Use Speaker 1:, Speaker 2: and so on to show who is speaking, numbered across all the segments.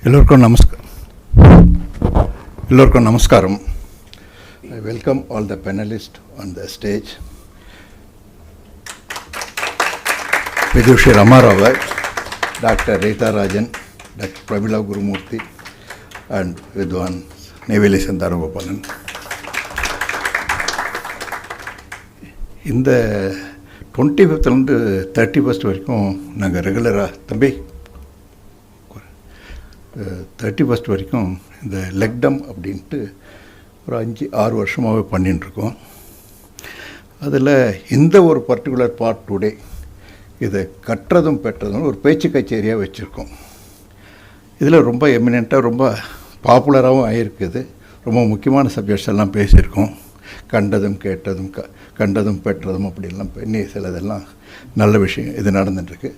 Speaker 1: எல்லோருக்கும் நமஸ்காரம். I welcome all the panelists on the stage. Vishushi Rama, Dr.Ritha Rajan, Dr. Premeela Gurumurthy, and Vidvan, Neyveli Santhanagopalan. இந்த 25th 31st வரைக்கும் நாங்கள் ரெகுலராக தம்பி 31st வரைக்கும் இந்த லெக்டம் அப்படின்ட்டு ஒரு 5-6 வருஷமாகவே பண்ணிட்டுருக்கோம். அதில் இந்த ஒரு பர்டிகுலர் பார்ட் டுடே இதை கற்றதும் பெற்றதும் ஒரு பேச்சு கச்சேரியாக வச்சுருக்கோம். இதில் ரொம்ப எமினெண்ட்டாக ரொம்ப பாப்புலராகவும் ஆகிருக்குது. ரொம்ப முக்கியமான சப்ஜெக்ட்ஸ் எல்லாம் பேசியிருக்கோம். கண்டதும் கேட்டதும் கண்டதும் பெற்றதும் அப்படிலாம் பண்ணி சிலதெல்லாம் நல்ல விஷயம் இது நடந்துட்டுருக்கு.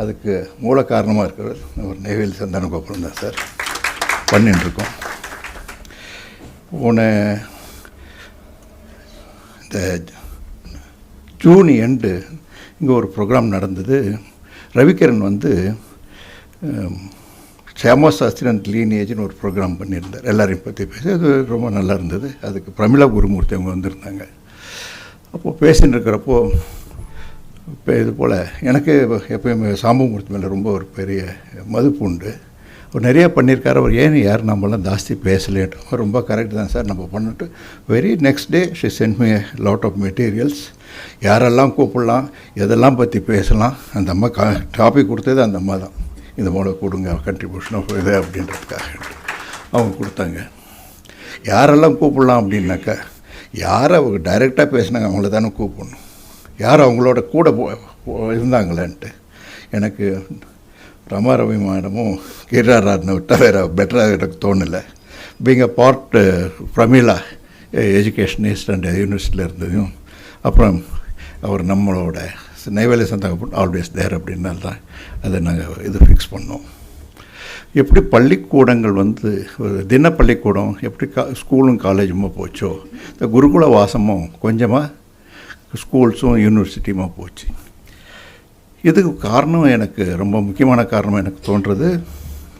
Speaker 1: அதுக்கு மூல காரணமாக இருக்கிறவர் ஒரு நெய்வேலி சந்தனகோபாலம் தான் சார். பண்ணிட்டுருக்கோம். போன இந்த ஜூன் எண்டு இங்கே ஒரு ப்ரோக்ராம் நடந்தது. ரவிக்கிரண் ஷியாமா சாஸ்திரன் லீனேஜ்னு ஒரு ப்ரோக்ராம் பண்ணியிருந்தார். எல்லாரையும் பற்றி பேசி அது ரொம்ப நல்லா இருந்தது. அதுக்கு பிரமிளா குருமூர்த்தி அவங்க வந்திருந்தாங்க. அப்போது பேசின்னு இருக்கிறப்போ இப்போ இது போல் எனக்கு எப்போயுமே சாம்பமூர்த்தி மேலே ரொம்ப ஒரு பெரிய மதிப்பு உண்டு. அவர் நிறையா பண்ணியிருக்காரு. அவர் யார் நம்மளாம் ஜாஸ்தி பேசலேட்டு ரொம்ப கரெக்ட் தான் சார் நம்ம பண்ணிட்டு very next day she sent me lot of materials. யாரெல்லாம் கூப்பிடலாம், எதெல்லாம் பற்றி பேசலாம், அந்த அம்மா டாபிக் கொடுத்தது அந்த அம்மா தான். இந்த போல கொடுங்க கண்ட்ரிபியூஷன் ஆஃப் இது அப்படின்றதுக்காக அவங்க கொடுத்தாங்க. யாரெல்லாம் கூப்பிடலாம் அப்படின்னாக்கா யாரை அவங்க டைரெக்டாக பேசினாங்க அவங்கள தானே கூப்பிடணும். யார் அவங்களோட கூட இருந்தாங்களேன்ட்டு எனக்கு ரவி மேடமும் கிராராஜனை விட்டால் வேறு பெட்டராக எனக்கு தோணலை. Being a part Prameela educationist and யூனிவர்சிட்டியில் இருந்ததையும் அப்புறம் அவர் நம்மளோட நெய்வேலி சந்தகம் ஆல்வேஸ் தேர் அப்படின்னால தான் அதை நாங்கள் இது ஃபிக்ஸ் பண்ணோம். எப்படி பள்ளிக்கூடங்கள் ஒரு தின பள்ளிக்கூடம் எப்படி ஸ்கூலும் காலேஜுமா போச்சோ, இந்த குருகுல வாசமும் கொஞ்சமாக ஸ்கூல்ஸும் யூனிவர்சிட்டியுமா போச்சு. இதுக்கு காரணம் எனக்கு ரொம்ப முக்கியமான காரணம் எனக்கு தோன்றது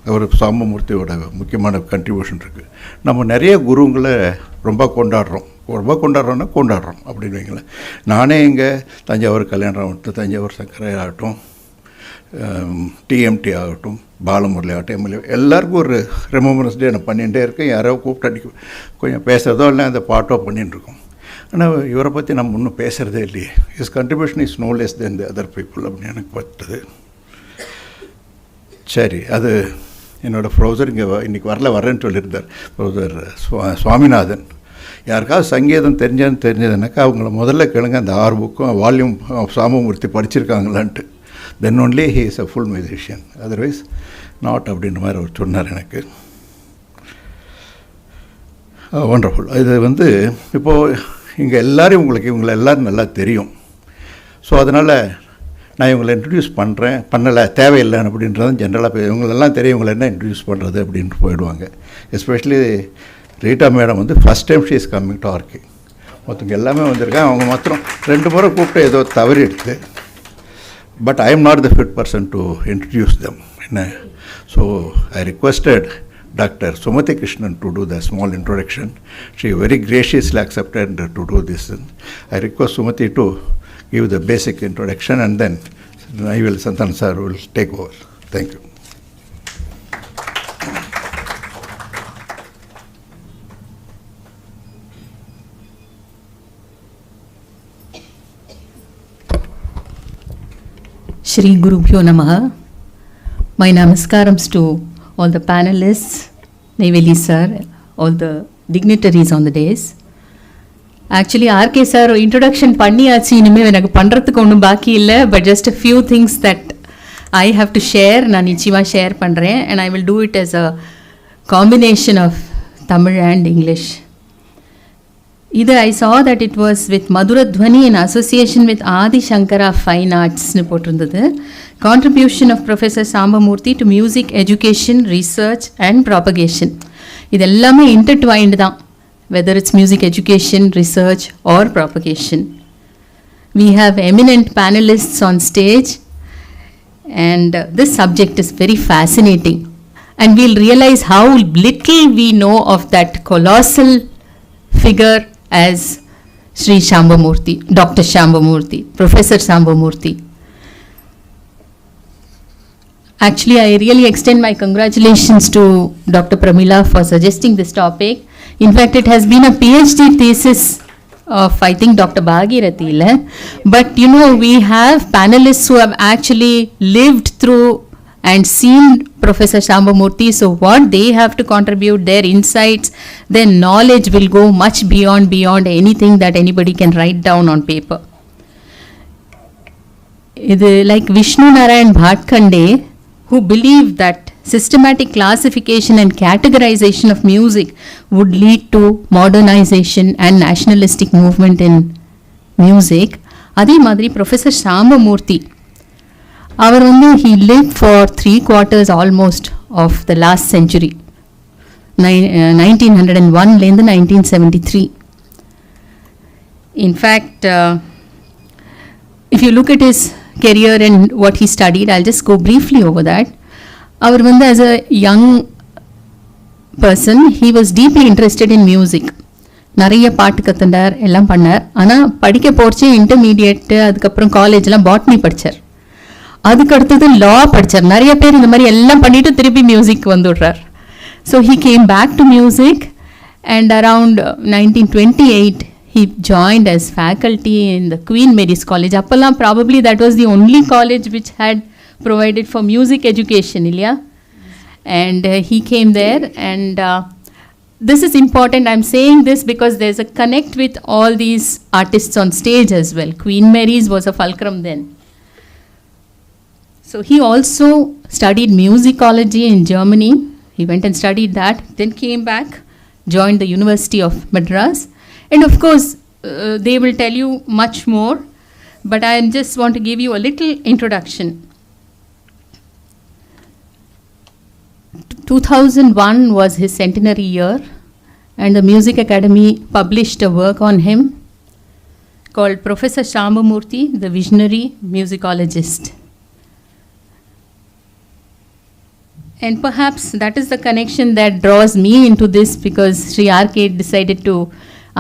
Speaker 1: அவர் சாம்பமூர்த்தியோட முக்கியமான கண்ட்ரிபியூஷன் இருக்குது. நம்ம நிறைய குருங்களை ரொம்ப கொண்டாடுறோம் அப்படின்னு வைங்களேன். நானே இங்கே தஞ்சாவூர் கல்யாணம் ஆகட்டும், தஞ்சாவூர் சங்கரை ஆகட்டும், டிஎம்டி ஆகட்டும், பாலமுரளி ஆகட்டும், எம்எல்ஏ எல்லாருக்கும் ஒரு ரெமம்பரன்ஸ் டே நான் பண்ணிகிட்டே இருக்கேன். யாரோ கூப்பிட்டு கொஞ்சம் பேசுகிறதோ இல்லை அந்த பாட்டோ பண்ணிட்டுருக்கோம். ஆனால் இவரை பற்றி நம்ம இன்னும் பேசுகிறதே இல்லையே. Is contribution is no less than the other people அப்படின்னு எனக்கு பட்டுது. சரி, அது என்னோடய ப்ரொஃபஸர் இன்றைக்கி வரேன்னு சொல்லியிருந்தார் ப்ரொஃபஸர் சுவாமிநாதன். யாருக்காவது சங்கீதம் தெரிஞ்சதுனாக்கா அவங்கள முதல்ல கேளுங்க அந்த 6 புக்கும் வால்யூம் சாம்பமூர்த்தி படிச்சிருக்காங்களான்ட்டு. Then only he is a full musician, otherwise not அப்படின்ற மாதிரி அவர் சொன்னார் எனக்கு. ஒண்டர்ஃபுல். இது இப்போது இங்கே எல்லோரும் இவங்களை எல்லோரும் நல்லா தெரியும். ஸோ அதனால் நான் இவங்களை இன்ட்ரடியூஸ் பண்ணலை தேவையில்லை அப்படின்றதும் ஜென்ரலாக இவங்களெல்லாம் தெரியும். இவங்களை என்ன இன்ட்ரடியூஸ் பண்ணுறது அப்படின்ட்டு போயிடுவாங்க. Especially Rita madam first time she is coming to RK. மற்றவங்க எல்லாமே வந்திருக்காங்க. அவங்க மாத்திரம் 2 முறை கூப்பிட்டு ஏதோ தவறி எடுத்து. But I am not the fit person to introduce them. என்ன, so I requested Dr. Sumati Krishnan to do the small introduction. She very graciously accepted to do this. I request Sumati to give the basic introduction and then Neyveli Santhan sir will take over. Thank you.
Speaker 2: Shri Gurubhyo Namaha. My namaskarams to all the panelists, Neyveli sir, all the dignitaries on the days. Actually, Arkay sir introduction பண்ணியாச்சு. இனிமேல் எனக்கு பண்ணுறதுக்கு ஒன்றும் பாக்கி இல்லை. But just a few things that I have to share. நான் நிச்சயமாக share பண்ணுறேன். And I will do it as a combination of Tamil and English. இது I saw that it was with Madhuradhwani in association with Adi Shankara Fine Artsனு போட்டிருந்தது. Contribution of Professor Sambamurthy to Music Education, Research and Propagation. இது எல்லாமே இன்டர்ட்வைன்டு தான். whether it's music education, research, or propagation. We have eminent panelists on stage, and this subject is very fascinating. And we'll realize how little we know of that colossal figure as Sri Sambamurthy, Dr. Sambamurthy, Professor Sambamurthy. Actually, I really extend my congratulations to Dr. Premeela for suggesting this topic. In fact, it has been a PhD thesis of, I think, Dr. Bhagirathi. But, you know, we have panelists who have actually lived through and seen Professor Sambamurthy. So what they have to contribute, their insights, their knowledge will go much beyond anything that anybody can write down on paper. Like Vishnu Narayan Bhatkande, who believed that systematic classification and categorization of music would lead to modernization and nationalistic movement in music. Adhe madri Professor Sambamurthy, he lived for 3/4 almost of the last century, 1901 lende 1973. In fact, if you look at his career and what he studied, I'll just go briefly over that. As a young person, he was deeply interested in music. நிறைய பாட்டு கத்துண்டார், எல்லாம் பண்ணார். ஆனால் படிக்க போச்சு intermediate, அதுக்கப்புறம் காலேஜ்லாம் botany படித்தார். அதுக்கு அடுத்தது லா படித்தார். நிறைய பேர் இந்த மாதிரி எல்லாம் பண்ணிட்டு திருப்பி மியூசிக் வந்துடுறார். So he came back to music and around 1928 he joined as faculty in the Queen Mary's College. Appallam probably that was the only college which had provided for music education, Ilya. And he came there, and this is important. I'm saying this because there's a connect with all these artists on stage as well. Queen Mary's was a fulcrum then. So he also studied musicology in Germany. He went and studied that, then came back, joined the University of Madras. And of course, they will tell you much more, but I just want to give you a little introduction. 2001 was his centenary year, and the Music Academy published a work on him called Professor Sambamurthy, the Visionary Musicologist. And perhaps that is the connection that draws me into this, because Sri Arkay decided to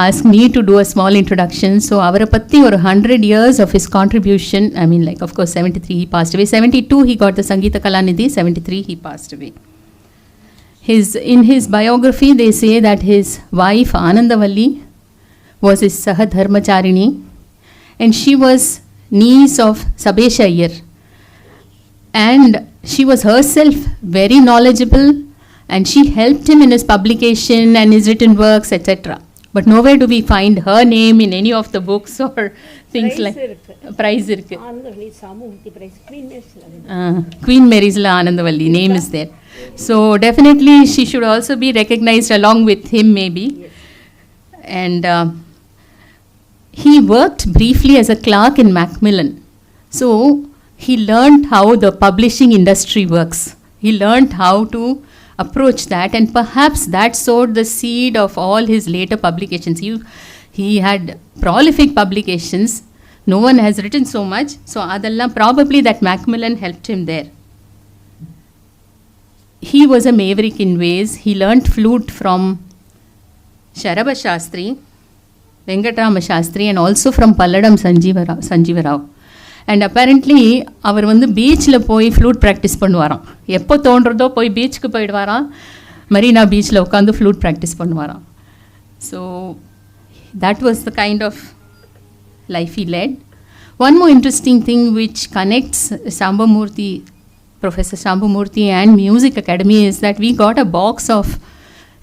Speaker 2: ask me to do a small introduction. So avarapatti or 100 years of his contribution. I mean, like, of course, 73 he passed away. 72 he got the Sangeeta Kalanidhi. 73 he passed away. In his biography, they say that his wife Anandavalli was his Sahadharmacharini, and she was niece of Sabesha Iyer. And she was herself very knowledgeable, and she helped him in his publication and his written works, etc. But nowhere do we find her name in any of the books or things prize like prize irukku. Anandavalli Sambamurthy prize Queen Mary's la Anandavalli name is there. So definitely she should also be recognized along with him maybe. Yes. And he worked briefly as a clerk in Macmillan. So he learned how the publishing industry works. He learned how to approach that, and perhaps that sowed the seed of all his later publications. He had prolific publications. No one has written so much. So adalla probably that Macmillan helped him there. He was a maverick in ways. He learnt flute from Sharaba Shastri, Venkatrama Shastri, and also from Palladam Sanjeeva Rao. And apparently அவர் பீச்சில் போய் flute practice பண்ணுவாராம். எப்போ தோன்றதோ போய் பீச்சுக்கு போயிடுவாராம், மரீனா பீச்சில் உட்காந்து flute practice பண்ணுவாராம். So that was the kind of life he led. One more interesting thing which connects Sambamurthy, Professor Sambamurthy, and Music Academy is that we got a box of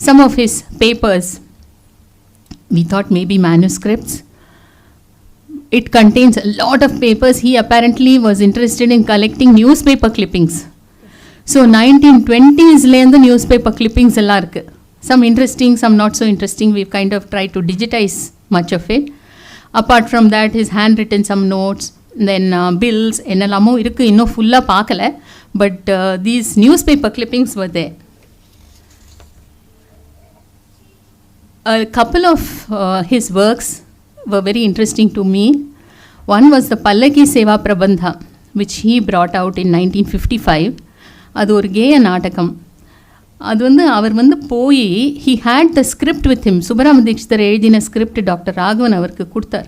Speaker 2: some of his papers. We thought maybe manuscripts. It contains a lot of papers. He apparently was interested in collecting newspaper clippings. So 1920s the newspaper clippings ella irukku. Some interesting, some not so interesting. We've kind of tried to digitize much of it. Apart from that, his handwritten some notes, then bills, ennalamo irukku, inno fulla paakala, but these newspaper clippings were there. a couple of his works were very interesting to me. One was the Pallaki Seva Prabandha, which he brought out in 1955. அது ஒரு கேய நாடகம். அது வந்து அவர் வந்து போய் he had the script with him. Subbarama Dikshitar எழுதின script doctor Raghavan அவருக்கு கொடுத்தார்.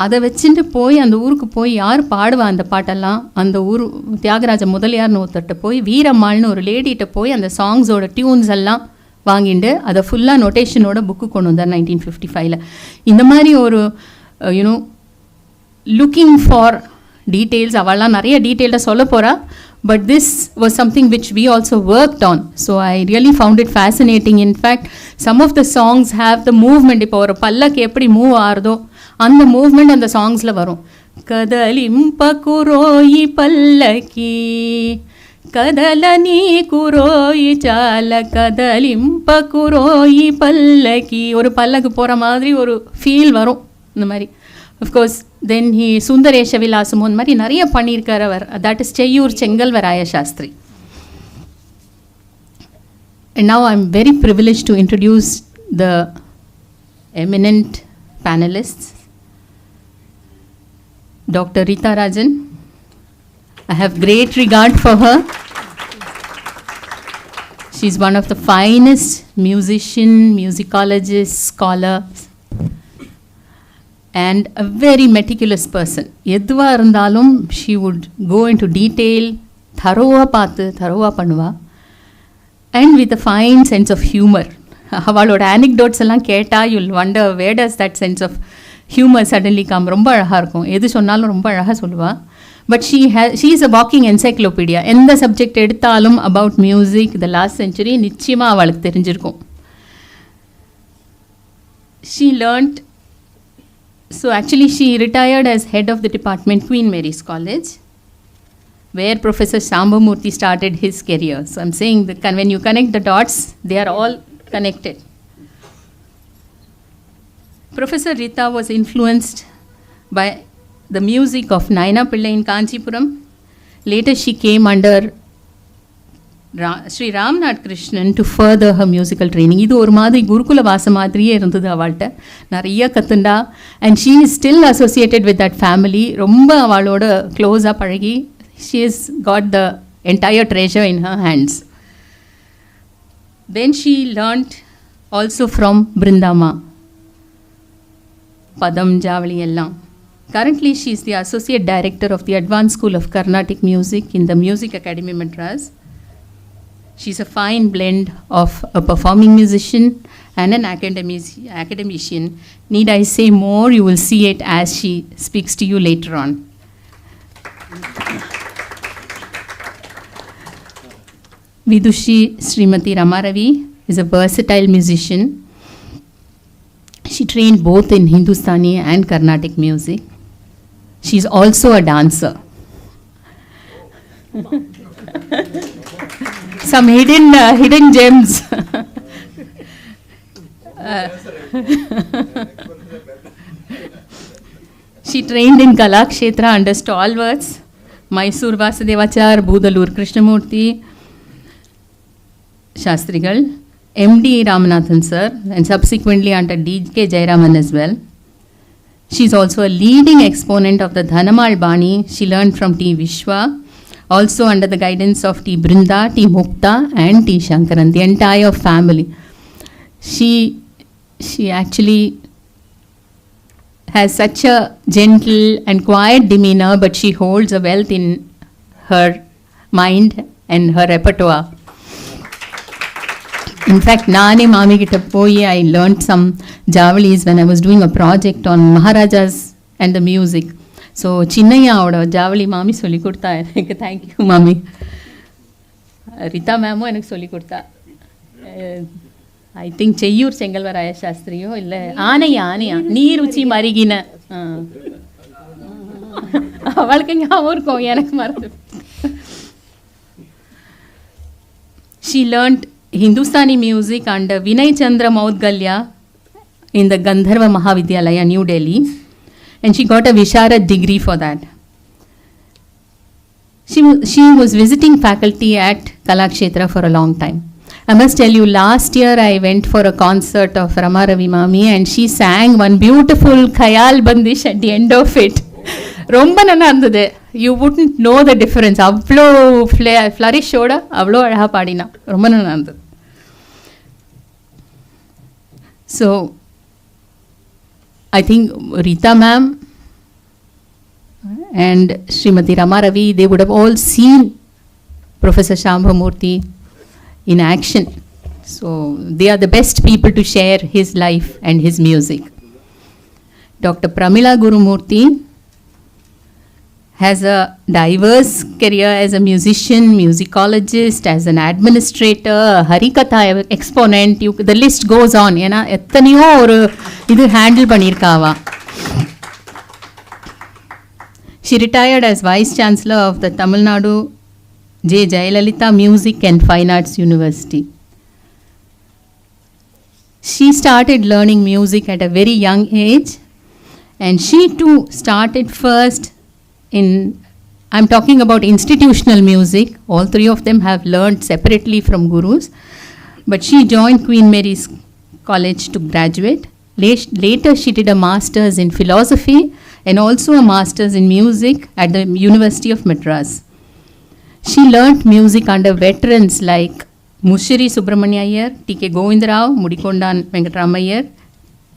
Speaker 2: அதை வச்சுட்டு போய் அந்த ஊருக்கு போய் யார் பாடுவா அந்த பாட்டெல்லாம், அந்த ஊர் தியாகராஜ முதலியார்னு ஒருத்தர்கிட்ட போய் வீரம்மாள்னு ஒரு லேடிகிட்ட போய் அந்த சாங்ஸோட டியூன்ஸ் எல்லாம் வாங்கிட்டு அதை ஃபுல்லாக நொட்டேஷனோட புக்கு கொண்டு வந்தார் 1955. இந்த மாதிரி ஒரு யூனோ லுக்கிங் ஃபார் டீட்டெயில்ஸ், அவள்லாம் நிறைய டீட்டெயில்டாக சொல்ல போகிறா. But this was something which we also worked on. So I really found it fascinating. In fact, some of the songs have the movement. இப்போ ஒரு பல்லக்கு எப்படி மூவ் ஆகுதோ அந்த மூவ்மெண்ட் அந்த சாங்ஸில் வரும். கதலிம்ப குரோயி பல்லக்கி கதலனி குரோயி சால கதலிம்ப குரோயி பல்லக்கி, ஒரு பல்லக்கு போகிற மாதிரி ஒரு ஃபீல் வரும் இந்த மாதிரி. அஃப்கோர்ஸ் தென் ஹி சுந்தரேஷ விலாசமோ இந்த மாதிரி நிறைய பண்ணியிருக்கார் அவர். That is Seyyur Chengalvaraya Sastri. And now I'm very privileged to introduce the eminent panelists. Dr. Ritha Rajan. I have great regard for her. She's one of the finest musician, musicologist, scholar, and a very meticulous person. எதுவாக இருந்தாலும் she would go into detail, தரோவாக பார்த்து தரோவாக பண்ணுவா. And with a fine sense of humor. அவளோட anecdotes எல்லாம் கேட்டால் you'll wonder where does that sense of humor suddenly come. ரொம்ப அழகாக இருக்கும், எது சொன்னாலும் ரொம்ப அழகாக சொல்லுவாள். But she is a walking encyclopedia. எந்த சப்ஜெக்ட் எடுத்தாலும் about music the last century நிச்சயமாக அவளுக்கு தெரிஞ்சிருக்கும். She learnt. So actually she retired as head of the department, Queen Mary's College, where Professor Sambamurthy started his career. So I'm saying that when you connect the dots, they are all connected. Professor Ritha was influenced by the music of Naina Pillai in Kanchipuram. Later she came under Sri Ramnath Krishnan to further her musical training. இது ஒரு மாதிரி குருகுல வாச மாதிரியே இருந்தது அவள்கிட்ட, நிறைய கத்துண்டா. And she is still associated with that family. ரொம்ப அவளோட க்ளோஸாக பழகி she is got the entire treasure in her hands. Then she learnt also from Brindamma, பதம் ஜாவளி எல்லாம். Currently she is the associate director of the Advanced School of Carnatic Music in the Music Academy Madras. She is a fine blend of a performing musician and an academician. Need I say more? You will see it as she speaks to you later on. Vishushi Srimati Rama Ravi is a versatile musician. She trained both in Hindustani and Carnatic music. She is also a dancer. Some hidden gems. She trained in Kalakshetra under stalwarts Mysore Vasudevachar, Budalur Krishnamurthy, Shastrigal, M.D. Ramanathan sir, and subsequently under D.K. Jayaraman as well. She is also a leading exponent of the Dhanamal Bani. She learned from T. Vishwa, also under the guidance of T. Brinda, T. Mukta and T. Shankaran, the entire family. She actually has such a gentle and quiet demeanor, but she holds a wealth in her mind and her repertoire. In fact, naane mami kitta poi I learned some javalis when I was doing a project on Maharajas and the music. So chinnaya oda javali mami solli kodta enakku. Thank you mami. Ritha ma'am enakku solli kodta. I think Cheyyur Chengalvaraya Shastriyo illa aanaya nee ruchi marigina avalku nyavum irukum enakku maradu. She learned Hindustani music under Vinay Chandra Maudgalya in the Gandharva Mahavidyalaya, New Delhi, and she got a Visharad degree for that. She was visiting faculty at Kalakshetra for a long time. I must tell you, last year I went for a concert of Rama Ravi Mami and she sang one beautiful Khayal Bandish at the end of it. ரொம்ப நல்லா இருந்தது. You wouldn't know the difference. அவ்வளோ ஃப்ளரிஷோட அவ்வளோ அழகாக பாடினா. ரொம்ப நல்லா இருந்தது. So, I think Rita ma'am and Srimati Rama Ravi, they would have all seen Professor Sambamurthy in action. So, they are the best people to share his life and his music. Dr. Premeela Gurumurthy has a diverse career as a musician, musicologist, as an administrator, Harikatha exponent, the list goes on. ஏன்னா எத்தனையோ ஒரு இது handle பண்ணியிருக்காவா. She retired as Vice Chancellor of the Tamil Nadu J. Jayalalitha Music and Fine Arts University. She started learning music at a very young age, and she too started first I'm talking about institutional music. All three of them have learned separately from gurus, but she joined Queen Mary's College to graduate. Later she did a master's in philosophy and also a master's in music at the University of Madras. She learnt music under veterans like Mushiri Subramanya Iyer, T.K. Govindarao, Mudikondan Venkataramayar,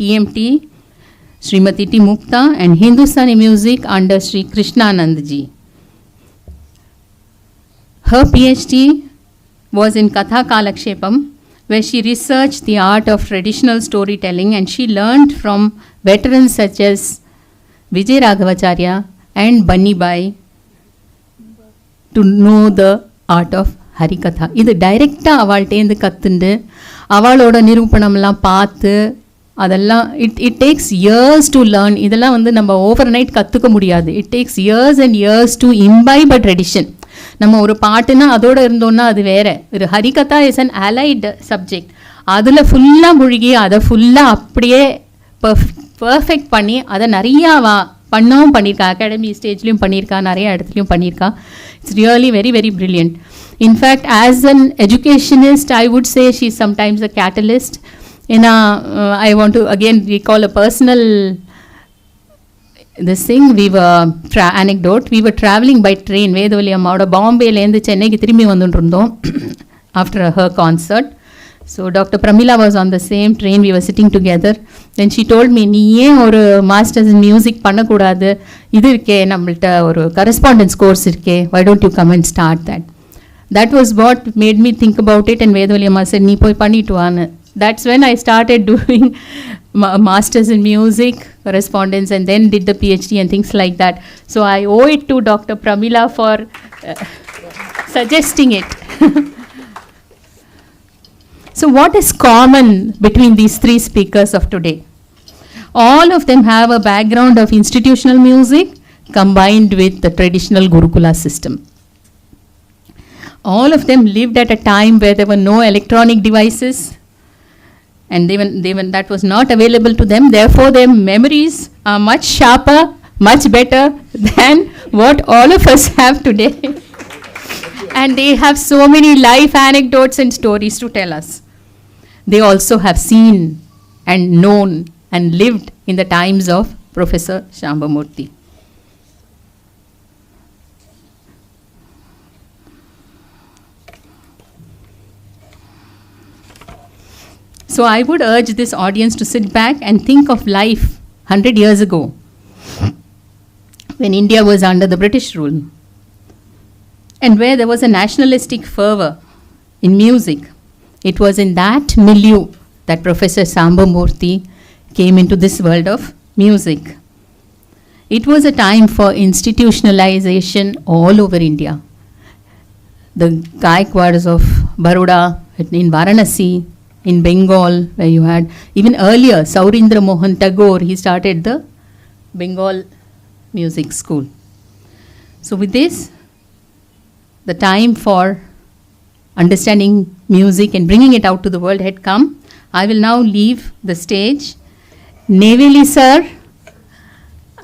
Speaker 2: TMT, Srimati T. Mukta, and Hindustani music under Sri Krishnanandji. Her PhD was in Katha Kalakshepam, where she researched the art of traditional storytelling, and she learned from veterans such as Vijay Raghavacharya and Bunny Bai to know the art of Harikatha. இது டைரெக்டாக அவள்கிட்டேருந்து கற்றுண்டு அவளோட நிரூபணம்லாம் பார்த்து அதெல்லாம் it takes years to learn. இதெல்லாம் வந்து நம்ம over night கற்றுக்க முடியாது. It takes years and years to imbibe a tradition. நம்ம ஒரு பாட்டுனா அதோடு இருந்தோன்னா அது வேறு. ஒரு Harikatha is an allied subject. அதில் ஃபுல்லாக முழுகி அதை ஃபுல்லாக அப்படியே பர்ஃபெக்ட் பண்ணி அதை நிறையா பண்ணவும் பண்ணியிருக்கா. அகாடமி ஸ்டேஜ்லேயும் பண்ணியிருக்கா, நிறைய இடத்துலையும் பண்ணியிருக்கா. It's really very very brilliant. In fact as an educationist I would say she is sometimes a catalyst. ஏன்னா I want to again recall a personal this thing. We were anecdote. We were traveling by train. வேதவலி அம்மாவோட பாம்பேலேருந்து சென்னைக்கு திரும்பி வந்துட்டு இருந்தோம் after her concert. So Dr. Premeela was on the same train. We were sitting together. Then she told me, நீ ஏன் ஒரு masters in music பண்ணக்கூடாது, இது இருக்கே நம்மள்கிட்ட ஒரு கரஸ்பாண்டன்ஸ் கோர்ஸ் இருக்கே, why don't you come and start that. That was what made me think about it, and வேதவலி அம்மா said நீ போய் பண்ணிட்டு வான்னு. That's when I started doing masters in music, correspondence, and then did the PhD and things like that. So I owe it to Dr. Premeela for suggesting it. So what is common between these three speakers of today? All of them have a background of institutional music combined with the traditional Gurukula system. All of them lived at a time where there were no electronic devices, and that was not available to them. Therefore, their memories are much sharper, much better than what all of us have today. And they have so many life anecdotes and stories to tell us. They also have seen and known and lived in the times of Professor Sambamurthy. So I would urge this audience to sit back and think of life 100 years ago, when India was under the British rule, and where there was a nationalistic fervor in music. It was in that milieu that Professor Sambamurthy came into this world of music. It was a time for institutionalization all over India. The Gaikwads of Baroda, in Varanasi, in Bengal, where you had, even earlier, Saurindra Mohan Tagore, he started the Bengal Music School. So with this, the time for understanding music and bringing it out to the world had come. I will now leave the stage. Neyveli sir,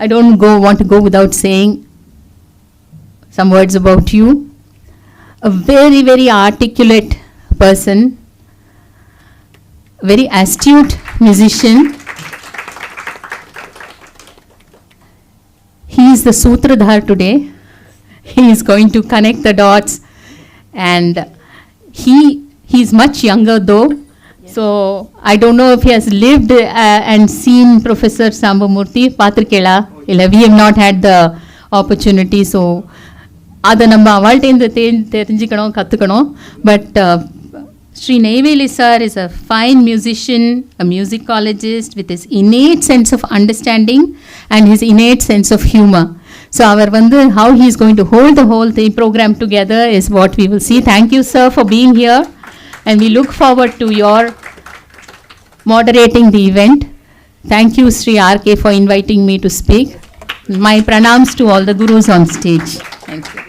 Speaker 2: I don't want to go without saying some words about you. A very, very articulate person, very astute musician. He is the Sutradhar today. He is going to connect the dots, and he is much younger though. So I don't know if he has lived and seen Professor Sambamurthy. Patrikela, we have not had the opportunity. So அதை நம்ம அவள்கிட்ட தெரிஞ்சுக்கணும் கற்றுக்கணும். But Sri Neyveli sir is a fine musician, a musicologist with his innate sense of understanding and his innate sense of humor. So our how he is going to hold the whole program together is what we will see. Thank you sir for being here, and we look forward to your moderating the event. Thank you Sri Arkay for inviting me to speak. My pranams to all the gurus on stage. Thank you.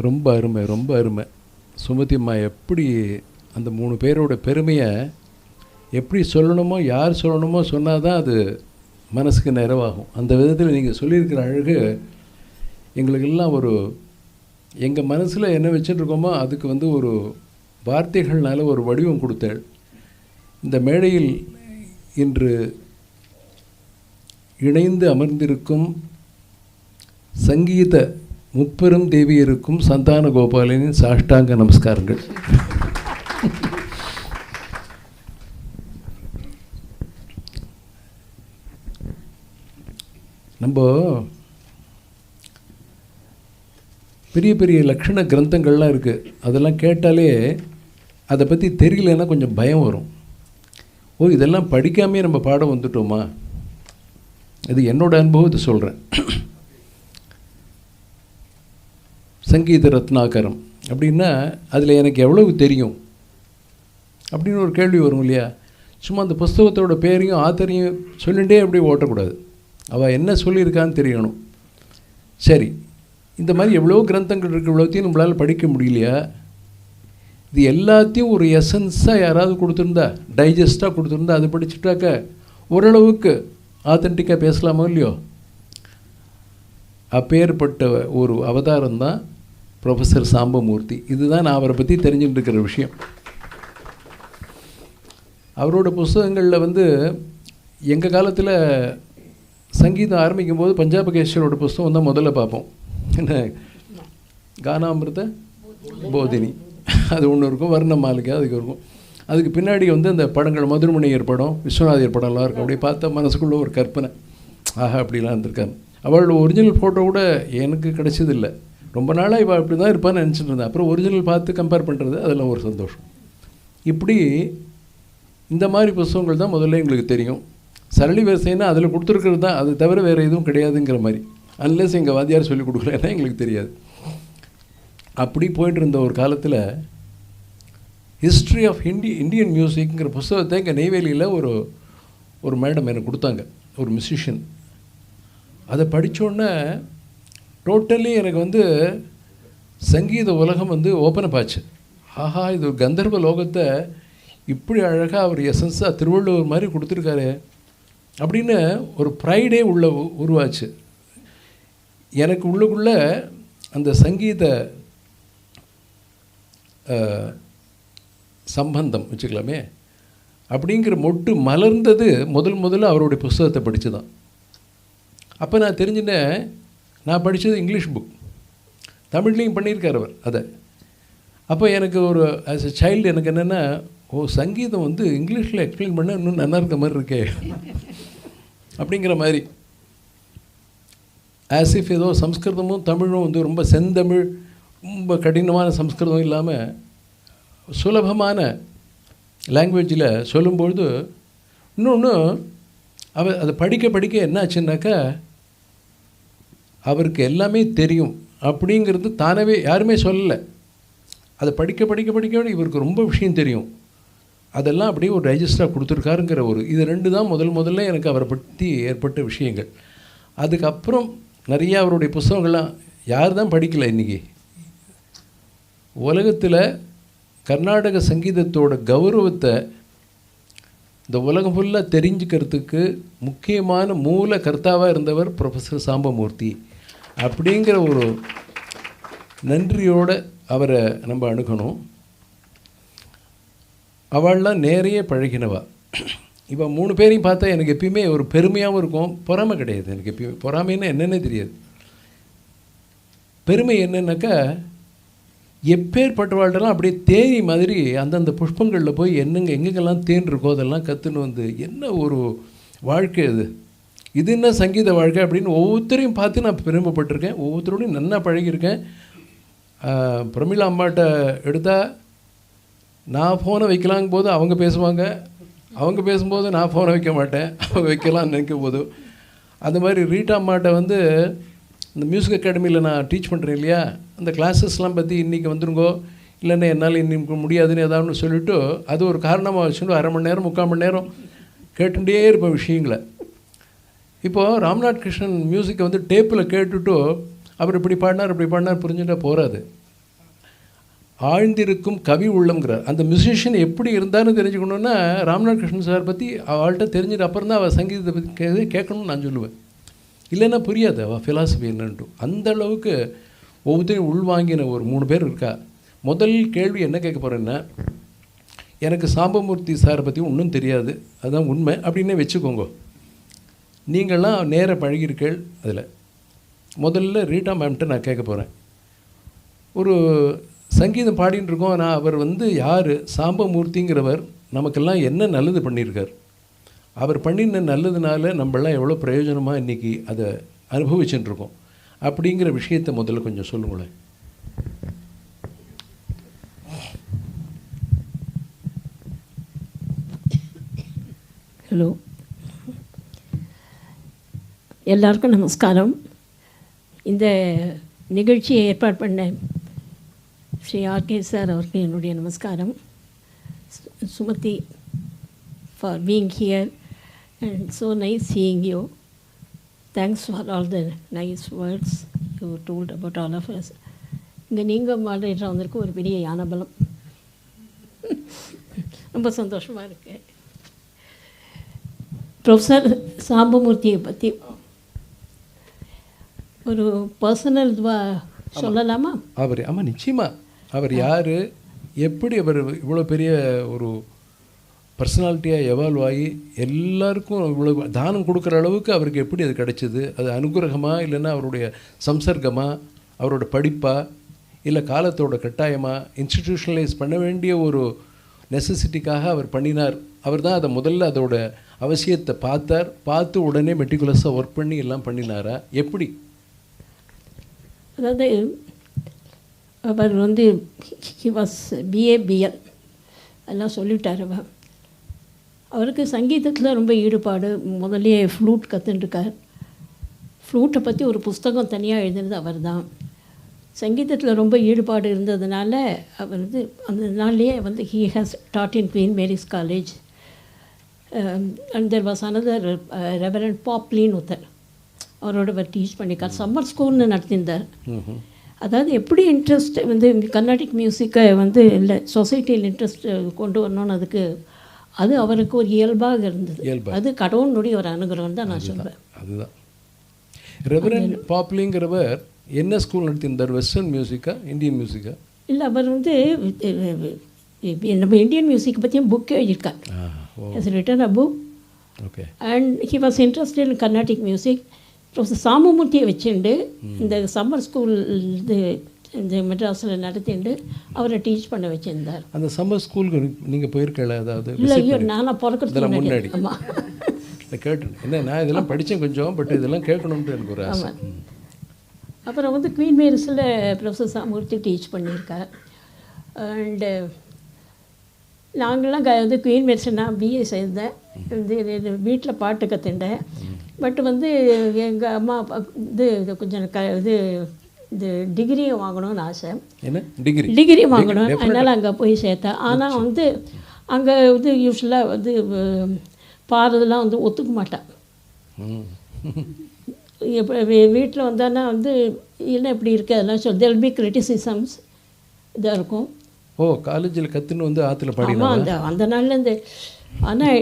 Speaker 3: ரொம்ப அருமை, ரொம்ப அருமை. சுமதி அம்மா எப்படி அந்த 3 பேரோட பெருமையை எப்படி சொல்லணுமோ, யார் சொல்லணுமோ சொன்னால் தான் அது மனசுக்கு நிறைவாகும். அந்த விதத்தில் நீங்கள் சொல்லியிருக்கிற அழகு எங்களுக்கெல்லாம் ஒரு எங்கள் மனசில் என்ன வச்சுருக்கோமோ அதுக்கு ஒரு வார்த்தைகள்னால ஒரு வடிவம் கொடுத்தாள். இந்த மேடையில் இன்று இணைந்து அமர்ந்திருக்கும் சங்கீத முப்பெரும் தேவியருக்கும் சந்தானகோபாலனின் சாஷ்டாங்க நமஸ்காரங்கள். நம்ம பெரிய பெரிய லக்ஷண கிரந்தங்கள்லாம் இருக்குது. அதெல்லாம் கேட்டாலே அதை பற்றி தெரியலன்னா கொஞ்சம் பயம் வரும். இதெல்லாம் படிக்காமே நம்ம பாடம் வந்துட்டோமா? அது என்னோட அனுபவத்தை சொல்கிறேன். சங்கீத ரத்னாகரம் அப்படின்னா அதில் எனக்கு எவ்வளவு தெரியும் அப்படின்னு ஒரு கேள்வி வரும் இல்லையா? சும்மா அந்த புஸ்தகத்தோட பேரையும் ஆத்தரையும் சொல்லிகிட்டே அப்படியே ஓட்டக்கூடாது. அவள் என்ன சொல்லியிருக்கான்னு தெரியணும். சரி, இந்த மாதிரி எவ்வளோ கிரந்தங்கள் இருக்குது, இவ்வளோத்தையும் நம்மளால் படிக்க முடியலையா? இது எல்லாத்தையும் ஒரு எசன்ஸாக யாராவது கொடுத்துருந்தா, டைஜஸ்ட்டாக கொடுத்துருந்தா, அது படிச்சுட்டாக்க ஓரளவுக்கு ஆத்தென்டிக்காக பேசலாமோ இல்லையோ? அப்பேற்பட்ட ஒரு அவதாரம் தான் ப்ரொஃபஸர் சாம்பமூர்த்தி. இதுதான் நான் அவரை பற்றி தெரிஞ்சுட்டு இருக்கிற விஷயம். அவரோட புஸ்தகங்களில் எங்கள் காலத்தில் சங்கீதம் ஆரம்பிக்கும் போது பஞ்சாபகேஸ்வரோட புஸ்தகம் தான் முதல்ல பார்ப்போம். என்ன கானாமிருத போதினி அது ஒன்று இருக்கும், வர்ண மாளிகை அதுக்கு இருக்கும். அதுக்கு பின்னாடி அந்த படங்கள் மதுரமணியர் படம், விஸ்வநாதர் படம்லாம் இருக்கும். அப்படியே பார்த்தா மனசுக்குள்ளே ஒரு கற்பனை, ஆஹா அப்படிலாம் இருந்திருக்காரு. அவளோட ஒரிஜினல் ஃபோட்டோ கூட எனக்கு கிடச்சதில்லை. ரொம்ப நாளாக இவள் அப்படி தான் இருப்பான்னு நினச்சிட்டு இருந்தேன். அப்புறம் ஒரிஜினல் பார்த்து கம்பேர் பண்ணுறது அதெல்லாம் ஒரு சந்தோஷம். இப்படி இந்த மாதிரி புஸ்தகங்கள் தான் முதல்ல எங்களுக்கு தெரியும். சரளி வரிசைன்னா அதில் கொடுத்துருக்கிறது தான், அது தவிர வேறு எதுவும் கிடையாதுங்கிற மாதிரி. அன்லெஸ் எங்கள் வாத்தியார் சொல்லிக் கொடுக்கலன்னா எங்களுக்கு தெரியாது. அப்படி போயிட்டு இருந்த ஒரு காலத்தில் ஹிஸ்ட்ரி ஆஃப் இந்தியன் மியூசிக்ங்கிற புஸ்தகத்தை இங்கே நெய்வேலியில் ஒரு மேடம் எனக்கு கொடுத்தாங்க, ஒரு மியூசிஷியன். அதை படித்தோடனே டோட்டலி எனக்கு சங்கீத உலகம் ஓப்பன் அப் ஆச்சு. ஆஹா, இது ஒரு கந்தர்வ லோகத்தை இப்படி அழகாக அவர் எசன்ஸாக திருவள்ளுவர் மாதிரி கொடுத்துருக்காரு அப்படின்னு ஒரு ப்ரைடே உருவாச்சு எனக்கு. உள்ளுக்குள்ளே அந்த சங்கீத சம்பந்தம் வச்சுக்கலாமே அப்படிங்கிற மொட்டு மலர்ந்தது முதல்ல அவருடைய புஸ்தகத்தை படித்து தான். அப்போ நான் தெரிஞ்சுட்டேன், நான் படித்தது இங்கிலீஷ் புக், தமிழ்லேயும் பண்ணியிருக்கார் அவர் அதை. அப்போ எனக்கு ஒரு ஆஸ் எ சைல்டு எனக்கு என்னென்னா, சங்கீதம் இங்கிலீஷில் எக்ஸ்பிளைன் பண்ண இன்னும் நல்லா இருக்க மாதிரி இருக்கே அப்படிங்கிற மாதிரி. ஆஸ் இஃப் ஏதோ சம்ஸ்கிருதமும் தமிழும் ரொம்ப செந்தமிழ், ரொம்ப கடினமான சம்ஸ்கிருதம் இல்லாமல் சுலபமான லாங்குவேஜில் சொல்லும்பொழுது இன்னொன்று அதை படிக்க என்னாச்சுன்னாக்கா அவருக்கு எல்லாமே தெரியும் அப்படிங்கிறது தானவே யாருமே சொல்லலை. அதை படிக்க இவருக்கு ரொம்ப விஷயம் தெரியும். அதெல்லாம் அப்படியே ஒரு டைஜஸ்டாக கொடுத்துருக்காருங்கிற இது 2 தான் முதல்ல எனக்கு அவரை பற்றி ஏற்பட்ட விஷயங்கள். அதுக்கப்புறம் நிறையா அவருடைய புஸ்தகங்கள்லாம் யார் தான் படிக்கலை. இன்றைக்கி உலகத்தில் கர்நாடக சங்கீதத்தோட கௌரவத்தை இந்த உலகம் ஃபுல்லாக தெரிஞ்சுக்கிறதுக்கு முக்கியமான மூல கர்த்தாவாக இருந்தவர் ப்ரொஃபஸர் சாம்பமூர்த்தி அப்படிங்கிற ஒரு நன்றியோடு அவரை நம்ம அணுகணும். அவள்லாம் நிறைய பழகினவா. இப்போ 3 பேரையும் பார்த்தா எனக்கு எப்பயுமே ஒரு பெருமையாகவும் இருக்கும், பொறாமை கிடையாது. எனக்கு எப்பயுமே பொறாமைன்னா என்னென்னே தெரியாது. பெருமை என்னன்னாக்கா, எப்பேற்பட்டவாழ்டெல்லாம் அப்படியே தேனி மாதிரி அந்தந்த புஷ்பங்களில் போய் எங்கெங்கெல்லாம் தேன் இருக்கோ அதெல்லாம் கற்றுன்னு வந்து என்ன ஒரு வாழ்க்கை அது, இது என்ன சங்கீத வாழ்க்கை அப்படின்னு ஒவ்வொருத்தரையும் பார்த்து நான் பெருமைப்பட்டிருக்கேன். ஒவ்வொருத்தரோடையும் நல்லா பழகியிருக்கேன். பிரமிளா அம்மாட்ட எடுத்தால் நான் ஃபோனை வைக்கலாங்கும் போது அவங்க பேசுவாங்க, அவங்க பேசும்போது நான் ஃபோனை வைக்க மாட்டேன், அவங்க வைக்கலாம்னு நினைக்கும் போது. அந்த மாதிரி ரீட்டா அம்மாட்ட வந்து இந்த மியூசிக் அகாடமியில் நான் டீச் பண்ணுறேன் இல்லையா, அந்த கிளாஸஸ்லாம் பற்றி இன்றைக்கி வந்துருங்கோ, இல்லைன்னா என்னால் இன்னைக்கு முடியாதுன்னு ஏதாவதுன்னு சொல்லிவிட்டு அது ஒரு காரணமாக வச்சுட்டு 1/2 மணி நேரம் 3/4 மணி நேரம் கேட்டுகிட்டே இருப்பேன் விஷயங்களை. இப்போது ராம்நாத் கிருஷ்ணன் மியூசிக்கை வந்து டேப்பில் கேட்டுட்டு அவர் இப்படி பாடினார் புரிஞ்சுட்டா போகாது. ஆழ்ந்திருக்கும் கவி உள்ளம்ங்கிறார். அந்த மியூசிஷியன் எப்படி இருந்தான்னு தெரிஞ்சுக்கணுன்னா ராம்நாத் கிருஷ்ணன் சார் பற்றி அவள்கிட்ட தெரிஞ்சுட்டு அப்புறம் தான் அவள் சங்கீதத்தை பற்றி கேட்கணும்னு நான் சொல்லுவேன். இல்லைன்னா புரியாது அவள் ஃபிலாசபி என்னன்ட்டு. அந்த அளவுக்கு ஒவ்வொருத்தரையும் உள்வாங்கின ஒரு 3 பேர் இருக்கா. முதல் கேள்வி என்ன கேட்க போகிறேன்னா, எனக்கு சாம்பமூர்த்தி சாரை பற்றி ஒன்றும் தெரியாது, அதுதான் உண்மை அப்படின்னே வச்சுக்கோங்க. நீங்கள்லாம் நேர பழகிருக்கள். அதில் முதல்ல ரீட்டா மேம்கிட்ட நான் கேட்க போகிறேன். ஒரு சங்கீதம் பாடின்னு இருக்கோம், நான் அவர் வந்து யார், சாம்பமூர்த்திங்கிறவர் நமக்கெல்லாம் என்ன நல்லது பண்ணியிருக்கார், அவர் பண்ணின நல்லதுனால நம்மளாம் எவ்வளோ பிரயோஜனமாக இன்றைக்கி அதை அனுபவிச்சுட்டுருக்கோம் அப்படிங்கிற விஷயத்தை முதல்ல கொஞ்சம் சொல்லுங்களேன்.
Speaker 4: ஹலோ, எல்லாருக்கும் நமஸ்காரம். இந்த நிகழ்ச்சியை ஏற்பாடு பண்ண ஸ்ரீ ஆர்கே சார் அவருக்கு என்னுடைய நமஸ்காரம். Sumathi for being here and so nice seeing you. Thanks for all the nice words you told about all of us. இங்கே நீங்கள் மாடரேட்டர் வந்திருக்கு ஒரு பெரிய யானபலம், ரொம்ப சந்தோஷமாக இருக்கு. ப்ரொஃபஸர் சாம்பமூர்த்தியை பற்றி ஒரு பர்சனல் இதுவாக சொல்லலாமா?
Speaker 3: அவர் ஆமாம், நிச்சயமாக. அவர் யார், எப்படி அவர் இவ்வளோ பெரிய ஒரு பர்சனாலிட்டியாக எவால்வ் ஆகி எல்லாருக்கும் இவ்வளோ தானம் கொடுக்குற அளவுக்கு அவருக்கு எப்படி அது கிடைச்சிது? அது அனுகிரகமாக, இல்லைன்னா அவருடைய சம்சர்க்கமாக, அவரோட படிப்பா, இல்லை காலத்தோட கட்டாயமாக, இன்ஸ்டிடியூஷனலைஸ் பண்ண வேண்டிய ஒரு நெசசிட்டிக்காக அவர் பண்ணினார். அவர் தான் அதை முதல்ல அதோட அவசியத்தை பார்த்து உடனே மெட்டிகுலஸாக ஒர்க் பண்ணி எல்லாம் பண்ணினாரா, எப்படி?
Speaker 4: அதாவது அவர் வந்து ஹி வாஸ் பிஏ பிஎல் எல்லாம் சொல்லிவிட்டார். அவருக்கு சங்கீதத்தில் ரொம்ப ஈடுபாடு. முதல்ல ஃப்ளூட் கற்றுட்டுருக்கார். ஃப்ளூட்டை பற்றி ஒரு புஸ்தகம் தனியாக எழுதுனது அவர் தான். சங்கீதத்தில் ரொம்ப ஈடுபாடு இருந்ததுனால அவர் வந்து அந்த நாள்லேயே வந்து he has taught in Queen Mary's college. And there was another reverend பாப்லின்னு ஒருத்தர், அவரோட அவர் டீச் பண்ணிக்கார். சம்மர் ஸ்கூல்னு நடத்தியிருந்தார். அதாவது எப்படி இன்ட்ரெஸ்ட் வந்து கர்நாடிக் மியூசிக்கை வந்து இல்லை சொசைட்டியில் இன்ட்ரெஸ்ட் கொண்டு வரணும்னு அது அவருக்கு ஒரு இயல்பாக இருந்தது. அது கடவுளுடைய ஒரு அனுகிரகம் தான் நான் சொல்வேன்.
Speaker 3: அதுதான். ரெவரண்ட் பாப்லிங்கிறவர் என்ன ஸ்கூல் நடத்தியிருந்தார்? வெஸ்டர்ன் மியூசிக்கா, இந்தியன் மியூசிக்கா?
Speaker 4: இல்லை, அவர் வந்து நம்ம இந்தியன் மியூசிக் பற்றியும் புக் எழுதியிருக்கார். Has written a book. Okay. And he was interested in Carnatic music. Professor சாம்பமூர்த்தியை வச்சுண்டு இந்த சம்மர் ஸ்கூல் இது இந்த மெட்ராஸில் நடத்திட்டு அவரை டீச் பண்ண வச்சுருந்தார்.
Speaker 3: அந்த சம்மர் ஸ்கூலுக்கு நீங்கள் போயிருக்கல? அதாவது
Speaker 4: இல்லை, ஐயோ நானாக பிறக்கிறதுக்கு
Speaker 3: முன்னாடி கேட்டேன். என்ன, நான் இதெல்லாம் படித்தேன் கொஞ்சம், பட் இதெல்லாம் கேட்கணுன்ட்டு எனக்கு ஒரு ஆசை.
Speaker 4: அப்புறம் வந்து குவீன் மேரிஸில் ப்ரொஃபஸர் சாம்பமூர்த்தி டீச் பண்ணியிருக்கார். அண்டு நாங்கள்லாம் வந்து குவீன் மேரிஸில் நான் பிஏ சேர்ந்தேன். இது வீட்டில் பாட்டு கற்றுண்டேன். பட் வந்து எங்கள் அம்மா இது கொஞ்சம் இது டிகிரியை வாங்கணும்னு ஆசை.
Speaker 3: என்ன
Speaker 4: டிகிரி வாங்கணும், அதனால் அங்கே போய் சேர்த்தேன். ஆனால் வந்து அங்கே வந்து யூஸ்வலாக வந்து பாடுறதுலாம் வந்து ஒத்துக்க மாட்டேன். இப்போ வீட்டில் வந்தானா வந்து என்ன இப்படி இருக்குது அதெல்லாம் சொல்லி தெல் பி கிரிட்டிசிசம்ஸ் இதாக இருக்கும்.
Speaker 3: ஓ, காலேஜில் கற்றுன்னு வந்து ஆற்றுல பாடி.
Speaker 4: ஆமாம், அந்த நாளில் இந்த ஆனால்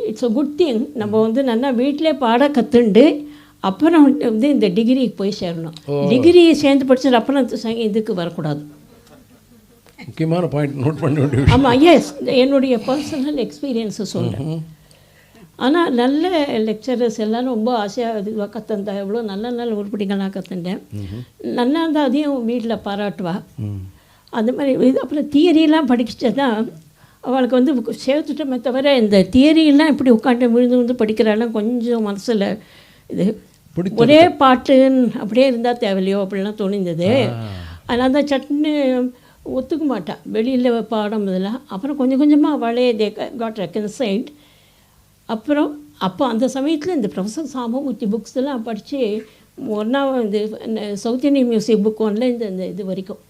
Speaker 4: இட்ஸ் அ குட் திங். நம்ம வந்து நல்லா வீட்டிலே பாட கற்றுண்டு அப்புறம் வந்து இந்த டிகிரிக்கு போய் சேரணும். டிகிரி சேர்ந்து படிச்சது அப்புறம் இதுக்கு வரக்கூடாது.
Speaker 3: முக்கியமான பாயிண்ட் நோட் பண்ண வேண்டிய விஷயம்.
Speaker 4: ஆமாம், எஸ், என்னுடைய பர்சனல் எக்ஸ்பீரியன்ஸை சொல்கிறேன். ஆனால் நல்ல லெக்சரர்ஸ் எல்லோரும் ரொம்ப ஆசையாக இதுவாக கற்றுந்தேன். எவ்வளோ நல்ல நல்ல உருப்படிகளாக கற்றுண்டேன். நல்லா இருந்தால் அதையும் வீட்டில் பாராட்டுவா. அந்த மாதிரி இது அப்புறம் தியரியெல்லாம் படிச்சுட்டு தான் அவளுக்கு வந்து சேர்த்துட்டோமே தவிர இந்த தியரியெல்லாம் இப்படி உட்காந்து விழுந்து படிக்கிறாலாம் கொஞ்சம் மனசில் இது ஒரே பாட்டுன்னு அப்படியே இருந்தால் தேவையில்லையோ அப்படிலாம் தோணிந்தது. அதனால் தான் சட்னு ஒத்துக்க மாட்டாள் வெளியில் பாடம் இதெல்லாம். அப்புறம் கொஞ்சம் கொஞ்சமாக அவளே தே காட் ரெக்கன்சைல்ட். அப்புறம் அப்போ அந்த சமயத்தில் இந்த ப்ரொஃபஸர் சாம்பமூர்த்தி புக்ஸ் எல்லாம் படித்து ஒன்றா இது சவுத் இண்டியன் மியூசிக் புக் ஒன்றில் இந்த இது வரைக்கும்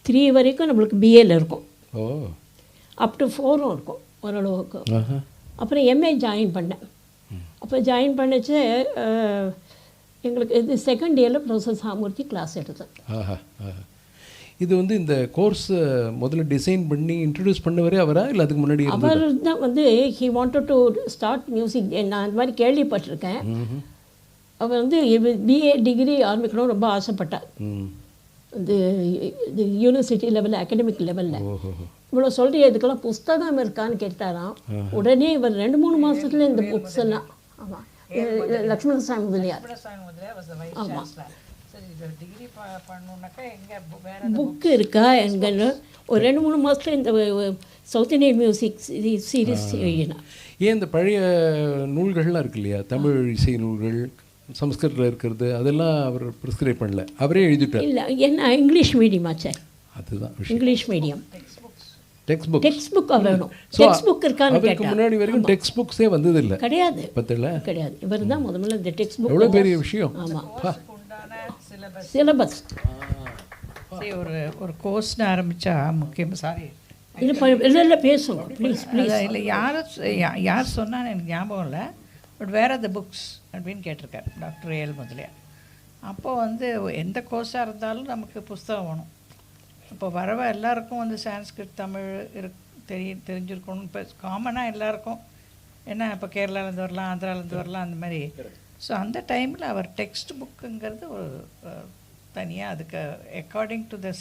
Speaker 4: 3 வரைக்கும் நம்மளுக்கு பிஏல இருக்கும். அப் டு 4 இருக்கும் ஓரளவுக்கு. அப்புறம் எம்ஏ ஜாயின் பண்ணேன். அப்போ ஜாயின் பண்ணிச்சு எங்களுக்கு இது செகண்ட் இயரில் ப்ரொஃபஸர் சாம்பமூர்த்தி கிளாஸ் எடுத்தேன்.
Speaker 3: இது வந்து இந்த கோர்ஸ் முதல்ல டிசைன் பண்ணி இன்ட்ரடியூஸ் பண்ணவரே அவரா இல்லை அதுக்கு முன்னாடி?
Speaker 4: அவர் தான் வந்து he wanted to start music. நான் அந்த மாதிரி கேள்விப்பட்டிருக்கேன். அவர் வந்து பிஏ டிகிரி ஆரம்பிக்கணும்னு ரொம்ப ஆசைப்பட்டார். இது யூனிவர்சிட்டி லெவலில் அகாடமிக் லெவலில். இவ்வளோ சொல்கிற இதுக்கெல்லாம் புஸ்தகம் இருக்கான்னு கேட்டாராம். உடனே இவர் 2-3 மாதத்துல இந்த புக்ஸ் எல்லாம். ஆமாம், லக்ஷ்மணசாமி முதலியார். ஆமாம், புக்கு இருக்கா எங்கன்னு ஒரு 2-3 மாதத்தில் இந்த சவுத் இண்டியன் மியூசிக் சீரீஸ் எழுதினார்.
Speaker 3: ஏன் இந்த பழைய நூல்கள்லாம் இருக்கு இல்லையா, தமிழ் இசை நூல்கள் சமஸ்கிருதத்தில் இருக்கிறது, அதெல்லாம் அவர் ப்ரிஸ்கிரைப் பண்ணல, அவரே எழுதிட்டார்.
Speaker 4: இல்லை, என்ன இங்கிலீஷ் மீடியம் ஆச்சே.
Speaker 3: அதுதான்
Speaker 4: இங்கிலீஷ் மீடியம்
Speaker 3: டெக்ஸ்ட்
Speaker 4: புக் வேணும். டெக்ஸ்ட் புக் இருக்கான்னு கேட்டா
Speaker 3: முன்னாடி வரைக்கும் டெக்ஸ்ட் புக்ஸே வந்தது இல்லை.
Speaker 4: கிடையாது,
Speaker 3: பத்தல
Speaker 4: கிடையாது. இவர் தான் முதல்ல இந்த டெக்ஸ்ட் புக்.
Speaker 3: எவ்வளோ பெரிய விஷயம்.
Speaker 4: ஆமாம், சிலபஸ்.
Speaker 5: ஒரு கோர்ஸ்னு ஆரம்பித்தா முக்கியம். சாரி,
Speaker 4: இல்லை பேசுங்க ப்ளீஸ் ப்ளீஸ்.
Speaker 5: இல்லை யார் சொன்னான்னு எனக்கு ஞாபகம் இல்லை. But where are the books அப்படின்னு கேட்டிருக்கார் டாக்டர் ஏல் முதலியார். அப்போது வந்து எந்த கோர்ஸாக இருந்தாலும் நமக்கு புஸ்தகம் வேணும். இப்போ வரவ எல்லாருக்கும் வந்து சான்ஸ்கிரிட் தமிழ் தெரிஞ்சிருக்கணும். இப்போ காமனாக எல்லாருக்கும் ஏன்னா இப்போ கேரளாலேருந்து வரலாம், ஆந்திராலேருந்து வரலாம், அந்த மாதிரி. ஸோ அந்த டைமில் அவர் டெக்ஸ்ட் புக்குங்கிறது ஒரு தனியாக அதுக்கு அக்கார்டிங் டு த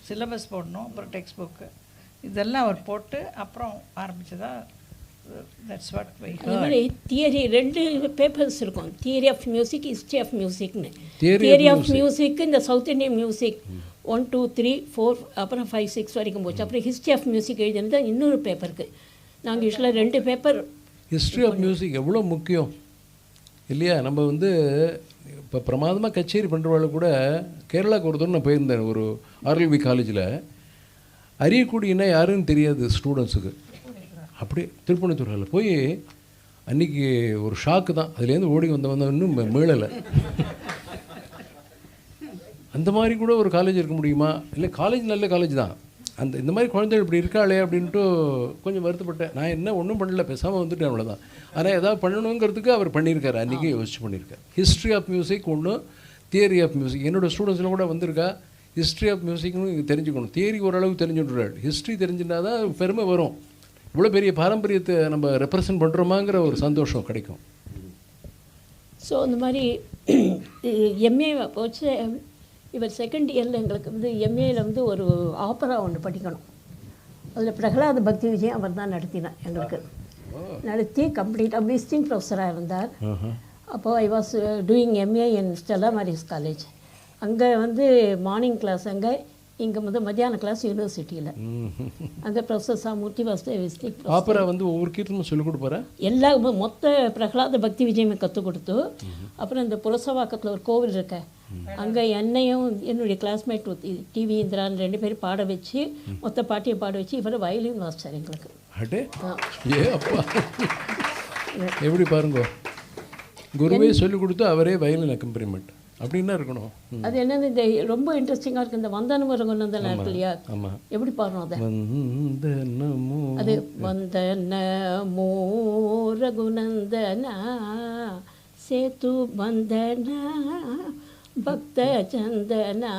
Speaker 5: சிலபஸ் போடணும். அப்புறம் டெக்ஸ்ட் புக்கு இதெல்லாம் அவர் போட்டு அப்புறம் ஆரம்பித்ததா. That's what we heard.
Speaker 4: Theory 2 papers இருக்கும். Theory of music, history of மியூசிக்னு. தியரி ஆஃப் மியூசிக் இந்த சவுத் இண்டியன் மியூசிக் 1, 2, 3, 4 அப்புறம் 5, 6 வரைக்கும் போச்சு. அப்புறம் ஹிஸ்ட்ரி ஆஃப் மியூசிக் எழுதினது இன்னொரு பேப்பருக்கு. நாங்கள் யூஸ்வலாக 2 பேப்பர்.
Speaker 3: ஹிஸ்ட்ரி ஆஃப் மியூசிக் எவ்வளோ முக்கியம் இல்லையா? நம்ம வந்து இப்போ பிரமாதமாக கச்சேரி பண்ணுறவாள் கூட கேரளாவுக்கு ஒரு தூரம் நான் போயிருந்தேன். ஒரு ஆர்எல்வி காலேஜில் அரியக்குடின்னா யாருன்னு தெரியாது ஸ்டூடெண்ட்ஸுக்கு. அப்படியே திருப்பணித்துறையில் போய் அன்றைக்கி ஒரு ஷாக்கு தான். அதுலேருந்து ஓடி வந்த இன்னும் மீளலை. அந்த மாதிரி கூட ஒரு காலேஜ் இருக்க முடியுமா? இல்லை, காலேஜ் நல்ல காலேஜ் தான். இந்த மாதிரி குழந்தைகள் இப்படி இருக்காளே அப்படின்ட்டு கொஞ்சம் வருத்தப்பட்டேன். நான் என்ன ஒன்றும் பண்ணல, பேசாமல் வந்துட்டேன், அவ்வளோதான். ஆனால் ஏதாவது பண்ணணுங்கிறதுக்கு அவர் பண்ணியிருக்காரு, அன்றைக்கி யோசிச்சு பண்ணியிருக்காரு. ஹிஸ்ட்ரி ஆஃப் மியூசிக் ஒன்று, தியரி ஆஃப் மியூசிக். என்னோடய ஸ்டூடெண்ட்ஸில் கூட வந்திருக்கா. ஹிஸ்ட்ரி ஆஃப் மியூசிக்னு தெரிஞ்சுக்கணும். தியரி ஓரளவு தெரிஞ்சுட்டுறாரு, ஹிஸ்ட்ரி தெரிஞ்சுட்டா தான் பெருமை வரும். இவ்வளோ பெரிய பாரம்பரியத்தை நம்ம ரெப்ரசன்ட் பண்ணுறோமாங்கிற ஒரு சந்தோஷம் கிடைக்கும்.
Speaker 4: ஸோ இந்த மாதிரி எம்ஏ போச்சு. இவர் செகண்ட் இயரில் எங்களுக்கு வந்து எம்ஏயில் வந்து ஒரு ஆப்பரா ஒன்று படிக்கணும். அதில் பிரகலாத பக்தி விஜயம் அவர் தான் நடத்தினார். எங்களுக்கு நடத்தி கம்ப்ளீட்டாக விசிட்டிங் ப்ரொஃபஸராக இருந்தார். அப்போது I was doing MA in Stella Maris College. அங்கே வந்து மார்னிங் கிளாஸ் அங்கே, இங்கே வந்து மத்தியான கிளாஸ் யூனிவர்சிட்டியில். அங்கே ப்ரொஃபஸர் சாம்பமூர்த்தி வாஸ் விசிட்டிங்.
Speaker 3: ஆப்பரா வந்து ஒவ்வொரு கீர்த்தனும் சொல்லிக் கொடுப்பாரு.
Speaker 4: எல்லா மொத்த பிரகலாத பக்தி விஜயமே கற்றுக் கொடுத்து, அப்புறம் இந்த புரசவாக்கத்தில் ஒரு கோவில் இருக்க, அங்கே என்னையும் என்னுடைய கிளாஸ்மேட் டிவி இந்திரான்னு 2 பேரும் பாட வச்சு, மொத்த பாட்டியை பாட வச்சு, இவர் வயலின் வாசிச்சார் எங்களுக்கு.
Speaker 3: எப்படி பாருங்க, குருவே சொல்லிக் கொடுத்து அவரே வயலின் அக்கம்பரிமெண்ட் அப்படின்னா இருக்கணும்.
Speaker 4: அது என்னது, இந்த ரொம்ப இன்ட்ரெஸ்டிங்காக இருக்குது. இந்த வந்தனமோ ரகுநந்தனா இருக்கு இல்லையா, எப்படி பாடுறோம் அதை. அது வந்தனமோ ரகுநந்தனா சேத்து வந்தனா பக்த சந்தனா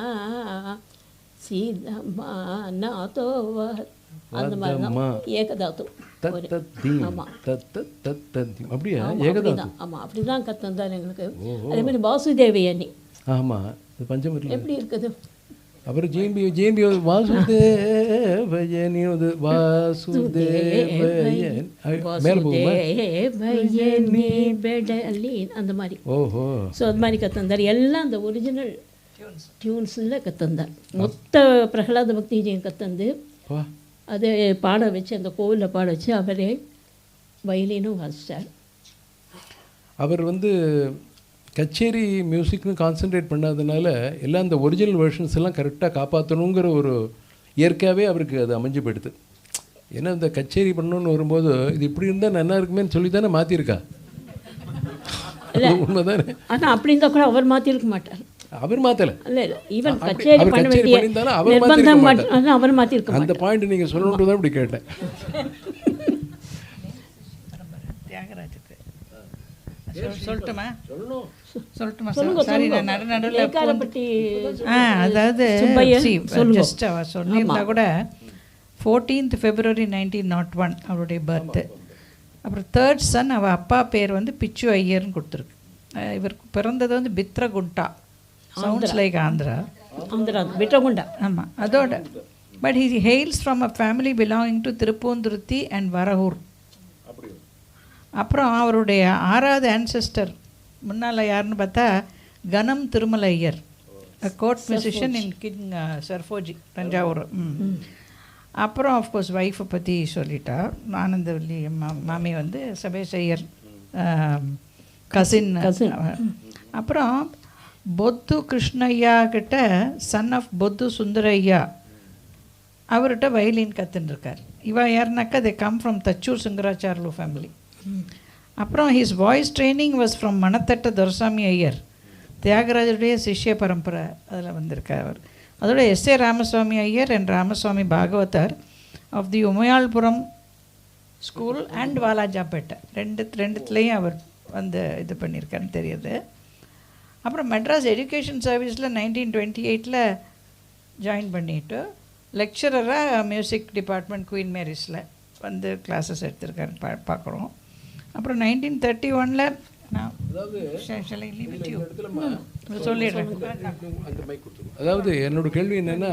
Speaker 4: சீதமா நாதோ, அந்த மாதிரி தான் ஏகதாத்து.
Speaker 3: அப்படியா?
Speaker 4: ஏகதாத்து. ஆமாம், அப்படி தான் கற்றுந்தார் எங்களுக்கு. அதே மாதிரி வாசுதேவி அணி.
Speaker 3: ஆமாம், அது பஞ்சமரில்
Speaker 4: எப்படி இருக்குது?
Speaker 3: அப்புறம் ஜேம்பி வாசுதேவயனி
Speaker 4: அந்த மாதிரி. ஓஹோ. ஸோ அது மாதிரி கற்றுந்தார். எல்லாம் அந்த ஒரிஜினல் டியூன்ஸில் கற்றுந்தார். மொத்த பிரகலாத பக்தி விஜயம் கற்றுந்து அதை பாட வச்சு, அந்த கோவிலில் பாட வச்சு அவரே வயலினும் வாசித்தார்.
Speaker 3: அவர் கச்சேரி மியூசிக்னு கான்சென்ட்ரேட் பண்ணாதனால எல்லாம் அந்த ஒரிஜினல் வெர்ஷன்ஸ் எல்லாம் கரெக்டாக காப்பாற்றணுங்கிற ஒரு இயற்கையாகவே அவருக்கு அது அமைஞ்சு போயிடுது. ஏன்னா இந்த கச்சேரி பண்ணணுன்னு வரும்போது இது இப்படி இருந்தால் நல்லா இருக்குமேன்னு சொல்லி தானே மாற்றிருக்கா. உண்மைதானே? ஆனால் அப்படி இருந்தால் கூட அவர் மாற்றிருக்க மாட்டார். அவர் மாற்றலை. இல்லை இல்லை, ஈவன் கச்சேரி பண்ண வேண்டிய நிர்பந்தம் அவர் மாற்றிருக்க. அந்த பாயிண்ட் நீங்கள் சொல்லணுன்றது தான் இப்படி கேட்டேன்.
Speaker 5: சொல்லட்டுமா? சாரி, நான் நடுநடுவில் அதாவது ஜஸ்ட் அவர் சொல்லியிருந்தா கூட 14th February 1901 அவருடைய பர்த்து. அப்புறம் 3rd சன் அவள் அப்பா பேர் பிச்சு ஐயர்னு கொடுத்துருக்கு. இவருக்கு பிறந்தது பித்ரகுண்டா. Sounds like Andhra.
Speaker 4: பித்ரகுண்டா.
Speaker 5: ஆமாம், அதோட but he hails from a family belonging to Thiruppoonthuruthi and Varahur. அப்புறம் அவருடைய 6வது ஆன்செஸ்டர் முன்னால் யாருன்னு பார்த்தா Ghanam Tirumala Iyer, court musician in king Serfoji, Thanjavur. அப்புறம் ஆஃப்கோர்ஸ் ஒய்ஃபை பற்றி சொல்லிட்டா. ஆனந்தவல்லி மாமி சபேஷ் ஐயர் கசின். அப்புறம் பொத்து கிருஷ்ணய்யா கிட்ட சன் ஆஃப் பொத்து சுந்தரையா, அவர்கிட்ட வயலின் கற்றுன்ருக்கார். இவா யாருனாக்கா they come from Tachur Singaracharlu family. அப்புறம் his voice training was from Manathattai Duraiswamy Iyer, தியாகராஜருடைய சிஷ்ய பரம்பரை. அதில் வந்திருக்கார் அவர். அதோட S.A. Ramaswami Iyer and Ramaswami Bhagavatar of the Umayalpuram school and Walajapet ரெண்டுத்துலேயும் அவர் இது பண்ணியிருக்காருன்னு தெரியுது. அப்புறம் மெட்ராஸ் எஜுகேஷன் சர்வீஸில் 1928 ஜாயின் பண்ணிவிட்டு லெக்சரராக மியூசிக் டிபார்ட்மெண்ட் குயின் மேரிஸில் கிளாஸஸ் எடுத்திருக்காருன்னு பார்க்குறோம். அப்புறம் 1931 நான் சொல்லிடுறேன்.
Speaker 3: அதாவது என்னோட கேள்வி என்னென்னா,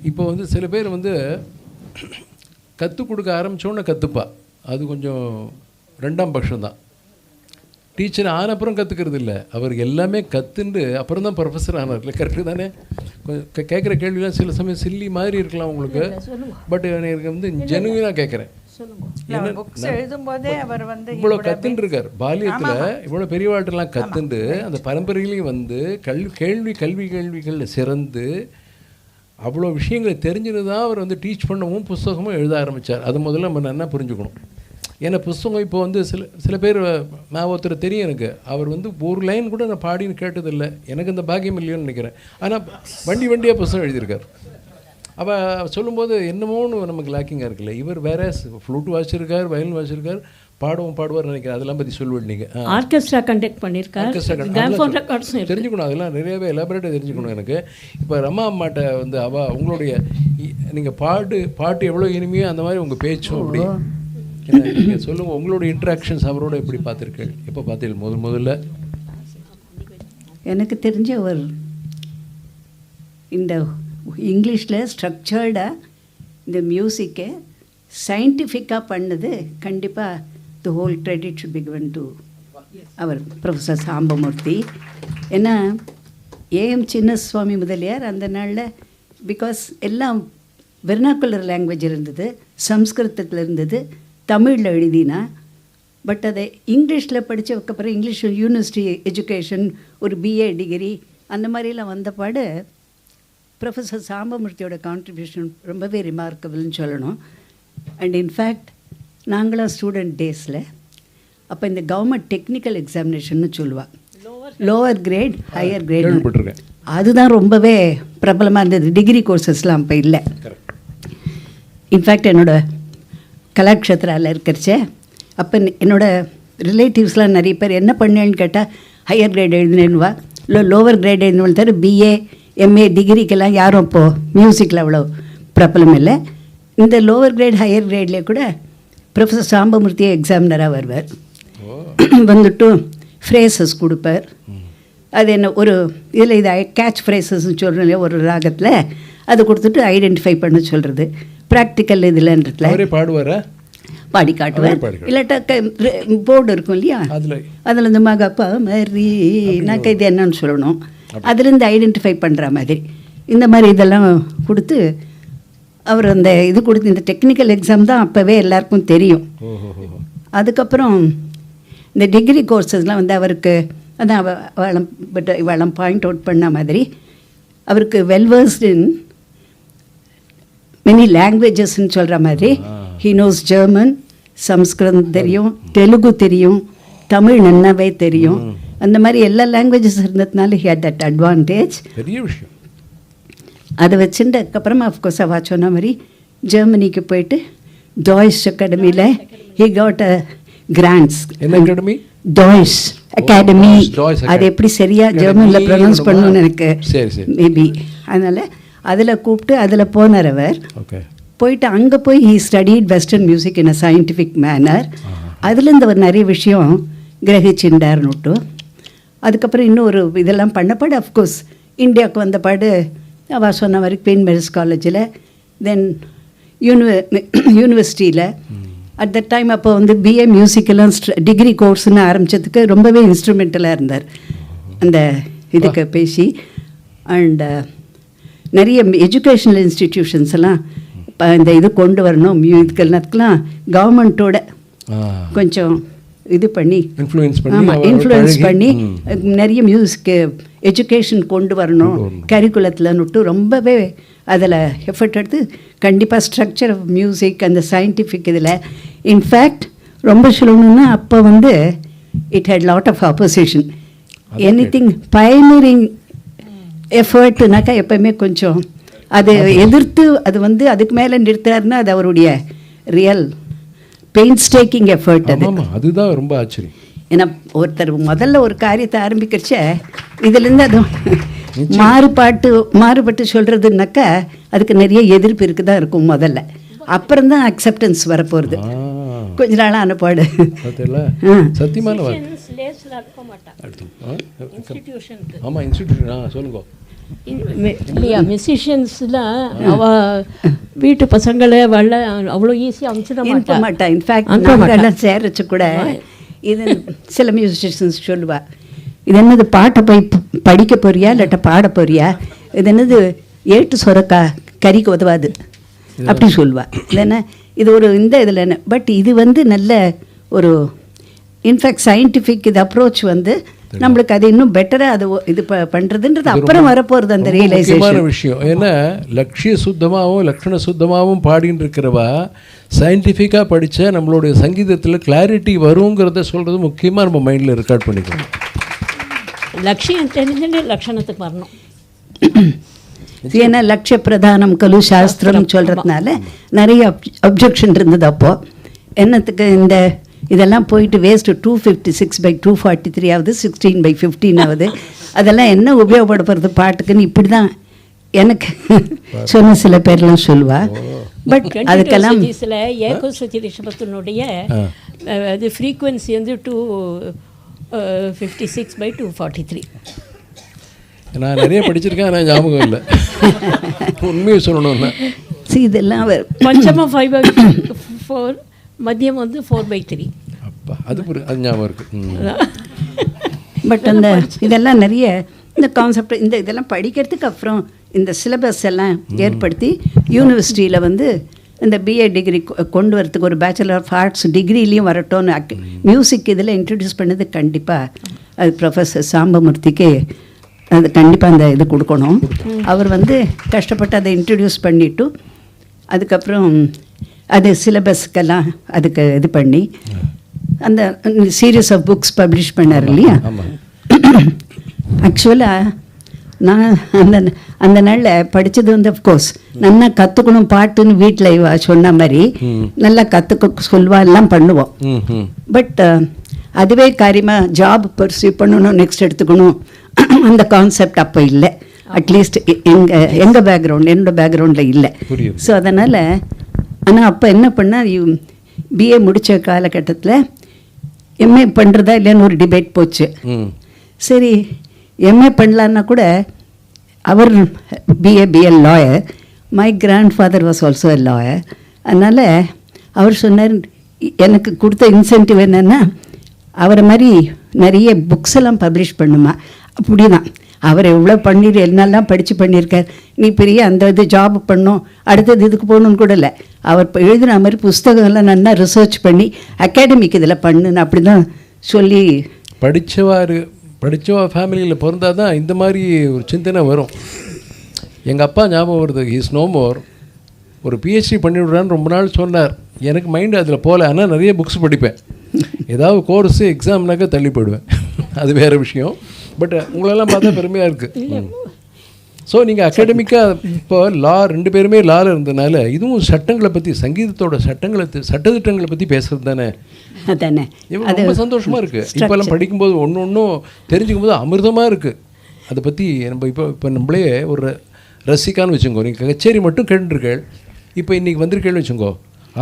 Speaker 3: இப்போ சில பேர் கற்றுக் கொடுக்க ஆரம்பித்தோன்னே கற்றுப்பா, அது கொஞ்சம் 2ஆம் பட்சம்தான். டீச்சர் ஆன அப்புறம் கற்றுக்கிறது இல்லை, அவர் எல்லாமே கற்றுண்டு அப்புறம் தான் ப்ரொஃபஸர் ஆனார். இல்லை, கரெக்டு தானே? கேட்குற கேள்விலாம் சில சமயம் சில்லி மாதிரி இருக்கலாம் உங்களுக்கு, பட் எனக்கு ஜெனுவினாக கேட்குறேன்.
Speaker 5: எழுதும்போதே அவர்
Speaker 3: இவ்வளோ கற்றுன்னு இருக்கார். பாலியத்தில் இவ்வளோ பெரியவாட்டெல்லாம் கற்றுண்டு அந்த பரம்பரையிலையும் கேள்விகளில் சிறந்து அவ்வளோ விஷயங்களை தெரிஞ்சுன்னு தான் அவர் டீச் பண்ணவும் புஸ்தகமும் எழுத ஆரம்பித்தார். அது முதல்ல நம்ம என்ன புரிஞ்சுக்கணும். ஏன்னா புஸ்தகம் இப்போ சில பேர் நான் ஒருத்தர் தெரியும் எனக்கு, அவர் ஒரு லைன் கூட நான் பாடின்னு கேட்டதில்லை. எனக்கு அந்த பாக்கியம் இல்லையோன்னு நினைக்கிறேன். ஆனால் வண்டியாக புஸ்தகம் எழுதியிருக்கார். அவள் சொல்லும்போது என்னமோன்னு நமக்கு லேக்கிங்காக இருக்குல்ல. இவர் வேற ஃப்ளூட் வாசிச்சிருக்கார், வயலின் வாசிச்சிருக்கார், பாடுவார் நினைக்கிறேன். அதெல்லாம் பற்றி சொல்லுவேன். நீங்கள்
Speaker 4: ஆர்கெஸ்ட்ரா கண்டக்ட் பண்ணியிருக்காரு,
Speaker 3: தெரிஞ்சுக்கணும். அதெல்லாம் நிறையவே எலாபரேட்டாக தெரிஞ்சுக்கணும் எனக்கு. இப்போ ரமா அம்மாட்ட உங்களுடைய நீங்கள் பாட்டு எவ்வளோ இனிமையோ அந்த மாதிரி உங்கள் பேச்சும் அப்படி. நீங்கள் சொல்லுங்கள், உங்களோட இன்ட்ராக்ஷன்ஸ் அவரோட எப்படி பார்த்துருக்கேன், எப்போ பார்த்தீங்க முதல்ல?
Speaker 6: எனக்கு தெரிஞ்ச ஒரு இந்த இங்கிலீஷில் ஸ்ட்ரக்சர்டாக இந்த மியூசிக்கை சயின்டிஃபிக்காக பண்ணது கண்டிப்பாக the whole credit should be given to our professor Sambamoorthy. ஏன்னா ஏஎம் சின்னசுவாமி முதலியார் அந்த நாளில் பிகாஸ் எல்லாம் வெர்னாக்குலர் லாங்குவேஜ் இருந்தது, சம்ஸ்கிருதத்தில் இருந்தது, தமிழில் எழுதினா. பட் அதை இங்கிலீஷில் படித்ததுக்கப்புறம் இங்கிலீஷ் யூனிவர்சிட்டி எஜுகேஷன் ஒரு BA டிகிரி அந்த மாதிரிலாம் வந்த பாடு ப்ரொஃபஸர் சாம்பமூர்த்தியோட கான்ட்ரிபியூஷன் ரொம்பவே ரிமார்க்கபிள்னு சொல்லணும். அண்ட் இன்ஃபேக்ட் நாங்களாம் ஸ்டூடெண்ட் டேஸில் அப்போ இந்த கவர்மெண்ட் டெக்னிக்கல் எக்ஸாமினேஷன்னு சொல்லுவாள், லோவர் கிரேட் ஹையர் கிரேட், அதுதான் ரொம்பவே பிரபலமாக இருந்தது. டிகிரி கோர்சஸ்லாம் அப்போ இல்லை. இன்ஃபேக்ட் என்னோடய கலாக்ஷேத்ராவில் இருக்கிறச்சே அப்போ என்னோடய ரிலேட்டிவ்ஸ்லாம் நிறைய பேர் என்ன பண்ணேன்னு கேட்டால் ஹையர் கிரேட் எழுதினேன்னுவா, இல்லை லோவர் கிரேட் எழுதினு. தவிர BA MA டிகிரிக்கெல்லாம் யாரும் இப்போது மியூசிக்கில் அவ்வளோ பிரபலம் இல்லை. இந்த லோவர் கிரேட் ஹையர் கிரேட்லேயே கூட ப்ரொஃபஸர் சாம்பமூர்த்தியே எக்ஸாமினராக வருவார். வந்துட்டு ஃப்ரேசஸ் கொடுப்பார். அது என்ன ஒரு இதில் இது கேட்ச் ஃப்ரேசஸ்ன்னு சொல்கிறோம் இல்லையா, ஒரு ராகத்தில் அது கொடுத்துட்டு ஐடென்டிஃபை பண்ண சொல்கிறது. ப்ராக்டிக்கல் இதில்ன்றதுல
Speaker 3: பாடுவாரா,
Speaker 6: பாடி காட்டுவார். இல்லாட்டா போர்டு இருக்கும் இல்லையா, அதில் இந்த மகப்பா மாதிரி நாக்க இது என்னன்னு சொல்லணும், அதுலேருந்து ஐடென்டிஃபை பண்ணுற மாதிரி இந்த மாதிரி இதெல்லாம் கொடுத்து அவர் அந்த இது கொடுத்து இந்த டெக்னிக்கல் எக்ஸாம் தான் அப்போவே எல்லாருக்கும் தெரியும். அதுக்கப்புறம் இந்த டிகிரி கோர்ஸஸ்லாம் வந்து அவருக்கு அதான் வளம் பாயிண்ட் அவுட் பண்ண மாதிரி அவருக்கு வெல்வர்ஸ்ட் இன் மெனி லாங்குவேஜஸ்ன்னு சொல்கிற மாதிரி ஹீ நோஸ் ஜெர்மன், சம்ஸ்கிருதம் தெரியும், தெலுங்கு தெரியும், தமிழ் நன்னாவே தெரியும். அந்த மாதிரி எல்லா லாங்குவேஜஸ் இருந்ததுனால ஹி ஹேட் தட் அட்வான்டேஜ்.
Speaker 3: பெரிய விஷயம்.
Speaker 6: அதை வச்சுட்டு அதுக்கப்புறமா அஃப்கோர்ஸ் அவா சொன்ன மாதிரி ஜெர்மனிக்கு போயிட்டு டாய்ஸ் அகாடமியில் ஹி காட் அ கிராண்ட்ஸ்.
Speaker 3: என்ன அகாடமி?
Speaker 6: Toys academy. அது எப்படி சரியாக ஜெர்மனில் ப்ரொனவுன்ஸ் பண்ணணும்னு எனக்கு மேபி. அதனால் அதில் கூப்பிட்டு அதில் போனார் அவர். போயிட்டு அங்கே போய் he studied western music in a scientific manner. அதுலேருந்து அவர் நிறைய விஷயம் கிரகிச்சுண்டார்னுட்டு அதுக்கப்புறம் இன்னும் ஒரு இதெல்லாம் பண்ணப்பாடு அஃப்கோர்ஸ் இந்தியாவுக்கு வந்த பாடு அவள் சொன்ன மாதிரி குவீன் மேரிஸ் காலேஜில், தென் யூனிவர்சிட்டியில் அட் த டைம் அப்போ வந்து பிஏ மியூசிக்கெல்லாம் டிகிரி கோர்ஸ்னு ஆரம்பித்ததுக்கு ரொம்பவே இன்ஸ்ட்ருமெண்டலாக இருந்தார் அந்த இதுக்கு பேசி. அண்ட் நிறைய எஜுகேஷ்னல் இன்ஸ்டிடியூஷன்ஸ் எல்லாம் இப்போ இந்த இது கொண்டு வரணும், இதுக்கெல்லாத்துக்கெல்லாம் கவர்மெண்ட்டோட கொஞ்சம் இது பண்ணி இன்ஃப்ளூயன்ஸ் பண்ணி நிறைய மியூசிக் எஜுகேஷன் கொண்டு வரணும் கரிக்குலத்தில்னுட்டு ரொம்பவே அதில் எஃபர்ட் எடுத்து கண்டிப்பாக ஸ்ட்ரக்சர் ஆஃப் மியூசிக் அந்த சயின்டிஃபிக் இதில் இன்ஃபேக்ட் ரொம்ப சொல்லணும்னா அப்போ வந்து it had lot of opposition. Anything pioneering எஃபர்ட்னாக்கா எப்போயுமே கொஞ்சம் அது எதிர்த்து அது வந்து அதுக்கு மேலே நிறுத்தாருன்னா அது அவருடைய ரியல் பெயின்ஸ்டேக்கிங் எஃபர்ட்.
Speaker 3: அதுதான் ரொம்ப ஆச்சரியம்.
Speaker 6: ஏன்னா ஒருத்தர் முதல்ல ஒரு காரியத்தை ஆரம்பிக்கிறச்ச இதுலேருந்து அது மாறுபட்டு சொல்கிறதுனாக்கா அதுக்கு நிறைய எதிர்ப்பு இருக்கு தான் இருக்கும் முதல்ல. அப்புறம்தான் அக்செப்டன்ஸ் வரப்போகிறது கொஞ்ச நாளாக அனுப்பாடு.
Speaker 3: சத்தியமான சொல்லுங்க
Speaker 4: இல்லையா, மியூசிஷியன்ஸ்லாம் அவள் வீட்டு பசங்களை அவ்வளோ ஈஸியாக அனுப்பிச்சிட
Speaker 6: மாட்டா. இன்ஃபேக்ட் நாங்கள்லாம் சேரச்சு கூட இது சில மியூசிஷியன்ஸ் சொல்லுவா, இது என்னது பாட்டை போய் படிக்க போறியா இல்லாட்ட பாட போறியா, இது என்னது ஏட்டு சொரக்கா கறிக்கு உதவாது அப்படி சொல்லுவா. இல்லைன்னா இது ஒரு இந்த இதில் என்ன பட் இது வந்து நல்ல ஒரு இன்ஃபேக்ட் சயின்டிஃபிக் இது அப்ரோச் வந்து நம்மளுக்கு அது இன்னும் பெட்டராக அது இது பண்ணுறதுன்றது அப்புறம் வரப்போகிறது அந்த ரியலைசேஷன்
Speaker 3: விஷயம். ஏன்னா லட்சிய சுத்தமாகவும் லக்ஷண சுத்தமாகவும் பாடின்னு இருக்கிறவா சயின்டிஃபிக்காக படித்தா நம்மளுடைய சங்கீதத்தில் கிளாரிட்டி வருங்கிறத சொல்கிறது முக்கியமாக நம்ம மைண்டில் ரெக்கார்ட் பண்ணிக்கணும்.
Speaker 4: லட்சியம் தெரிஞ்சுட்டு லட்சணத்துக்கு வரணும்.
Speaker 6: ஏன்னா லட்சிய பிரதானம் கலு சாஸ்திரம் சொல்கிறதுனால நிறைய அப்ஜெக்ஷன் இருந்தது அப்போது. என்னத்துக்கு இந்த இதெல்லாம் போயிட்டு வேஸ்ட்டு 256/243 ஆகுது, 16/15 ஆகுது, அதெல்லாம் என்ன உபயோகப்படுத்துறது பாட்டுக்குன்னு இப்படி தான் எனக்கு சொன்ன சில பேர்லாம் சொல்லுவா. பட் அதுக்கெல்லாம்
Speaker 4: ஏகோஸ்வதி ரிஷபத்தினுடைய அது ஃப்ரீக்குவன்சி வந்து 256/243.
Speaker 3: நான் நிறைய படிச்சிருக்கேன், ஆனால் ஞாபகம் இல்லை உண்மையை சொல்லணும்னா.
Speaker 6: இதெல்லாம்
Speaker 4: பஞ்சமாக 5/4, மதியம் வந்து 4/3.
Speaker 3: அப்பா அது ஞாபகம் இருக்குது.
Speaker 6: பட் அந்த இதெல்லாம் நிறைய இந்த கான்செப்ட் இந்த இதெல்லாம் படிக்கிறதுக்கு அப்புறம் இந்த சிலபஸ் எல்லாம் ஏற்படுத்தி யூனிவர்சிட்டியில் வந்து இந்த பிஏ டிகிரி கொண்டு வரத்துக்கு ஒரு பேச்சுலர் ஆஃப் ஆர்ட்ஸ் டிகிரிலையும் வரட்டும்னு மியூசிக் இதில் இன்ட்ரடியூஸ் பண்ணது கண்டிப்பாக அது ப்ரொஃபஸர் சாம்பமூர்த்திக்கு அது கண்டிப்பாக அந்த இது கொடுக்கணும். அவர் வந்து கஷ்டப்பட்டு அதை இன்ட்ரடியூஸ் பண்ணிவிட்டு அதுக்கப்புறம் அது சிலபஸ்க்கெல்லாம் அதுக்கு இது பண்ணி அந்த சீரீஸ் ஆஃப் புக்ஸ் பப்ளிஷ் பண்ணார் இல்லையா. ஆக்சுவலாக நான் அந்த நாளில் படித்தது வந்து அஃப்கோர்ஸ் நல்லா கற்றுக்கணும் பாட்டுன்னு வீட்டில் சொன்ன மாதிரி நல்லா கற்றுக்க சொல்வா எல்லாம் பண்ணுவோம். பட் அதுவே காரியமாக ஜாப் பர்சியூ பண்ணணும், நெக்ஸ்ட் எடுத்துக்கணும் அந்த கான்செப்ட் அப்போ இல்லை. அட்லீஸ்ட் என்னோடய பேக்ரவுண்டில் இல்லை. ஸோ அதனால் ஆனால் அப்போ என்ன பண்ணால் பிஏ முடித்த காலகட்டத்தில் எம்ஏ பண்ணுறதா இல்லைன்னு ஒரு டிபேட் போச்சு. சரி எம்ஏ பண்ணலான்னா கூட அவர் BL lawyer, my grandfather was also a lawyer. அதனால் அவர் சொன்னார், எனக்கு கொடுத்த இன்சென்டிவ் என்னென்னா அவரை மாதிரி நிறைய புக்ஸ் எல்லாம் பப்ளிஷ் பண்ணுமா. அப்படி தான் அவர் எவ்வளோ பண்ணிட்டு என்னெல்லாம் படித்து பண்ணியிருக்கார். நீ பெரிய அந்த இது ஜாப் பண்ணணும், அடுத்தது இதுக்கு போகணுன்னு கூட இல்லை. அவர் எழுதின மாதிரி புஸ்தகங்கள்லாம் நல்லா ரிசர்ச் பண்ணி அகாடமிக் இதில் பண்ணுன்னு அப்படி தான் சொல்லி
Speaker 3: படித்தவா ஃபேமிலியில் பிறந்தால் தான் இந்த மாதிரி ஒரு சிந்தனை வரும். எங்கள் அப்பா ஞாபகம் வருது, ஹீஸ் நோ மோர். ஒரு பிஹெச்டி பண்ணிவிடுறான்னு ரொம்ப நாள் சொன்னார். எனக்கு மைண்டு அதில் போகல. ஆனால் நிறைய புக்ஸ் படிப்பேன். ஏதாவது கோர்ஸு எக்ஸாம்னாக்கா தள்ளி போயிடுவேன். அது வேறு விஷயம். பட் உங்களெல்லாம் பார்த்தா பெருமையாக இருக்குது. ஸோ நீங்கள் அகாடமிக்காக இப்போ ரெண்டு பேருமே லாவில் இருந்ததுனால இதுவும் சட்டங்களை பற்றி, சங்கீதத்தோட சட்டத்திட்டங்களை பற்றி பேசுகிறது தானே.
Speaker 6: அதானே
Speaker 3: ரொம்ப சந்தோஷமாக இருக்குது. இப்போல்லாம் படிக்கும்போது ஒன்றும் தெரிஞ்சுக்கும் போது அமிர்தமாக இருக்குது. அதை பற்றி நம்ம இப்போ நம்மளே ஒரு ரசிக்கான்னு வச்சுக்கோ. நீங்கள் கச்சேரி மட்டும் கேட்டுருக்கேள், இப்போ இன்றைக்கி வந்திருக்கேன்னு வச்சுக்கோ,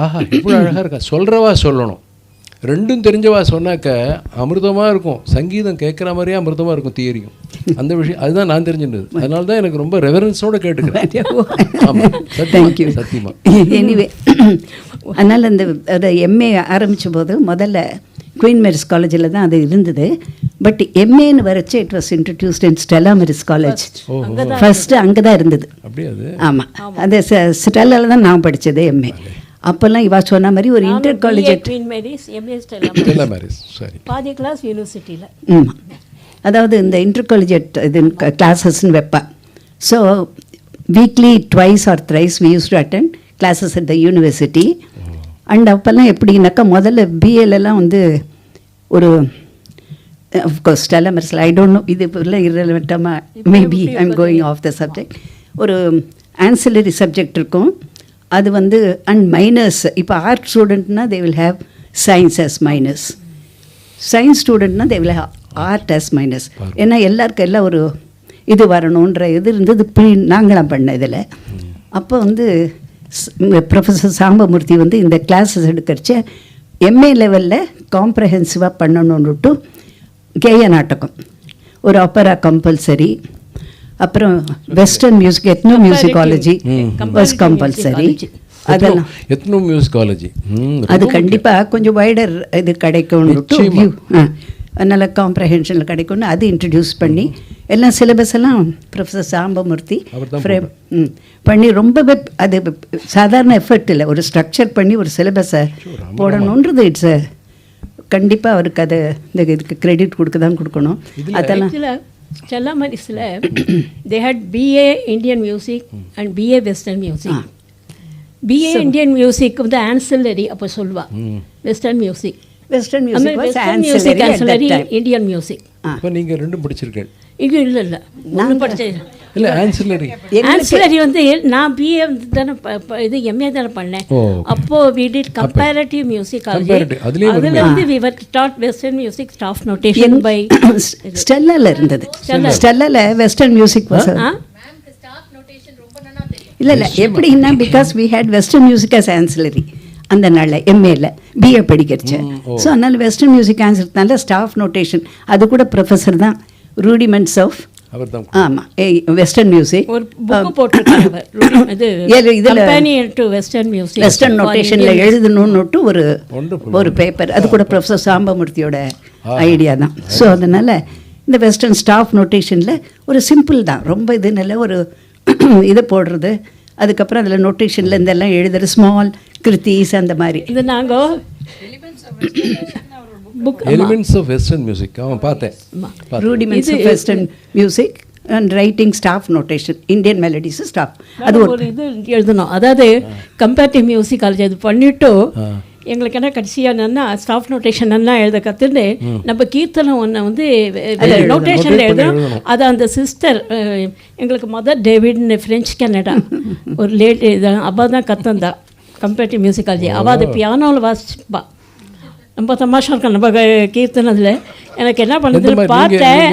Speaker 3: ஆஹா எவ்வளோ அழகாக இருக்கா, சொல்கிறவா சொல்லணும், ரெண்டும் தெரிஞ்சவா சொன்னாக்க அமிர்தமாக இருக்கும். சங்கீதம் கேட்குற மாதிரியே அமிர்தமாக இருக்கும் தியரியும். அந்த விஷயம் அதுதான் நான் தெரிஞ்சுருந்தது. அதனால தான் எனக்கு ரொம்ப ரெவரன்ஸோடு கேட்டுக்கிறேன். ஆமாம், தேங்க்யூ. சத்தியமாக.
Speaker 6: எனிவே அதனால் அந்த எம்ஏ ஆரம்பித்த போது முதல்ல குயின் மேரிஸ் காலேஜில் தான் அது இருந்தது. பட் எம்ஏன்னு வரைச்சு it was introduced in Stella Maris college. First அங்கே தான் இருந்தது. ஆமாம், அது ஸ்டெல்லாவில் தான் நான் படித்தது எம்ஏ. அப்போல்லாம் இவா சொன்ன மாதிரி ஒரு இன்டர் காலேஜ்
Speaker 4: பாதி கிளாஸ் யூனிவர்சிட்டியில்.
Speaker 6: அதாவது இந்த இன்டர் காலேஜ் இது கிளாஸஸ்ன்னு வைப்பேன். So weekly twice or thrice we used to attend classes at the university. And அப்போல்லாம் எப்படின்னாக்கா முதல்ல பிஏலெல்லாம் வந்து ஒரு அஃப்கோர்ஸ் ஸ்டெல்லா மேரிஸில் ஐ டோன்ட் நோ, இது இல்லை இரலவெண்ட்டாக maybe I am going off the subject. ஒரு ஆன்சிலரி சப்ஜெக்ட் இருக்கும், அது வந்து அண்ட் மைனஸ். இப்போ ஆர்ட் ஸ்டூடெண்ட்னா they will have science as minors, science ஸ்டூடெண்ட்னா they will have art as minors. ஏன்னா எல்லாருக்கும் எல்லாம் ஒரு இது வரணுன்ற இது இருந்தது. நாங்களாம் பண்ண இதில் அப்போ வந்து ப்ரொஃபஸர் சாம்பமூர்த்தி வந்து இந்த கிளாஸஸ் எடுக்கிறச்ச எம்ஏ லெவலில் காம்ப்ரஹென்சிவாக பண்ணணுன்னுட்டு கேய நாடகம், ஒரு ஆப்பரா கம்பல்சரி, அப்புறம் western music, ethnomusicology was compulsory. அதெல்லாம்
Speaker 3: எத்னோ மியூசிகாலஜி
Speaker 6: அது கண்டிப்பாக கொஞ்சம் வைடர் இது கிடைக்கும்னுட்டு வியூ, அதனால் காம்ப்ரஹென்ஷனில் கிடைக்கும்னு அது இன்ட்ரடியூஸ் பண்ணி எல்லாம் சிலபஸ் எல்லாம் ப்ரொஃபஸர் சாம்பமூர்த்தி ஃப்ரேம் பண்ணி ரொம்பவே அது சாதாரண எஃபர்ட் இல்லை, ஒரு ஸ்ட்ரக்சர் பண்ணி ஒரு சிலபஸை போடணுன்றது இட்ஸ் கண்டிப்பாக அவருக்கு அதை இந்த இதுக்கு கிரெடிட் கொடுக்க தான் கொடுக்கணும். அதெல்லாம்
Speaker 4: ஸ்டெல்லா மேரிஸில் they had BA Indian music and BA western music. BA Indian music வந்து ஆன்சிலரி அப்போ சொல்லுவா. Western music Indian music.
Speaker 3: இப்போ நீங்கள் ரெண்டும் படிச்சிருக்கேன்.
Speaker 4: இது இல்லை நான் படித்தேன்.
Speaker 3: இல்லை ஆன்சிலரி
Speaker 4: வந்து நான் பிஏ தானே இது எம்ஏ தானே பண்ணேன். அப்போது வி டிட் கம்பேரட்டிவ் மியூசிக். அதில் வந்து we were taught western music staff notation by
Speaker 6: ஸ்டெல்லாவில் இருந்தது. ஸ்டெல்லாவில் வெஸ்டர்ன் மியூசிக் இல்லை எப்படின்னா because we had western music as ancillary அந்த நாளில் எம்ஏல பிஏ படிக்கிறச்சேன். ஸோ அதனால் வெஸ்டர்ன் மியூசிக் ஆன்சர்னால ஸ்டாஃப் நோட்டேஷன் அது கூட ப்ரொஃபஸர் தான் ரூடிமெண்ட்ஸ் ஆஃப் ஆமாம் வெஸ்டர்ன் மியூசிக்
Speaker 4: ஒரு புக் போட்டிருக்காங்க. இதில்
Speaker 6: வெஸ்டர்ன் நோட்டேஷனில் எழுதணுன்னுட்டு ஒரு பேப்பர், அது கூட ப்ரொஃபஸர் சாம்பமூர்த்தியோட ஐடியா தான். ஸோ அதனால் இந்த வெஸ்டர்ன் ஸ்டாஃப் நோட்டேஷனில் ஒரு சிம்பிள் தான், ரொம்ப இது நல்ல ஒரு இதை போடுறது. அதுக்கப்புறம் அதில் நோட்டேஷனில் இதெல்லாம் எழுதுகிற ஸ்மால் கிருத்தீஸ் அந்த மாதிரி.
Speaker 4: இது நாங்கள் book
Speaker 3: elements of western music பார்த்தேன்.
Speaker 6: Rudiments of western music and writing staff notation Indian melodies staff அது
Speaker 4: ஒரு இது எழுதணும். அதாவது கம்பேரிட்டிவ் மியூசிக் காலேஜ் அது பண்ணிவிட்டு எங்களுக்கு என்ன கடைசியாக என்னன்னா ஸ்டாஃப் நோட்டேஷன் என்ன எழுத கற்றுன்னு நம்ம கீர்த்தனம் ஒன்று வந்து நோட்டேஷனில் எழுதணும். அது அந்த சிஸ்டர் எங்களுக்கு மதர் டேவிட்னு ஃப்ரெஞ்ச் கனடா ஒரு லேடி அவள் தான் கற்றுந்தா கம்பேரிட்டிவ் மியூசிக் காலேஜ். அவள் அது பியானோவில் வாசிப்பா. ரொம்ப தமாஷா இருக்கும் நம்ம கீர்த்தனத்தில். எனக்கு என்ன பண்ணுறதுன்னு பார்த்தேன்.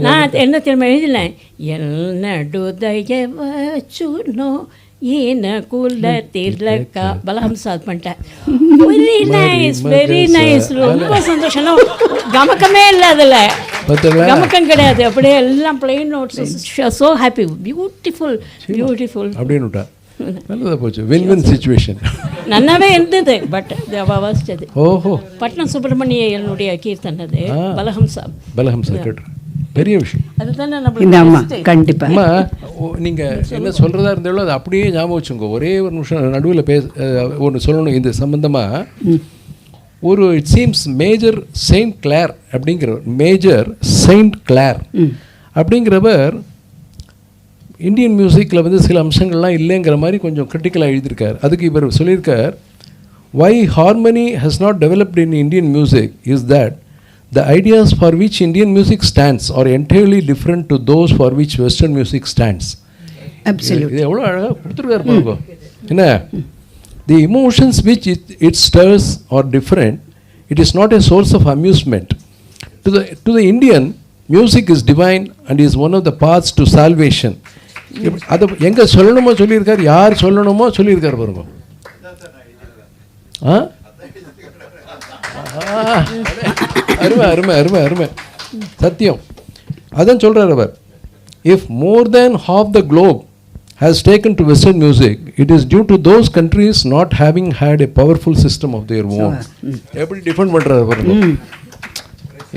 Speaker 4: நான் என்ன திரும்ப எழுதினேன், என்னடுதைய வச்சுனோ ஏன்னா கூல்ல தேர்ல பலஹம்சா அது பண்ணிட்டேன். வெரி நைஸ் ரொம்ப சந்தோஷம். கமக்கமே இல்லை, அதில் கமக்கம் கிடையாது, அப்படியே எல்லாம் plain notes. So happy, beautiful
Speaker 3: அப்படின்னு நல்லதா போச்சு. வின் சிச்சுவேஷன்
Speaker 4: நல்லாவே இருந்தது. பட் வாசிச்சது
Speaker 3: ஓஹோ
Speaker 4: பட்னம் சுப்பிரமணிய என்னுடைய கீர்த்தன், அது பலஹம்சா
Speaker 3: கேட்டுறேன். பெரிய விஷயம்
Speaker 4: அதுதானே.
Speaker 6: கண்டிப்பாக
Speaker 3: நீங்கள் என்ன சொல்கிறதா இருந்தாலும் அது அப்படியே ஞாபகம் வச்சுங்க. ஒரே ஒரு நிமிஷம் நடுவில் ஒன்று சொல்லணும் இந்த சம்பந்தமாக. ஒரு இட் சீம்ஸ் மேஜர் செயின்ட் கிளார் அப்படிங்கிறவர் இந்தியன் மியூசிக்கில் வந்து சில அம்சங்கள்லாம் இல்லைங்கிற மாதிரி கொஞ்சம் கிரிட்டிக்கலாக எழுதியிருக்கார். அதுக்கு இவர் சொல்லியிருக்கார், why harmony has not developed in Indian music is that the ideas for which Indian music stands are entirely different to those for which Western music stands.
Speaker 6: Absolutely.
Speaker 3: இது எவ்வளோ அழகாக கொடுத்துருக்காரு பாருங்க. என்ன, the emotions which it stirs are different. It is not a source of amusement. To the Indian, music is divine and is one of the paths to salvation. அதை எங்கே சொல்லணுமோ சொல்லியிருக்காரு, யார் சொல்லணுமோ சொல்லியிருக்காரு பாருங்க. அருமை அருமை அருமை அருமை சத்தியம். அதான் சொல்கிறார் அவர். If more than half the globe has taken to Western music, it is due to those countries not having had a powerful system of their own. எப்படி டிஃபெண்ட் பண்ணுறாரு பாருங்க.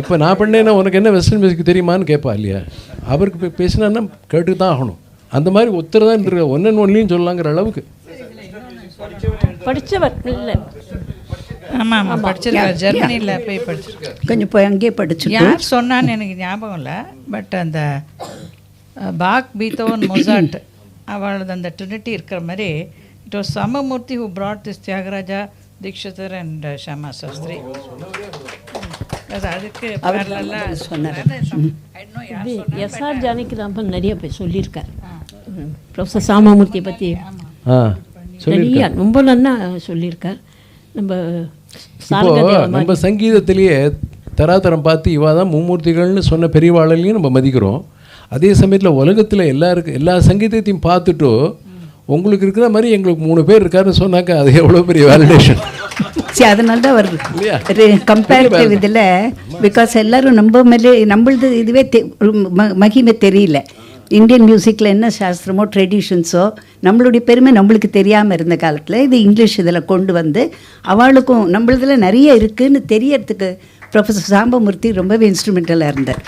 Speaker 3: இப்போ நான் பண்ணேன்னா உனக்கு என்ன வெஸ்டர்ன் மியூசிக் தெரியுமான்னு கேட்பா இல்லையா? அவருக்கு பேசினா கேட்டு தான் ஆகணும். அந்த மாதிரி ஒருத்தர் தான் இருக்க ஒன்னு ஒன்லையும் சொல்லலாங்கிற அளவுக்கு
Speaker 4: படித்தவர் இல்லை.
Speaker 5: ஆமாம் ஆமாம், படிச்சிருக்காரு. ஜெர்மனியில் போய் படிச்சிருக்காரு.
Speaker 6: கொஞ்சம் போய் அங்கேயே படிச்சு.
Speaker 5: யார் சொன்னான்னு எனக்கு ஞாபகம் இல்லை. பட் அந்த பாக், பீத்தோவன், மொசார்ட் அவளது அந்த ட்ரினிட்டி இருக்கிற மாதிரி it was Sambamoorthy who brought this Tyagaraja, Dikshitar and Shyama Sastri. அதுக்கு
Speaker 4: எஸ்ஆர் ஜானகிராமன் நிறைய பேர் சொல்லியிருக்கார். ப்ரொஃபஸர் சாம்பமூர்த்தியை பற்றி நிறைய ரொம்ப நல்லா சொல்லியிருக்கார்.
Speaker 3: நம்ம சங்கீதத்திலேயே தராதரம் பார்த்து இவா தான் மும்மூர்த்திகள்னு சொன்ன பெரியவாளையும் நம்ம மதிக்கிறோம். அதே சமயத்தில் உலகத்தில் எல்லா சங்கீதத்தையும் பார்த்துட்டு உங்களுக்கு இருக்கிற மாதிரி எங்களுக்கு 3 பேர் இருக்காருன்னு சொன்னாக்கா அது எவ்வளோ பெரிய வேலிடேஷன்.
Speaker 6: சரி, அதனால தான் வருது கம்பேரிட்டிவ் இதில். பிகாஸ் எல்லோரும் நம்மளது இதுவே மகிமை தெரியல. இந்தியன் மியூசிக்கில் என்ன சாஸ்திரமோ ட்ரெடிஷன்ஸோ நம்மளுடைய பெருமை நம்மளுக்கு தெரியாமல் இருந்த காலத்தில் இது இங்கிலீஷ் இதில் கொண்டு வந்து அவளுக்கும் நம்மளதில் நிறைய இருக்குதுன்னு தெரியறதுக்கு ப்ரொஃபஸர் சாம்பமூர்த்தி ரொம்பவே இன்ஸ்ட்ருமெண்டலாக இருந்தார்.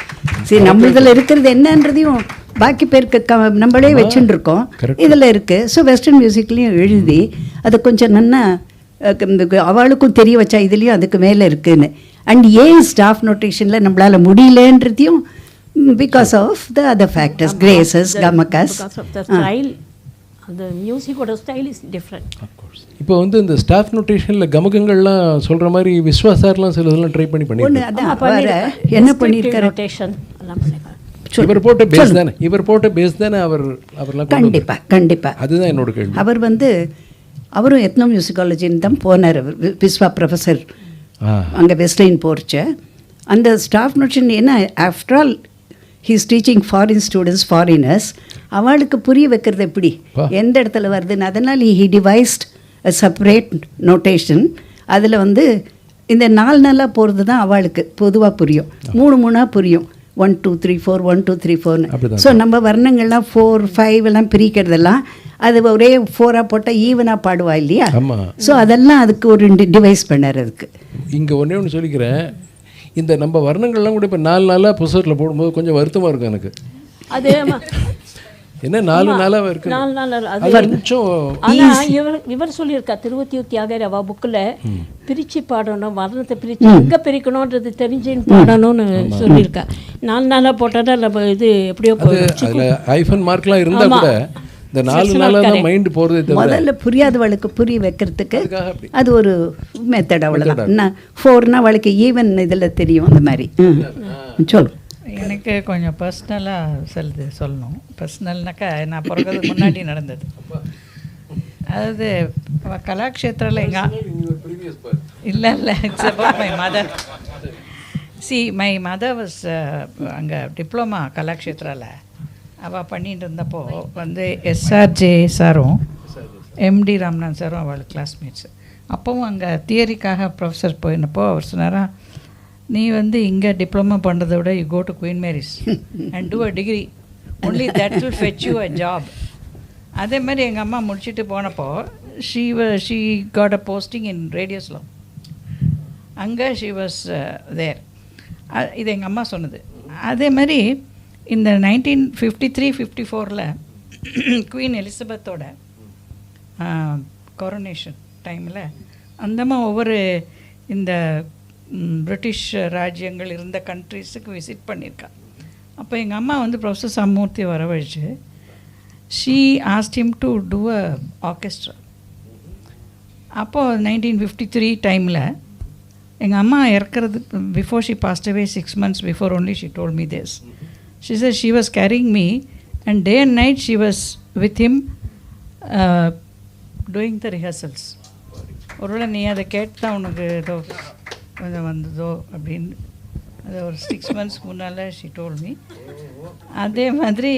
Speaker 6: சரி, நம்மளதில் இருக்கிறது என்னன்றதையும் பாக்கி பேருக்கு நம்மளே வச்சுட்டு இருக்கோம், இதில் இருக்குது. ஸோ வெஸ்டர்ன் மியூசிக்லேயும் எழுதி அதை கொஞ்சம் நல்லா அவளுக்கும் தெரிய வச்சா இதுலேயும் அதுக்கு மேலே இருக்குதுன்னு. அண்ட் ஏன் ஸ்டாஃப் நோட்டேஷனில் நம்மளால் முடியலன்றதையும் because of the other factors, graces, gamakas.
Speaker 4: Because of the style, the music or the style is different.
Speaker 3: Of course. இப்போ வந்து இந்த ஸ்டாஃப் நோட்டேஷனில் கமகங்கள்லாம் சொல்கிற மாதிரி விஸ்வாசார்லாம் சிலதெல்லாம் ட்ரை பண்ணி
Speaker 6: என்ன பண்ணியிருக்காரு.
Speaker 3: இவர் போட்ட பேஸ் தானே அவர்லாம்
Speaker 6: கண்டிப்பாக
Speaker 3: அதுதான் என்னோட கேள்வி.
Speaker 6: அவர் வந்து அவரும் எத்னோ மியூசிக்காலஜின்னு தான் போனார். விஸ்வா ப்ரொஃபஸர் அங்கே வெஸ்டர்ன் போர்ச்ச அந்த ஸ்டாஃப் நோட்டேஷன் என்ன, after all he's teaching foreign students, foreigners, அவளுக்கு புரிய வைக்கிறது எப்படி, எந்த இடத்துல வருதுன்னு. அதனால் he devised a separate notation. அதில் வந்து இந்த 4 நாளாக போகிறது தான் அவளுக்கு பொதுவாக புரியும், 3 புரியும். 1 2 3 4 1 2 3 4. ஸோ நம்ம வர்ணங்கள்லாம் 4 5 எல்லாம் பிரிக்கிறதெல்லாம் அது ஒரே 4ஆக போட்டால் ஈவனாக பாடுவா இல்லையா? ஸோ அதெல்லாம் அதுக்கு ஒரு டிவைஸ் பண்ணார். அதுக்கு
Speaker 3: இங்கே ஒன்று சொல்லிக்கிறேன், இந்த நம்ம வர்ணங்கள்லாம் கூட இப்போ 4 நாளாக புத்தகத்தில் போடும்போது கொஞ்சம் வருத்தமாக இருக்கும் எனக்கு.
Speaker 4: அது
Speaker 3: என்ன 4 நாளாக இருக்கு.
Speaker 4: 4 நாள் இவர் சொல்லியிருக்கா திருவத்தியூர் தியாகர் அவ புக்கில் பிரித்து பாடணும், வர்ணத்தை பிரித்து எங்கே பிரிக்கணுன்றது தெரிஞ்சுன்னு பாடணும்னு சொல்லியிருக்கா. 4 நாளாக போட்டால் நம்ம இது எப்படியோ
Speaker 3: ஐஃபன் மார்க்லாம் இருந்தால் கூட இந்த 4 நாளாக தான் மைண்டு போகிறது.
Speaker 6: முதல்ல புரியாதவளுக்கு புரிய வைக்கிறதுக்கு அது ஒரு மெத்தட். அவ்வளோதான். என்ன 4னா அவளுக்கு ஈவன் இதில் தெரியும். அந்த மாதிரி சொல்.
Speaker 5: எனக்கு கொஞ்சம் பர்சனலாக சொல்லணும். பர்சனல்னாக்கா நான் பிறகுறதுக்கு முன்னாடி நடந்தது. அதாவது கலாக்ஷேத்திரில் இல்லை it's about my mother. My mother was அங்கே டிப்ளமா கலாக்ஷேத்திராவில் அவள் பண்ணிட்டு இருந்தப்போ வந்து எஸ்ஆர்ஜே சாரும் எம்டி ராமநாதன் சாரும் அவள் கிளாஸ்மேட்ஸு. அப்போவும் அங்கே தியரிக்காக ப்ரொஃபஸர் போயிருந்தப்போ அவர் சொன்னாரா, நீ வந்து இங்கே டிப்ளமா பண்ணுறதை விட you go to Queen Mary's and do a degree, only that will fetch you a job. அதே மாதிரி எங்கள் அம்மா முடிச்சுட்டு போனப்போ she got a posting in ரேடியோஸ்லோ. அங்கே ஷீ வாஸ் தேர். இது எங்கள் அம்மா சொன்னது. அதே மாதிரி இந்த 1953-54 குவீன் எலிசபெத்தோட கொரோனேஷன் டைமில் அந்தம்மா ஒவ்வொரு இந்த பிரிட்டிஷ் ராஜ்யங்கள் இருந்த கண்ட்ரீஸுக்கு விசிட் பண்ணியிருக்கா. அப்போ எங்கள் அம்மா வந்து ப்ரொஃபஸர் சம்பமூர்த்தி வரவழைச்சு she asked him to do a orchestra. அப்போது 1953 டைமில் எங்கள் அம்மா இறக்கிறது before she passed away 6 months before only she told me this. She said she was carrying me and day and night she was with him doing the rehearsals. ஒருவேளை நீ அதை கேட்டால் உனக்கு ஏதோ கொஞ்சம் வந்ததோ அப்படின்னு அது ஒரு 6 months முன்னால் ஷி டோல்ட் மீ. அதே மாதிரி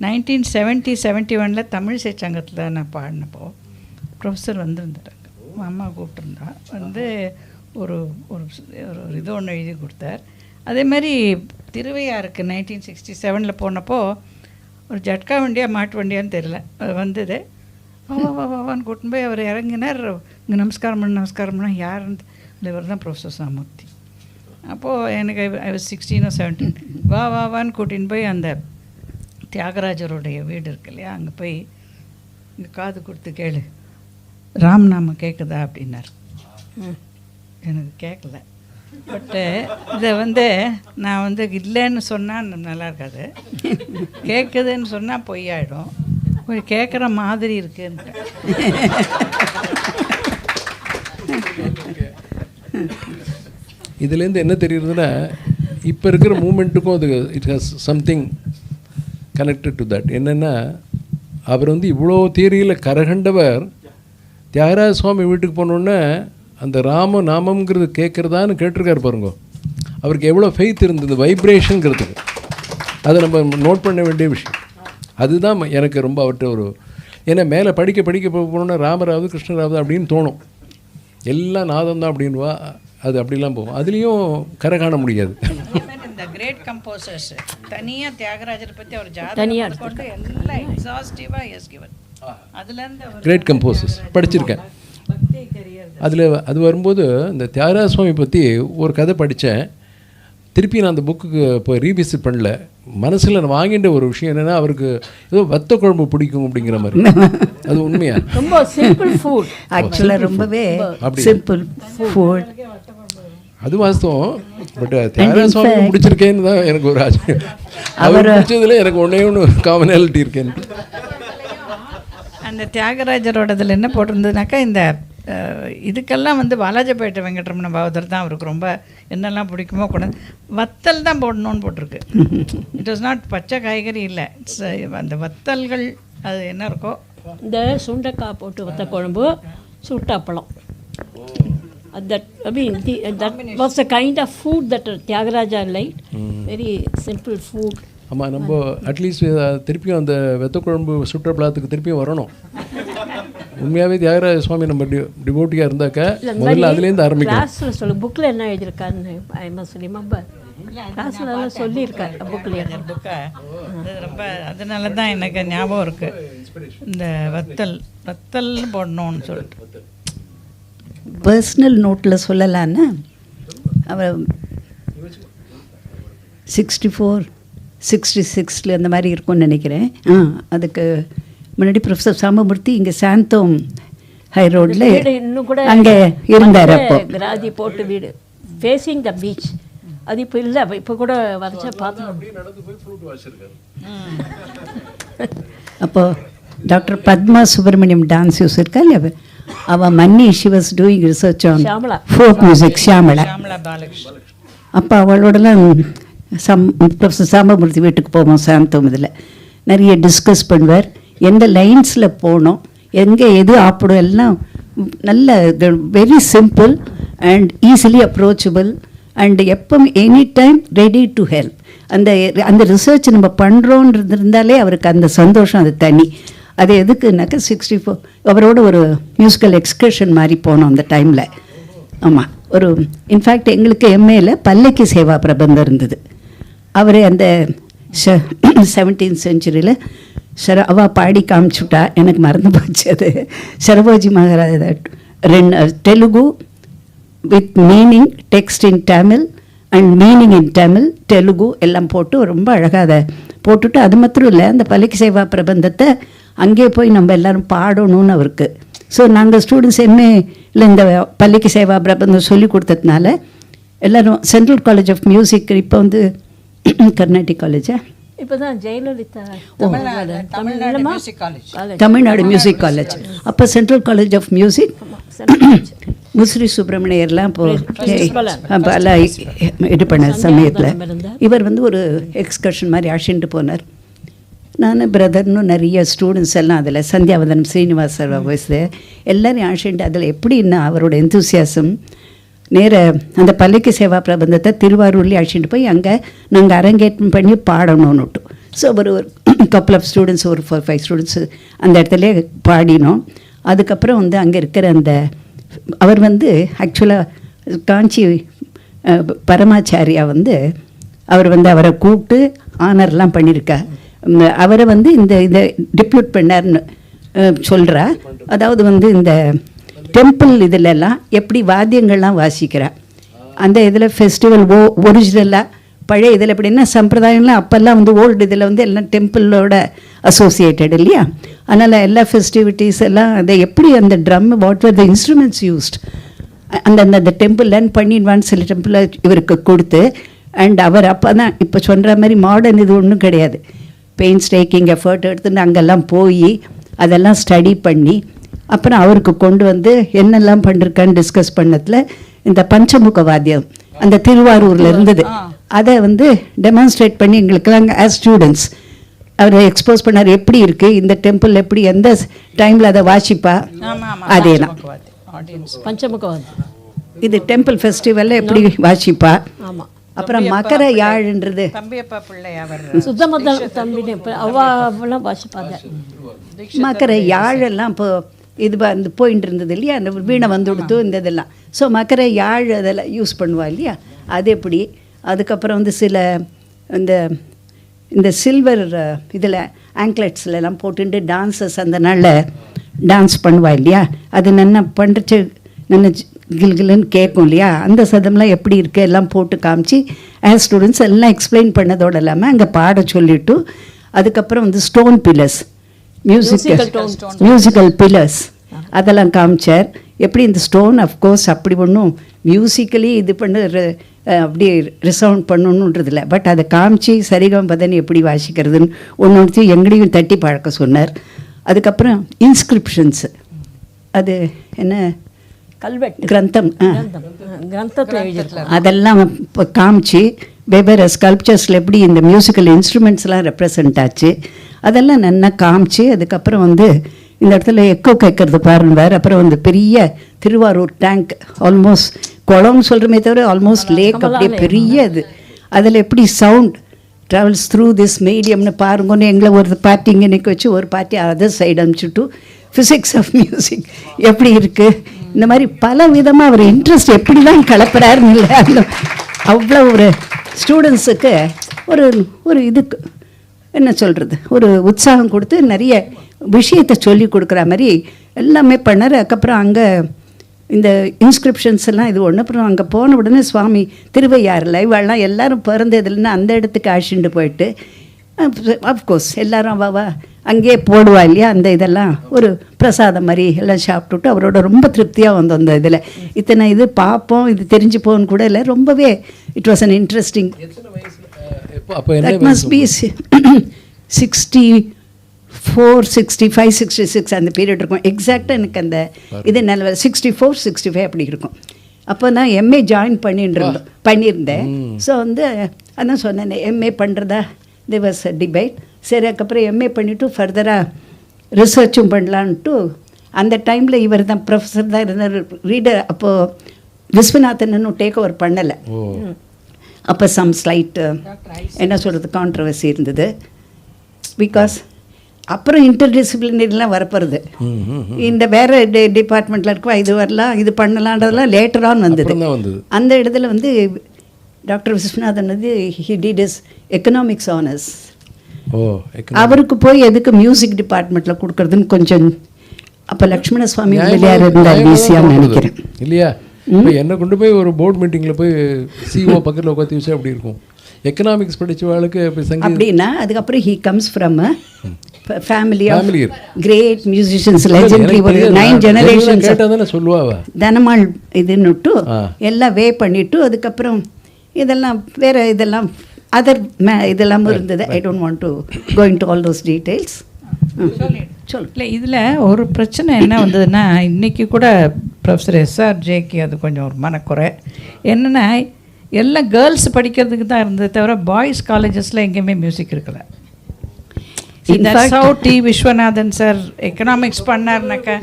Speaker 5: 1970-71 தமிழ் சங்கத்தில் நான் பாடினப்போ ப்ரொஃபஸர் வந்திருந்தாங்க. அம்மா கூப்பிட்டுருந்தா வந்து ஒரு ஒரு இது ஒன்று எழுதி கொடுத்தார். அதே மாதிரி திருவையாருக்கு 1967 போனப்போ ஒரு ஜட்கா வண்டியா மாட்டு வண்டியான்னு தெரியல, அது வந்தது. வான்னு கூட்டின்னு போய் அவர் இறங்கினார். இங்கே நமஸ்காரம் பண்ண யாருன்னு இவர் தான் ப்ரொஃபஸர் சாமூர்த்தி. அப்போது எனக்கு ஐ வாஸ் 16 or 17. வான்னு கூட்டின்னு போய் அந்த தியாகராஜருடைய வீடு இருக்கு இல்லையா, அங்கே போய் இங்கே காது கொடுத்து கேளு, ராம் நாம கேட்குதா அப்படின்னார். எனக்கு கேட்கல. பட்டு இதை வந்து நான் வந்து இல்லைன்னு சொன்னால் நல்லா இருக்காது, கேட்குதுன்னு சொன்னால் பொய்யாயிடும், கொஞ்சம் கேட்குற மாதிரி இருக்குன்னு.
Speaker 3: இதுலேருந்து என்ன தெரியுதுன்னா, இப்போ இருக்கிற மூமெண்ட்டுக்கும் அது it has something connected to that. என்னென்னா, அவர் வந்து இவ்வளோ தியரியில் கரகண்டவர் தியாகராஜ சுவாமி வீட்டுக்கு போனோன்னே அந்த ராம நாமங்கிறது கேட்குறதான்னு கேட்டிருக்காரு பாருங்க. அவருக்கு எவ்வளோ ஃபெய்த் இருந்தது வைப்ரேஷனுங்கிறதுக்கு. அதை நம்ம நோட் பண்ண வேண்டிய விஷயம். அதுதான் எனக்கு ரொம்ப அவர்கிட்ட ஒரு, ஏன்னா மேலே படிக்க போனோன்னா ராமராவது கிருஷ்ணராவது அப்படின்னு தோணும், எல்லாம் நாதம் தான் அப்படின்வா, அது அப்படிலாம் போகும். அதுலேயும் கரை காண முடியாது.
Speaker 5: இந்த கிரேட் கம்போசர்ஸ் தனியாக தியாகராஜரை பற்றி அவர் தனியாக கொண்டு எல்லாம் எக்ஸாஸ்டிவாக எஸ் கிவன். அதுலேருந்து
Speaker 3: கிரேட் கம்போசர்ஸ் படிச்சிருக்கேன். அதில் அது வரும்போது இந்த தியாகராஜ சுவாமி பற்றி ஒரு கதை படித்தேன். திருப்பி நான் அந்த புக்குக்கு இப்போ ரீவிசிட் பண்ணல. மனசில் நான் வாங்கிட்ட ஒரு விஷயம் என்னென்னா, அவருக்கு ஏதோ வத்த குழம்பு பிடிக்கும் அப்படிங்கிற மாதிரி. அது உண்மையா?
Speaker 6: ரொம்ப சிம்பிள் ஃபுட் ஆக்சுவலாக, ரொம்பவே சிம்பிள் ஃபுட்.
Speaker 3: அது வாஸ்தவம். பட் தியாகராஜ சுவாமி பிடிச்சிருக்கேன்னு தான் எனக்கு ஒரு ஆச்சரியம். அவர் பிடிச்சதில் எனக்கு ஒன்று காமனாலிட்டி இருக்கேன்னு.
Speaker 5: அந்த தியாகராஜரோடதில் என்ன போட்டிருந்ததுனாக்கா, இந்த இதுக்கெல்லாம் வந்து வாலாஜப்பேட்டை வெங்கட்ரமண பாவதர் தான் அவருக்கு ரொம்ப என்னெல்லாம் பிடிக்குமோ கொண்டு வத்தல் தான் போடணும்னு போட்டிருக்கு. இட் வாஸ் நாட் பச்சை காய்கறி இல்லை, அந்த வத்தல்கள் அது என்ன இருக்கோ.
Speaker 4: இந்த சுண்டைக்காய் போட்டு வத்த குழம்பு, சுட்டாப்பழம், that I mean that was the kind of food that Tyagaraja liked. Very simple food.
Speaker 3: ஆமாம், நம்ம அட்லீஸ்ட் திருப்பியும் அந்த வெத்த குழம்பு சுற்றுலாத்துக்கு திருப்பியும் வரணும். உண்மையாகவே தியாகராஜ சுவாமி நம்ம டிவோட்டியாக இருந்தாக்க முதல்ல அதுலேருந்து ஆரம்பிக்கலாம்.
Speaker 4: கிளாஸில் சொல்லு, புக்கில் என்ன எழுதியிருக்காருன்னு ஐ மஸ்ட் ரிமெம்பர். கிளாஸில் எல்லாம் சொல்லியிருக்காரு புக்கில்.
Speaker 5: புக்கை ரொம்ப அதனால தான் எனக்கு ஞாபகம் இருக்குது, இந்த வத்தல்னு போடணும்னு சொல்லிட்டு.
Speaker 6: பர்சனல் நோட்டில் சொல்லலான்னு அவர் 64-66 அந்த மாதிரி இருக்கும்னு நினைக்கிறேன். அதுக்கு முன்னாடி ப்ரொஃபஸர் சாம்பமூர்த்தி இங்கே சாந்தோம் ஹை ரோடில்
Speaker 4: இன்னும் கூட
Speaker 6: அங்கே இருந்தார். அப்போ
Speaker 4: கிராதி போட்டு வீடு ஃபேஸிங் த பீச். அது இப்போ இல்லை, இப்போ கூட வரைச்சா பார்த்தோம்.
Speaker 6: அப்போது doctor Padma Subramaniam dance use இருக்கா இல்லையா, அவள் மன்னி she was doing research on folk music, Shyamala. அப்போ அவளோடலாம் ப்ரொஃபஸர் சாம்பமூர்த்தி வீட்டுக்கு போவோம் சாந்தோம். இதில் நிறைய டிஸ்கஸ் பண்ணுவார், எந்த லைன்ஸில் போகணும், எங்கே எது ஆப்பிடும், எல்லாம் நல்ல very simple and easily approachable and எப்பவும் any time ready to help. அந்த ரிசர்ச் நம்ம பண்ணுறோன்றது இருந்தாலே அவருக்கு அந்த சந்தோஷம் அது தனி. அது எதுக்குனாக்கா 64 அவரோட ஒரு மியூசிக்கல் எக்ஸ்கர்ஷன் மாதிரி போனோம் அந்த டைமில். ஆமாம், ஒரு இன்ஃபேக்ட் எங்களுக்கு எம்ஏல பல்லக்கி சேவா பிரபந்தம் இருந்தது. அவர் அந்த 17th century அவள் பாடி காமிச்சுட்டா, எனக்கு மறந்து போச்சு அது. Serfoji Maharaja Telugu with meaning, text in Tamil and meaning in Tamil, Telugu எல்லாம் போட்டு ரொம்ப அழகாக அதை போட்டுட்டு, அது மாத்திரம் இல்லை, அந்த பல்லக்கி சேவா பிரபந்தத்தை அங்கே போய் நம்ம எல்லோரும் பாடணும்னு அவருக்கு. ஸோ நாங்கள் ஸ்டூடெண்ட்ஸ் எம்ஏல இந்த பல்லக்கி சேவா பிரபந்தம் சொல்லி கொடுத்ததுனால எல்லோரும் சென்ட்ரல் காலேஜ் ஆஃப் மியூசிக், இப்போ வந்து கர்நாடிக் காலேஜா,
Speaker 4: இப்போ தான் ஜெயலலிதா
Speaker 6: தமிழ்நாடு மியூசிக் காலேஜ், அப்போ central college of music Musiri சுப்பிரமணியர்லாம் இப்போலாம் இது பண்ண சமயத்தில் இவர் வந்து ஒரு எக்ஸ்கர்ஷன் மாதிரி அழைச்சிட்டு போனார். நான் பிரதர்னு நிறைய ஸ்டூடெண்ட்ஸ் எல்லாம் அதில் சந்தியாவதனம் ஸ்ரீனிவாசர் வயசு எல்லோரையும் அழைச்சிட்டு அதில் எப்படின்னா அவரோட எந்தூசியாசம் நேர அந்த பல்லக்கி சேவா பிரபந்தத்தை திருவாரூர்லேயே அழைச்சிட்டு போய் அங்கே நாங்கள் அரங்கேற்றம் பண்ணி பாடணும்னுட்டு. ஸோ ஒரு கப்பல் ஆஃப் ஸ்டூடெண்ட்ஸ், ஒரு 4-5 ஸ்டூடெண்ட்ஸு அந்த இடத்துல பாடினோம். அதுக்கப்புறம் வந்து அங்கே இருக்கிற அந்த அவர் வந்து ஆக்சுவலாக காஞ்சி பரமாச்சாரியா வந்து அவர் வந்து அவரை கூப்பிட்டு ஆனர்லாம் பண்ணியிருக்கார். அவரை வந்து இதை டிப்யூட் பண்ணார்னு சொல்கிறா. அதாவது வந்து இந்த டெம்பிள் இதிலெல்லாம் எப்படி வாத்தியங்கள்லாம் வாசிக்கிறா, அந்த இதில் ஃபெஸ்டிவல் ஒரிஜினலாக பழைய இதில் எப்படின்னா சம்பிரதாயம்லாம் அப்போல்லாம் வந்து ஓல்டு இதில் வந்து எல்லாம் டெம்பிளோட அசோசியேட்டட் இல்லையா. அதனால் எல்லா ஃபெஸ்டிவிட்டிஸ் எல்லாம் அதை எப்படி அந்த drum what var the instruments used அந்த டெம்பிள் லேர்ன் பண்ணிடுவான்னு சில டெம்பிளை இவருக்கு கொடுத்து, அண்ட் அவர் அப்போ தான் இப்போ சொல்கிற மாதிரி மாடர்ன் இது ஒன்றும் கிடையாது, பெயின்ஸ் டேக்கிங் எஃபர்ட் எடுத்துன்னு அங்கெல்லாம் போய் அதெல்லாம் ஸ்டடி பண்ணி அப்புறம் அவருக்கு கொண்டு வந்து என்னெல்லாம் பண்ணிருக்கான்னு டிஸ்கஸ் பண்ணதில் இந்த பஞ்சமுக வாத்தியம் அந்த திருவாரூரில் இருந்தது, அதை வந்து டெமான்ஸ்ட்ரேட் பண்ணி எங்களுக்கெல்லாம் ஆஸ் ஸ்டூடெண்ட்ஸ் அவர் எக்ஸ்போஸ் பண்ணார். எப்படி இருக்குது இந்த டெம்பிள், எப்படி எந்த டைமில் அதை வாசிப்பா, அதே தான்
Speaker 4: பஞ்சமுகவாதி
Speaker 6: இது டெம்பிள் ஃபெஸ்டிவலில் எப்படி வாசிப்பா. ஆமாம், அப்புறம் மக்கர யாழ்ன்றது
Speaker 4: சுத்தமத தம்பி அவ்வாவெல்லாம் வாசிப்பாங்க.
Speaker 6: மக்கர யாழெல்லாம் இப்போ இது வந்து போயிட்டு இருந்தது இல்லையா, அந்த வீணை வந்து கொடுத்து இந்த இதெல்லாம். ஸோ மக்கர யாழ் அதெல்லாம் யூஸ் பண்ணுவா இல்லையா, அது எப்படி. அதுக்கப்புறம் வந்து சில இந்த சில்வர் இதில் ஆங்க்லெட்ஸ்லாம் போட்டுட்டு டான்ஸஸ் அந்த நாளில் டான்ஸ் பண்ணுவா இல்லையா, அது நல்லா பண்ணுறச்சு நல்லா கில்கில்னு கேட்கும் இல்லையா, அந்த சதம்லாம் எப்படி இருக்குது எல்லாம் போட்டு காமிச்சு ஆஸ் ஸ்டூடெண்ட்ஸ் எல்லாம் எக்ஸ்பிளைன் பண்ணதோடு இல்லாமல் அங்கே பாட சொல்லிவிட்டு, அதுக்கப்புறம் வந்து ஸ்டோன் பில்லர்ஸ், மியூசிக்கல் பில்லர்ஸ் அதெல்லாம் காமிச்சார். எப்படி இந்த ஸ்டோன் அஃப்கோர்ஸ் அப்படி ஒன்றும் மியூசிக்கலி இது பண்ண அப்படி ரிசவுண்ட் பண்ணணுன்றதில்ல, பட் அதை காமிச்சு சரிகம் பதனி எப்படி வாசிக்கிறதுன்னு ஒன்று எங்களையும் தட்டி பழக்க சொன்னார். அதுக்கப்புறம் இன்ஸ்கிரிப்ஷன்ஸு, அது என்ன
Speaker 4: கல்வெட்டு
Speaker 6: கிரந்தம்,
Speaker 4: கிரந்தத்தில்
Speaker 6: அதெல்லாம் இப்போ காமிச்சு வெவ்வேறு ஸ்கல்ப்சர்ஸில் எப்படி இந்த மியூசிக்கல் இன்ஸ்ட்ருமெண்ட்ஸ்லாம் ரெப்ரசன்ட் ஆச்சு அதெல்லாம் நல்லா காமிச்சு, அதுக்கப்புறம் வந்து இந்த இடத்துல எக்கோ கேட்கறது பாருங்க. அப்புறம் வந்து பெரிய திருவாரூர் டேங்க், ஆல்மோஸ்ட் குளம்னு சொல்கிறமே தவிர ஆல்மோஸ்ட் லேக், அப்படியே பெரிய இது, அதில் எப்படி சவுண்ட் ட்ராவல்ஸ் த்ரூ திஸ் மீடியம்னு பாருங்கன்னு எங்களை ஒரு பார்ட்டி இங்கே நிற்க வச்சு ஒரு பார்ட்டி அதர் சைடு அனுப்பிச்சுட்டு ஃபிசிக்ஸ் ஆஃப் மியூசிக் எப்படி இருக்குது, இந்த மாதிரி பல விதமாக அவர் இன்ட்ரெஸ்ட் எப்படிலாம் கலப்புறாருன்னு இல்லை, அந்த அவ்வளோ ஒரு ஸ்டூடெண்ட்ஸுக்கு ஒரு இதுக்கு என்ன சொல்கிறது ஒரு உற்சாகம் கொடுத்து நிறைய விஷயத்தை சொல்லி கொடுக்குற மாதிரி எல்லாமே பண்ணார். அதுக்கப்புறம் அங்கே இந்த இன்ஸ்கிரிப்ஷன்ஸ் எல்லாம் இது ஒன்று. அப்புறம் அங்கே போன உடனே சுவாமி திருவையாறில் இவெல்லாம் எல்லோரும் பிறந்ததுலன்னா அந்த இடத்துக்கு அழைச்சிட்டு போயிட்டு அஃப்கோர்ஸ் எல்லோரும் அவாவா அங்கேயே போடுவா இல்லையா, அந்த இதெல்லாம் ஒரு பிரசாதம் மாதிரி எல்லாம் சாப்பிட்டுட்டு அவரோட ரொம்ப திருப்தியாக வந்தோம். அந்த இதில் இத்தனை இது பார்ப்போம் இது தெரிஞ்சு போகணுன்னு கூட இல்லை, ரொம்பவே it was an interesting. That must be 64, 65, 66 அந்த பீரியட் இருக்கும். எக்ஸாக்டாக எனக்கு அந்த இது நல்ல 64, 65 அப்படி இருக்கும். அப்போ நான் எம்ஏ ஜாயின் பண்ணியிருந்தேன். ஸோ வந்து அதான் சொன்னேன் எம்ஏ பண்ணுறதா there was a debate. சரி, அதுக்கப்புறம் எம்ஏ பண்ணிவிட்டு ஃபர்தராக ரிசர்ச்சும் பண்ணலான்ட்டு அந்த டைமில் இவர் தான் ப்ரொஃபஸர் தான் இருந்தார், ரீடர். அப்போது விஸ்வநாதன் இன்னும் டேக் ஓவர் பண்ணலை. அப்போ சம் ஸ்லைட் என்ன சொல்கிறது கான்ட்ரவர்சி இருந்தது. பிகாஸ் அப்புறம் இன்டர்டிசிப்ளினரிலாம் வரப்போகிறது. இந்த வேறு டிபார்ட்மெண்ட்டில் இருக்கவா இது வரலாம் இது பண்ணலான்றதெல்லாம் லேட்டர் ஆன் வந்தது. அந்த இடத்துல வந்து டாக்டர் விஸ்வநாதன் வந்து he did is economics honours. அவருக்கு போய் எதுக்கு மியூசிக் டிபார்ட்மெண்ட்டில் கொடுக்குறதுன்னு கொஞ்சம் அப்போ லக்ஷ்மண சுவாமி பிள்ளையார் இருந்தார் ஈஸியாக நினைக்கிறேன்
Speaker 3: இல்லையா. இப்போ என்ன கொண்டு போய் ஒரு போர்டு மீட்டிங்கில் போய் சிஓ பக்கத்தில் உட்காந்து வச்சா அப்படி இருக்கும். எக்கனாமிக்ஸ் படித்தவாளுக்கு
Speaker 6: அப்படின்னா அதுக்கப்புறம் he comes from family of great musicians legendary ஒரு 9 ஜெனரேஷன்ஸ்
Speaker 3: கேட்டால் சொல்லுவாங்க.
Speaker 6: தனமாள் இதுன்னுட்டு எல்லாம் வே பண்ணிவிட்டு அதுக்கப்புறம் இதெல்லாம் வேறு இதெல்லாம் அதர் இதெல்லாமும் இருந்தது. I don't want to go into all those details.
Speaker 5: இல்லை இதில் ஒரு பிரச்சனை என்ன வந்ததுன்னா இன்றைக்கி கூட ப்ரொஃபஸர் SRJக்கு அது கொஞ்சம் ஒரு மனக்குறை என்னென்னா எல்லாம் கேர்ள்ஸ் படிக்கிறதுக்கு தான் இருந்தது தவிர பாய்ஸ் காலேஜஸில் எங்கேயுமே மியூசிக் இருக்கல. டி விஸ்வநாதன் சார் எக்கனாமிக்ஸ் பண்ணார்னாக்கா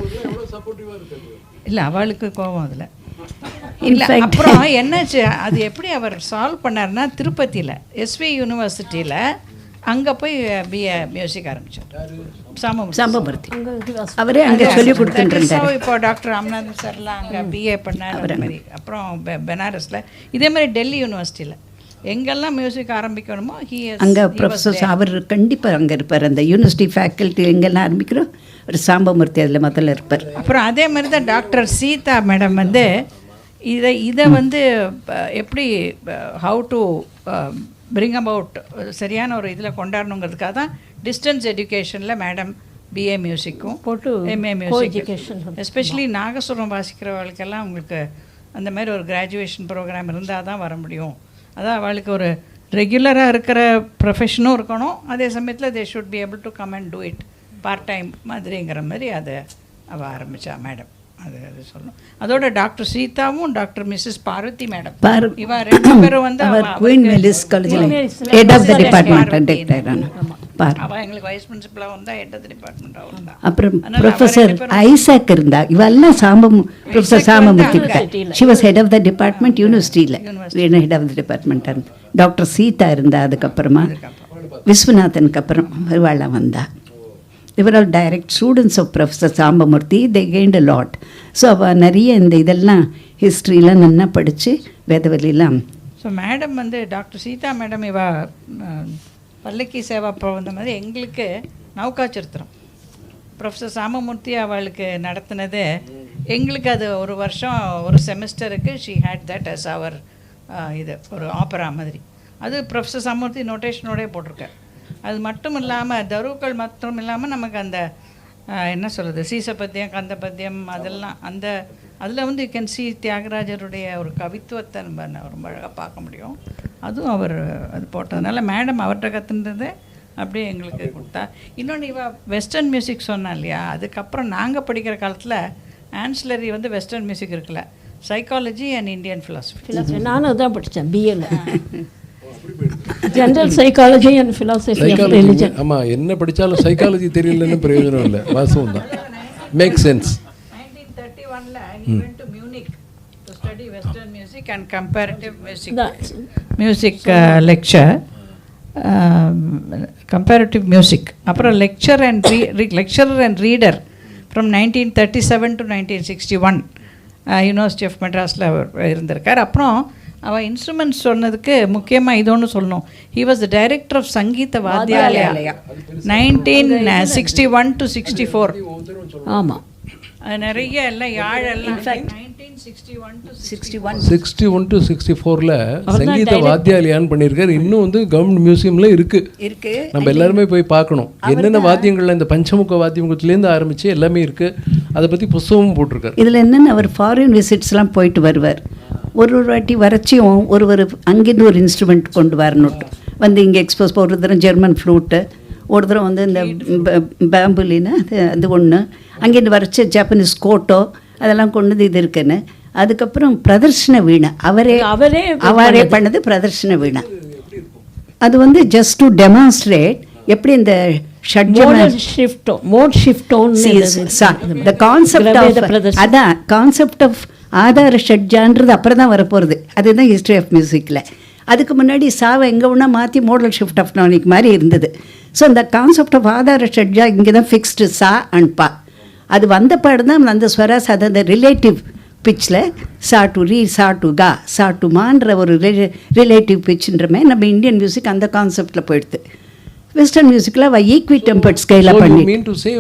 Speaker 5: இல்லை அவளுக்கு கோபம் அதில் இல்லை. அப்புறம் என்னாச்சு அது எப்படி அவர் சால்வ் பண்ணார்னா திருப்பதியில் SV யூனிவர்சிட்டியில் அங்கே போய் BA மியூசிக் ஆரம்பித்தார்
Speaker 6: சாம்பமூர்த்தி. அவரே அங்கே சொல்லி கொடுத்துருந்தார்.
Speaker 5: இப்போ டாக்டர் ராமநாதன் சார்லாம் அங்கே BA பண்ணார் அது மாதிரி. அப்புறம் பெனாரஸில் இதே மாதிரி டெல்லி யூனிவர்சிட்டியில் எங்கெல்லாம் மியூசிக் ஆரம்பிக்கணுமோ
Speaker 6: அங்கே ப்ரொஃபஸர் அவர் கண்டிப்பாக அங்கே இருப்பார். அந்த யூனிவர்சிட்டி ஃபேக்கல்ட்டி எங்கெல்லாம் ஆரம்பிக்கிறோம் ஒரு சாம்பமூர்த்தி அதில் முதல்ல இருப்பார்.
Speaker 5: அப்புறம் அதே மாதிரி தான் டாக்டர் சீதா மேடம் வந்து இதை வந்து எப்படி ஹவு டு பிரிங் அபவுட் சரியான ஒரு இதில் கொண்டாடணுங்கிறதுக்காக தான் டிஸ்டன்ஸ் எஜுகேஷனில் மேடம் BA மியூசிக்கும் போட்டு MA மியூசிக் எஸ்பெஷலி நாகஸ்வரம் வாசிக்கிறவர்களுக்கெல்லாம் உங்களுக்கு அந்த மாதிரி ஒரு கிராஜுவேஷன் ப்ரோக்ராம் இருந்தால் தான் வர முடியும். அதான் அவளுக்கு ஒரு ரெகுலராக இருக்கிற ப்ரொஃபஷனும் இருக்கணும், அதே சமயத்தில் they should be able to come and do it part time மாதிரிங்கிற மாதிரி அதை அவள் ஆரம்பித்தா மேடம். அது சொல்லணும். அதோட டாக்டர் சீதாவும் டாக்டர் மிஸ்ஸஸ் பார்வதி மேடம் இவ ரெண்டு பேரும் வந்து
Speaker 6: குயின் மெலிஸ் காலேஜில் ஹெட் ஆஃப் த டிபார்ட்மெண்ட்
Speaker 5: அவ எங்களுக்கு வைஸ் பிரின்சிபலா வந்தா ஹெட் ஆஃப் த டிபார்ட்மெண்ட் அவ.
Speaker 6: அப்புறம் ப்ரொஃபஸர் ஐசாக் இருந்தா இவெல்லாம் professor Sambamoorthy she was head of the department யூனிவர்சிட்டியில் ஹெட் ஆஃப் த டிபார்ட்மெண்ட் இருந்தா. டாக்டர் சீதா இருந்தா. அதுக்கப்புறமா விஸ்வநாதனுக்கு அப்புறம் வருவாளாம் வந்தா. They were all direct students of Professor Sambamurthy. They gained a lot. So அவள் நிறைய இந்த இதெல்லாம் ஹிஸ்ட்ரிலாம் நல்லா படித்து வேதவெளியெல்லாம்.
Speaker 5: ஸோ மேடம் வந்து டாக்டர் சீதா மேடம் இவ பல்லக்கி சேவா வந்த மாதிரி எங்களுக்கு நௌகா சரித்திரம் ப்ரொஃபஸர் சாம்பமூர்த்தி அவளுக்கு நடத்தினது எங்களுக்கு அது ஒரு வருஷம் ஒரு செமஸ்டருக்கு ஷீ ஹேட் தட் அஸ் அவர் இது ஒரு ஆப்பரா மாதிரி. அது ப்ரொஃபஸர் சாம்பமூர்த்தி நோட்டேஷனோடே போட்டிருக்கார். அது மட்டும் இல்லாமல் தருக்கள் மட்டும் இல்லாமல் நமக்கு அந்த என்ன சொல்கிறது சீசப்பத்தியம் கந்தப்பத்தியம் அதெல்லாம் அந்த அதில் வந்து யூ கேன் சி தியாகராஜருடைய ஒரு கவித்துவத்தை நம்ம ரொம்ப அழகாக பார்க்க முடியும். அதுவும் அவர் அது போட்டதுனால மேடம் அவர்கிட்ட கற்றுன்றது அப்படியே எங்களுக்கு கொடுத்தா. இன்னொன்று இவ வெஸ்டர்ன் மியூசிக் சொன்னா இல்லையா, அதுக்கப்புறம் நாங்கள் படிக்கிற காலத்தில் ஆன்சிலரி வந்து வெஸ்டர்ன் மியூசிக் இருக்குல்ல, சைக்காலஜி அண்ட் இந்தியன் ஃபிலாசபி.
Speaker 4: நானும் அதான் படித்தேன் BAல general psychology and philosophy of religion.
Speaker 3: ஆமாம், என்ன படித்தாலும் சைக்காலஜி தெரியலன்னு பிரயோஜனம் இல்லை, வாசம் தான். Make sense.
Speaker 5: 1931ல he went to Munich to study western music and comparative music lecture comparative music. அப்புறம் lecturer and reader from 1937 to 1961 university of மெட்ராஸில் இருந்திருக்கார். அப்புறம் அவள் இன்ஸ்ட்ருமெண்ட்ஸ் சொன்னதுக்கு முக்கியமாக இது ஒன்று சொல்லணும். He was the director of Sangeetha Vadyalaya 1961 to 64.
Speaker 6: ஆமாம்,
Speaker 5: அது நிறைய எல்லாம் யாழெல்லாம்
Speaker 3: 61 to 64ல் சங்கீத வாத்தியாலயான்னு பண்ணியிருக்காரு. இன்னும் வந்து கவர்மெண்ட் மியூசியமில் இருக்குது. நம்ம எல்லாருமே போய் பார்க்கணும். என்னென்ன வாத்தியங்கள்ல இந்த பஞ்சமுக வாத்தியமுகத்துலேருந்து ஆரம்பித்து எல்லாமே இருக்குது. அதை பற்றி புத்தகமும் போட்டிருக்காரு.
Speaker 6: இதில் என்னென்ன அவர் ஃபாரின் விசிட்ஸ்லாம் போயிட்டு வருவார். ஒரு வாட்டி வரைச்சியும் ஒரு அங்கேருந்து ஒரு இன்ஸ்ட்ருமெண்ட் கொண்டு வரணுட்டு வந்து இங்கே எக்ஸ்போஸ். ஒரு தரம் ஜெர்மன் ஃப்ளூட்டு, ஒரு தரம் வந்து இந்த பேம்புலின்னு அது ஒன்று, அங்கேருந்து வரைச்ச ஜாப்பனீஸ் கோட்டோ அதெல்லாம் கொண்டு இது இருக்குன்னு. அதுக்கப்புறம் பிரதர்ஷன வீணை அவரே பண்ணது பிரதர்ஷன வீணை. அது வந்து ஜஸ்ட் டு டெமான்ஸ்ட்ரேட் எப்படி இந்த கான்செப்ட் ஆஃப் ஆதார ஷட்ஜான்றது அப்புறம் தான் வரப்போகிறது. அதுதான் ஹிஸ்ட்ரி ஆஃப் மியூசிக்கில். அதுக்கு முன்னாடி சாவை எங்கே ஒன்றா மாற்றி மோடல் ஷிஃப்ட் ஆஃப் நானிக் மாதிரி இருந்தது. ஸோ அந்த கான்செப்ட் ஆஃப் ஆதார ஷட்ஜா இங்கே தான் ஃபிக்ஸ்டு சா அண்ட் பா. அது வந்த பாடு தான் அந்த ஸ்வராஸ் அது அந்த ரிலேட்டிவ் பிச்சில் சா டு ரீ, சா டு கா, சா டு மான்ற ஒரு ரிலேட்டிவ் பிச்சுன்றமே நம்ம இந்தியன் மியூசிக் அந்த கான்செப்டில் போயிடுது. வெஸ்டர்ன் மியூசிக்கில் அவள் ஈக்வி டெம்பர்ட் ஸ்கேலாக பண்ணி
Speaker 3: மீன் டு சே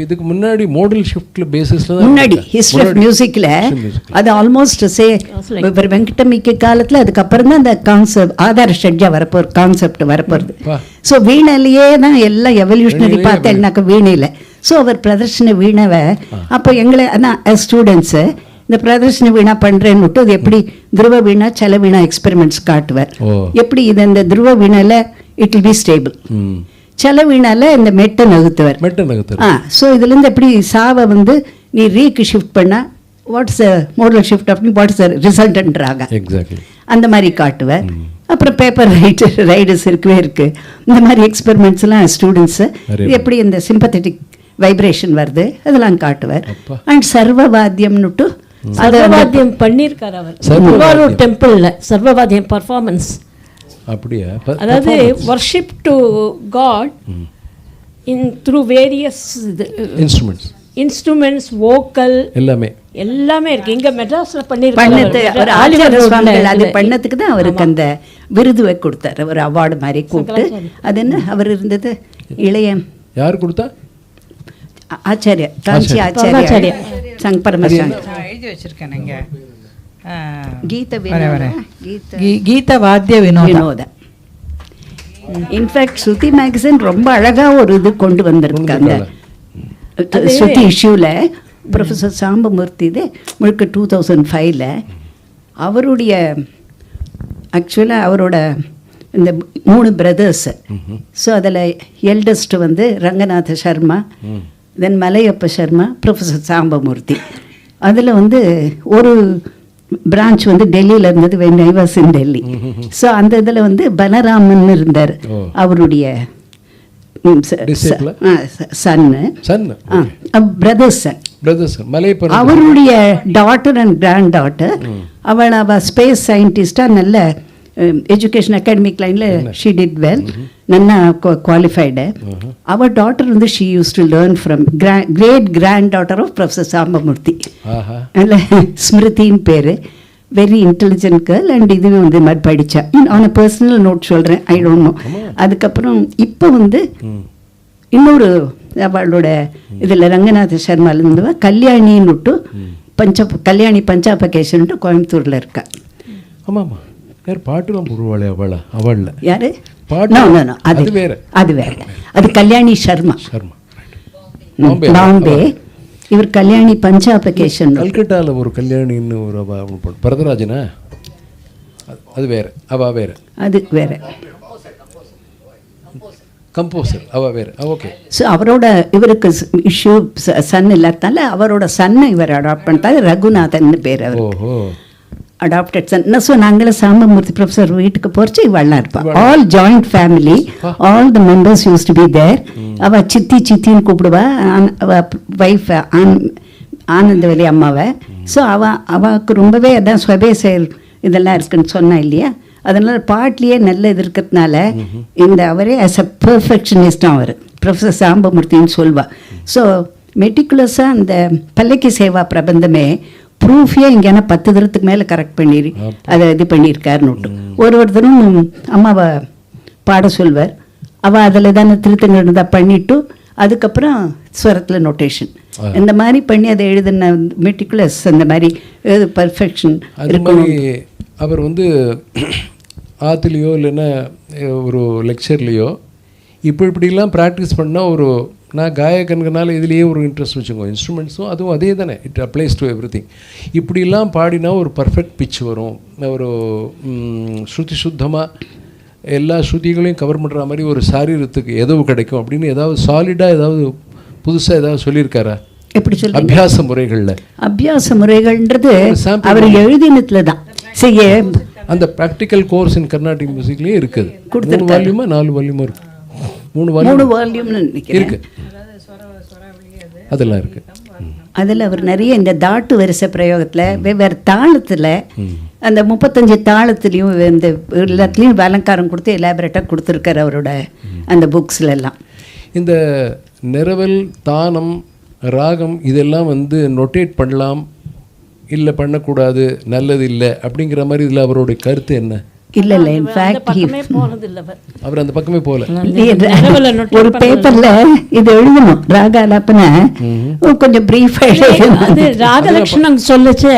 Speaker 3: இதுக்கு முன்னாடி மாடல் ஷிஃப்ட்ல பேசிஸில்
Speaker 6: முன்னாடி ஹிஸ்ட்ரி ஆஃப் மியூசிக்கில் அது ஆல்மோஸ்ட் சே வெங்கடமிக்கு காலத்தில் அதுக்கப்புறம் தான் அந்த கான்செப்ட் ஆதார ஷட்ஜா வரப்போகிற கான்செப்ட் வரப்போகிறது. ஸோ வீணையிலேயே தான் எல்லாம் எவல்யூஷனரி பார்த்தேன்னாக்க வீணையில். ஸோ அவர் பிரதர்ஷன வீணவை அப்போ எங்களை அதான் ஸ்டூடெண்ட்ஸு இந்த பிரதர்ஷன வீணா பண்ணுறேன்னு விட்டு அது எப்படி துருவ வீணா செல வீணா எக்ஸ்பெரிமெண்ட்ஸ் காட்டுவார். எப்படி இது இந்த துருவ வீணையில் இட் வில் பி ஸ்டேபிள், செல வீணால இந்த மெட்டை நகுத்துவார். ஸோ இதுலேருந்து எப்படி சாவை வந்து நீ ரீக்கு ஷிஃப்ட் பண்ணால் வாட்ஸ் மோடல் ஷிஃப்ட் அப்படின்னு வாட்ஸ் ரிசல்ட்ன்றாங்க. அந்த மாதிரி காட்டுவார். அப்புறம் பேப்பர் ரைடர்ஸ் இருக்கவே இருக்குது. இந்த மாதிரி எக்ஸ்பெரிமெண்ட்ஸ்லாம் ஸ்டூடெண்ட்ஸு எப்படி இந்த சிம்பத்தட்டிக் வைப்ரேஷன் வருது அதெல்லாம் காட்டுவார். அண்ட் சர்வவாத்தியம்னுட்டு
Speaker 4: சர்வவாத்தியம் பண்ணியிருக்கார் அவர் திருவாரூர் டெம்பிளில். சர்வவாத்தியம் பர்ஃபார்மன்ஸ்
Speaker 3: அப்படியா?
Speaker 4: அதாவது worship to God in through various instruments vocal எல்லாமே இருக்கு. இங்க மெட்ராஸ்ல
Speaker 6: பண்ணிருக்காரு. அது பண்ணதுக்கு தான் அவருக்கு அந்த விருதுவை கொடுத்தாரு, ஒரு அவார்டு மாதிரி கூப்பிட்டு. அது என்ன அவர் இருந்தது இளைய
Speaker 3: யார் கொடுத்தா?
Speaker 6: ஆச்சாரியா காஞ்சி ஆச்சாரியா சங் பரமசாமி
Speaker 5: எழுதி வச்சிருக்கேன். நீங்க
Speaker 6: கீத வாத்திய வினோத. இன்ஃபேக்ட் ஸ்ருதி மேகசின் ரொம்ப அழகாக ஒரு இது கொண்டு வந்திருக்காங்க. ஸ்ருதி இஷ்யூவில் ப்ரொஃபஸர் சாம்பமூர்த்தி இது முழுக்க 2005 அவருடைய ஆக்சுவலாக அவரோட இந்த 3 பிரதர்ஸு. ஸோ அதில் எல்டஸ்ட் வந்து ரங்கநாத சர்மா, தென் மலையப்ப சர்மா, ப்ரொஃபஸர் சாம்பமூர்த்தி. அதில் வந்து ஒரு பிரான்ச் வந்து டெல்லியில் இருந்தது, when I was in Delhi. So அந்த இதில் வந்து பலராமன் இருந்தார், அவருடைய சன்னு, பிரதர்ஸ் சன். அவருடைய டாட்டர் அண்ட் கிராண்ட் டாட்டர். அவள் ஸ்பேஸ் சயின்டிஸ்டாக நல்ல எஜுகேஷன் அகாடமிக் லைனில் ஷீ டிட் வெல், நல்லா குவாலிஃபைடு. அவர் டாட்டர் வந்து she use to learn from great granddaughter of professor Sambamoorthy. நல்ல ஸ்மிருதின்னு பேர். Very intelligent girl. அண்ட் இதுவே வந்து இது மாதிரி படித்தா. ஆன் அ பர்சனல் நோட் சொல்கிறேன், ஐ டோன்ட் நோ. அதுக்கப்புறம் இப்போ வந்து இன்னொரு அவளோட இதில் ரங்கநாத சர்மாலேருந்து கல்யாணின்னு விட்டு கல்யாணி பஞ்சாபகேஷன்ட்டு கோயம்புத்தூரில் இருக்கா.
Speaker 3: ஆமாம்மா, யார் பாட்டுலாம் போடுவாளே அவளா? அவள்
Speaker 6: யாரு? அது வேற. அது கல்யாணி சர்மா, பாம்பே. இவர் கல்யாணி பஞ்சாபகேஷன்.
Speaker 3: கல்கட்டாவில் ஒரு கல்யாணின்னு ஒரு பரதராஜனா? அது வேற. அவ வேற.
Speaker 6: அது வேற
Speaker 3: கம்போசர். அவ வேற. ஓகே.
Speaker 6: ஸோ அவரோட இவருக்கு இஷ்யூ சன் இல்லாதனால அவரோட சன்னை இவர் அடாப்ட் பண்ணிட்டாரு. ரகுநாதன் பேர் அவர்.
Speaker 3: ஓஹோ.
Speaker 6: Adapted Sun. ஸோ நாங்களும் சாம்பமூர்த்தி ப்ரொஃபஸர் வீட்டுக்கு போகிறச்சு இவெல்லாம் இருப்பாள். All joint family, all the members use to be there. அவள் சித்தின்னு கூப்பிடுவா. அவள் ஒய்ஃப் ஆனந்தவலி அம்மாவை. ஸோ அவளுக்கு ரொம்பவே அதான் ஸ்வபே செயல் இதெல்லாம் இருக்குன்னு சொன்னா இல்லையா? அதனால் பாட்லேயே நல்ல இது இருக்கிறதுனால இந்த அவரே ஆஸ் அ பெர்ஃபெக்ஷனிஸ்டாக அவர் ப்ரொஃபஸர் சாம்பமூர்த்தின்னு சொல்வா. ஸோ மெட்டிகுலஸாக அந்த பல்லக்கி சேவா பிரபந்தமே ப்ரூஃபே இங்கேனா 10 தரத்துக்கு மேலே கரெக்ட் பண்ணி அதை இது பண்ணியிருக்காருன்னு ஒருத்தரும் அம்மாவை பாட சொல்வார். அவள் அதில் தானே திருத்தங்கள் இருந்தால் பண்ணிவிட்டு அதுக்கப்புறம் ஸ்வரத்தில் நோட்டேஷன் இந்த மாதிரி பண்ணி அதை எழுதின மெட்டிகுலஸ் அந்த மாதிரி பர்ஃபெக்ஷன் இருக்கணும்.
Speaker 3: அவர் வந்து ஆற்றுலையோ இல்லைன்னா ஒரு லெக்சர்லேயோ இப்படிலாம் ப்ராக்டிஸ் பண்ணால் ஒரு நான் காயகன்கனால இதுலேயே ஒரு இன்ட்ரெஸ்ட் வச்சுக்கோ. இன்ஸ்ட்ருமெண்ட்ஸும் அதுவும் அதே தானே, it applies to every thing. இப்படிலாம் பாடினா ஒரு பர்ஃபெக்ட் பிச் வரும். ஒரு ஸ்ருதி சுத்தமாக எல்லா ஸ்ருதிகளையும் கவர் பண்ணுற மாதிரி ஒரு சாரீரத்துக்கு எதவு கிடைக்கும் அப்படின்னு ஏதாவது சாலிடாக ஏதாவது புதுசாக ஏதாவது சொல்லியிருக்காரா?
Speaker 6: எப்படி சொல்லி
Speaker 3: அபியாச முறைகளில்?
Speaker 6: அபியாச முறைகள்ன்றது அவர் எழுதினத்தில் தான் செய்ய
Speaker 3: அந்த ப்ராக்டிக்கல் கோர்ஸ் இன் கர்நாடிக் மியூசிக்லேயே இருக்குது. 3 வால்யூமா 4 வால்யூமா இருக்குது? 3 வால்யூம்னு இருக்கு. அதெல்லாம் இருக்கு.
Speaker 6: அதில் அவர் நிறைய இந்த தாட்டு வரிசை பிரயோகத்தில் வெவ்வேறு தாளத்தில் அந்த 35 தாளத்துலேயும் இந்த எல்லாத்துலேயும் அலங்காரம் கொடுத்து எலாபரேட்டாக கொடுத்துருக்காரு அவரோட அந்த புக்ஸ்லெல்லாம்.
Speaker 3: இந்த நிரவல், தானம், ராகம் இதெல்லாம் வந்து நொட்டேட் பண்ணலாம் இல்லை பண்ணக்கூடாது, நல்லது இல்லை அப்படிங்கிற மாதிரி இதில் அவருடைய கருத்து என்ன?
Speaker 6: இல்லை இன்ஃபேக்ட்
Speaker 3: அவர் அந்த பக்கமே போகல.
Speaker 6: ஒரு பேப்பர்ல இது எழுதணும் ராக ஆலாபனை கொஞ்சம் பிரீஃபாக
Speaker 4: அது ராகலட்சணம் சொல்லச்சே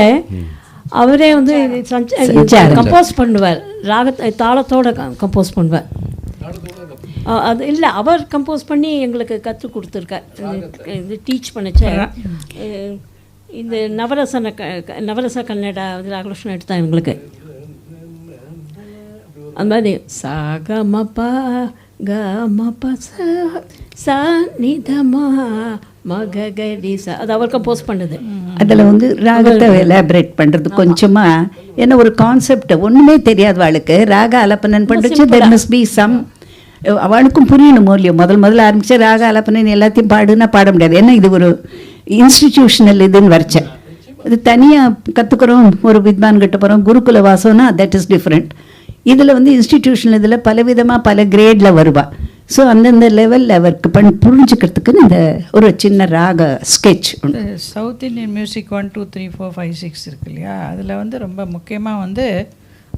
Speaker 4: அவரே வந்து கம்போஸ் பண்ணுவார். ராகத்தை தாளத்தோட கம்போஸ் பண்ணுவார். அது இல்லை, அவர் கம்போஸ் பண்ணி எங்களுக்கு கற்றுக் கொடுத்துருக்கார். இது டீச் பண்ணிச்ச இந்த நவரச கன்னடா ராகலட்சணம் எடுத்தா எங்களுக்கு. அந்த மாதிரி சாகமபா கமப ச நிதமா மககடி ச அது அவர் கம்போஸ் பண்ணுது.
Speaker 6: அதில் வந்து ராகத்தை எலாபரேட் பண்ணுறது கொஞ்சமாக, ஏன்னா ஒரு கான்செப்ட் ஒன்றுமே தெரியாத அவளுக்கு ராக ஆலாபனன் பண்ணுச்சு. தெர் மஸ்ட் பி சம், அவளுக்கும் புரியணும் மூலியம். முதல்ல ஆரம்பிச்சு ராக ஆலாபனன் எல்லாத்தையும் பாடுன்னா பாட முடியாது. ஏன்னா இது ஒரு இன்ஸ்டிடியூஷனல் இதுன்னு வரைச்சேன். இது தனியாக கற்றுக்குறோம், ஒரு வித்வான் கிட்ட போகிறோம், குருகுல வாசம்னா தட் இஸ் டிஃப்ரெண்ட். இதில் வந்து இன்ஸ்டிடியூஷன் இதில் பலவிதமாக பல கிரேடில் வருவா. ஸோ அந்தந்த லெவலில் அவருக்கு புரிஞ்சுக்கிறதுக்கு இந்த ஒரு சின்ன ராக ஸ்கெட்ச்.
Speaker 5: சவுத் இண்டியன் மியூசிக் 1 2 3 4 5 6 இருக்கு இல்லையா, அதில் வந்து ரொம்ப முக்கியமாக வந்து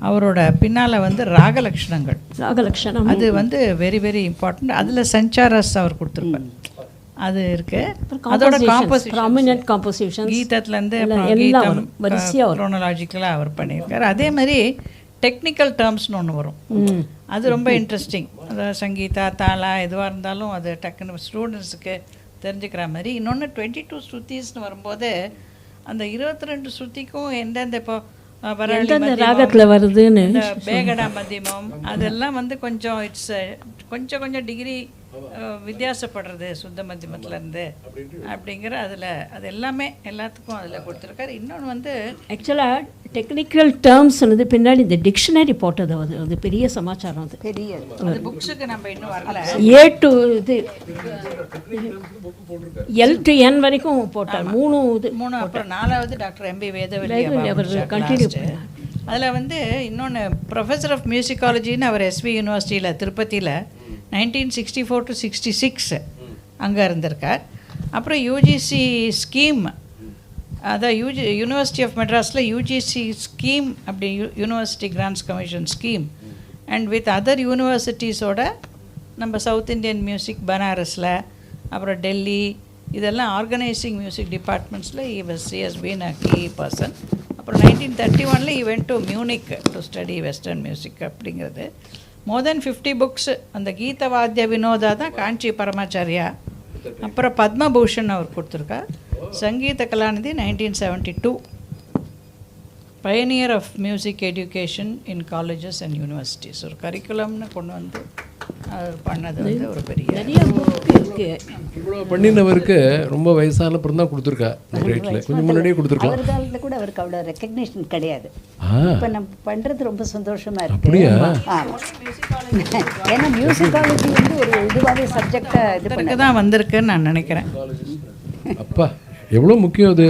Speaker 5: அவரோட பின்னால் வந்து ராகலட்சணம் அது வந்து வெரி வெரி இம்பார்ட்டண்ட். அதில் சஞ்சாரஸ் அவர் கொடுத்துருப்பார், அது இருக்கு. அதோட காம்போசிஷன் கீதத்துலேருந்து குரோனலாஜிக்கலாக அவர் பண்ணியிருக்காரு. அதே மாதிரி டெக்னிக்கல் டேர்ம்ஸ்னு ஒன்று வரும், அது ரொம்ப இன்ட்ரெஸ்டிங். அதாவது சங்கீதா, தாளா எதுவாக இருந்தாலும் அது டக்குன்னு ஸ்டூடெண்ட்ஸுக்கு தெரிஞ்சுக்கிற மாதிரி. இன்னொன்று 22 ஸ்ருதிஸ்னு வரும்போது அந்த 22 ஸ்ருதிக்கும் எந்தெந்த இப்போ
Speaker 4: ராகத்தில் வருதுன்னு
Speaker 5: பேகடா மத்தியமம் அதெல்லாம் வந்து கொஞ்சம் இட்ஸ் கொஞ்சம் டிகிரி வித்தியாசப்படுறது சுத்த மத்தியமத்துலேருந்து அப்படிங்கிற அதில் அது எல்லாமே எல்லாத்துக்கும் அதில் கொடுத்துருக்காரு. இன்னொன்று வந்து
Speaker 4: ஆக்சுவலாக டெக்னிக்கல் டேர்ம்ஸ் வந்து பின்னாடி இந்த டிக்ஷனரி போட்டது அது பெரிய சமாச்சாரம். அது
Speaker 5: பெரிய புக்ஸுக்கு நம்ம இன்னும் வரல.
Speaker 4: A to இது L to N வரைக்கும் போட்டார். மூணு
Speaker 5: அப்புறம் 4வது டாக்டர் M.B. வேதவல்லி அவர் கண்டினியூ பண்ணார். அதில் வந்து இன்னொன்று ப்ரொஃபஸர் ஆஃப் மியூசிக்காலஜின்னு அவர் SV யூனிவர்சிட்டியில் திருப்பதியில் 1964 to 66 அங்கே இருந்திருக்கார். அப்புறம் யூஜிசி ஸ்கீம், அதான் யூனிவர்சிட்டி ஆஃப் மெட்ராஸில் யூஜிசி ஸ்கீம் அப்படி university grants commission scheme and with other யூனிவர்சிட்டிஸோட நம்ம சவுத் இண்டியன் மியூசிக் பனாரஸில் அப்புறம் டெல்லி இதெல்லாம் ஆர்கனைசிங் மியூசிக் டிபார்ட்மெண்ட்ஸில் he has been a key person. அப்புறம் 1931 he went to Munich to study western music அப்படிங்கிறது. more than 50 books. அந்த கீதவாத்திய வினோதா தான் காஞ்சி பரமாச்சாரியா. அப்புறம் பத்மபூஷன் அவர் கொடுத்துருக்கார். Sangeetha Kalanidhi 1972. Pioneer of music education in colleges and universities. ஒரு கரிக்குலம்னு கொண்டு வந்து அவர் பண்ணது வந்து ஒரு பெரிய
Speaker 3: இவ்வளோ பண்ணினவருக்கு ரொம்ப வயசான அப்புறம் தான் கொடுத்துருக்கா. கொஞ்சம் முன்னாடியே கொடுத்துருக்கலாம்.
Speaker 6: அவர் காலத்தில் கூட அவருக்கு அவ்வளோ ரெக்கக்னேஷன் கிடையாது. இப்போ நம்ம பண்ணுறது ரொம்ப சந்தோஷமாக இருக்குது.
Speaker 3: அப்படியா?
Speaker 6: ஏன்னா மியூசிக்காலஜி வந்து ஒரு இதுவாகவே சப்ஜெக்டாக
Speaker 5: இதுக்கு தான் வந்திருக்குன்னு நான் நினைக்கிறேன்.
Speaker 3: அப்பா எவ்வளோ முக்கியம் அது.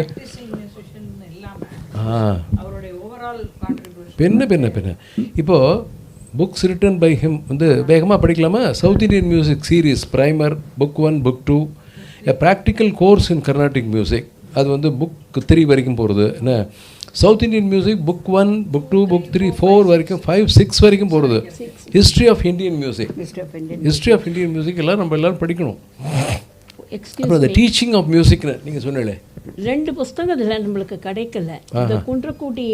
Speaker 3: பெண்ணு இப்போது புக்ஸ் ரிட்டன் பை ஹிம் வந்து வேகமாக படிக்கலாமா? South Indian music series primer book 1 book 2 எ ப்ராக்டிக்கல் கோர்ஸ் இன் கர்நாடிக் மியூசிக். அது வந்து புக் 3 வரைக்கும் போகிறது. என்ன south Indian music book 1 book 2 book 3 4 வரைக்கும் 5 6 வரைக்கும் போகிறது. ஹிஸ்ட்ரி ஆஃப் இண்டியன் மியூசிக் எல்லாம் நம்ம எல்லோரும் படிக்கணும். அப்புறம் அந்த டீச்சிங் ஆஃப் மியூசிக்னு நீங்கள் சொன்னீங்களே
Speaker 4: 2 புஸ்தகம் இதில் நம்மளுக்கு கிடைக்கல. இந்த குன்றக்கூட்டி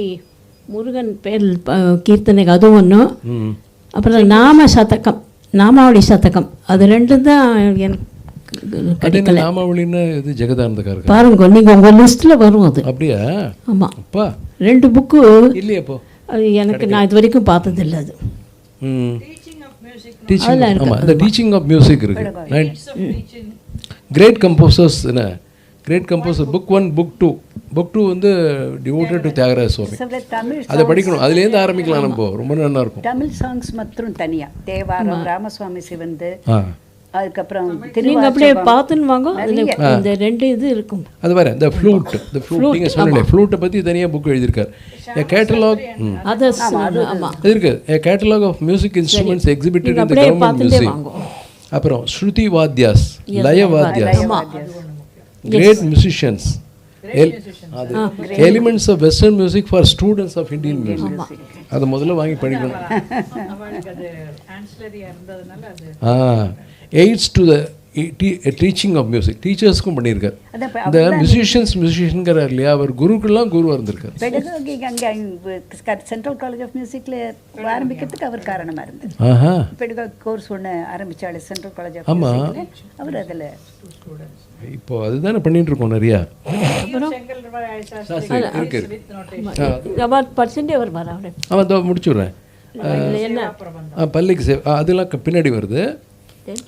Speaker 4: முருகன் பேர் கீர்த்தனை அதுவும் ஒன்றும், அப்புறம் நாமாவளி சதகம் அது 2 தான் எனக்கு கிடைக்கல.
Speaker 3: நாமாவளின்னா இது ஜெகதானந்தக்காரர்
Speaker 4: பாருங்க, நீங்கள் உங்கள் லிஸ்ட்டில் வரும் அது.
Speaker 3: அப்படியா?
Speaker 4: ஆமாம்.
Speaker 3: அப்பா
Speaker 4: 2 புக்கு
Speaker 3: இல்லையாப்போ
Speaker 4: அது எனக்கு நான் இது வரைக்கும் பார்த்ததில்லை. அது
Speaker 3: டீச்சிங் ஆஃப் மியூசிக் இருக்கு. கிரேட் கம்போசர்ஸ் என்ன great composer book 1 book 2 book 2 வந்து டிவோட்டட் டு தியாகராஜ சுவாமி. அதை படிக்கணும். அதுலேருந்து ஆரம்பிக்கலாம். நம்ம ரொம்ப நல்லா இருக்கும்.
Speaker 6: தமிழ் சாங்ஸ் மற்றும் தனியாக தேவாரம் ராமசுவாமி சிவந்து அதுக்கப்புறம்
Speaker 4: நீங்கள் அப்படியே பார்த்துன்னு வாங்க. அதில் இந்த 2 இது இருக்கும்.
Speaker 3: அது வேறு இந்த ஃப்ளூட் நீங்கள் சொன்னீங்களே ஃப்ளூட்டை பற்றி தனியாக புக் எழுதியிருக்கார். A catalog இருக்கு. A catalog of music instruments exhibited in the government museum. அப்புறம் ஸ்ருதி வாத்யாஸ், லய வாத்யாஸ், great musicians, elements of western music for students of Indian music. அதை முதல்ல வாங்கி படிக்கணும். Aids to the teaching of music, டீச்சர்ஸ்க்கும் பண்ணியிருக்கார். இந்த மியூசிஷியன்கிறார் இல்லையா, அவர் குருக்கெல்லாம் குருவாக இருந்திருக்கார்.
Speaker 6: பெடகாகிக் அங்கே சென்ட்ரல் காலேஜ் ஆஃப் மியூசிக்கில் ஆரம்பிக்கிறதுக்கு அவர் காரணமாக இருந்தார். பெடகாகிக் கோர்ஸ் ஒன்று ஆரம்பித்தாள் சென்ட்ரல் காலேஜ் ஆஃப் மியூசிக்கில். அவர் அதில்
Speaker 3: இப்போ அதுதானே பண்ணிட்டு இருக்கோம் நிறையா. அவன் முடிச்சுடுறேன். பள்ளிக்கு அதெல்லாம் பின்னாடி வருது.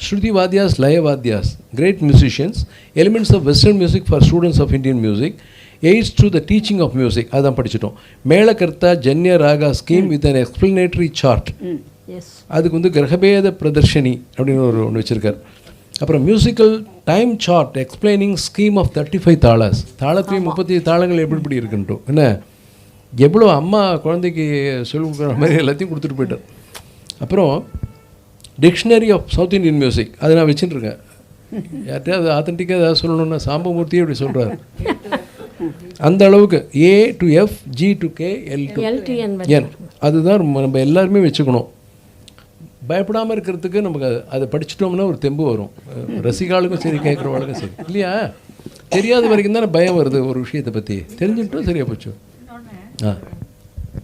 Speaker 3: Shruti Vadyas, Laya Vadyas, great musicians, elements of Western music for students of Indian music, aids to the teaching of music. அதான் படிச்சிட்டோம். Melakarta janya raga scheme with an explanatory chart. அதுக்கு வந்து கிரகபேத பிரதர்ஷனி அப்படின்னு ஒன்று வச்சுருக்கார். அப்புறம் musical time chart explaining scheme of 35 talas. தாளத்தையும் 35 தாளங்கள் எப்படி இருக்குன்ட்டும் என்ன எவ்வளோ அம்மா குழந்தைக்கு சொல்லி கொடுக்குற மாதிரி எல்லாத்தையும் கொடுத்துட்டு போயிட்டார். அப்புறம் dictionary of South Indian music அதை நான் வச்சுட்டுருக்கேன். யார்கிட்ட அது ஆத்தென்டிக்காக ஏதாவது சொல்லணுன்னா சாம்பமூர்த்தியே இப்படி சொல்கிறார். அந்த அளவுக்கு A to F, G to K, L to N. அதுதான் நம்ம எல்லாருமே வச்சுக்கணும். பயப்படாமல் இருக்கிறதுக்கு நமக்கு அதை படிச்சுட்டோம்னா ஒரு தெம்பு வரும். ரசிகாளுக்கும் சரி, கேட்குறவாளுக்கும் சரி இல்லையா. தெரியாத வரைக்கும் தானே பயம் வருது ஒரு விஷயத்தை பற்றி. தெரிஞ்சுட்டோம் சரியாக போச்சு.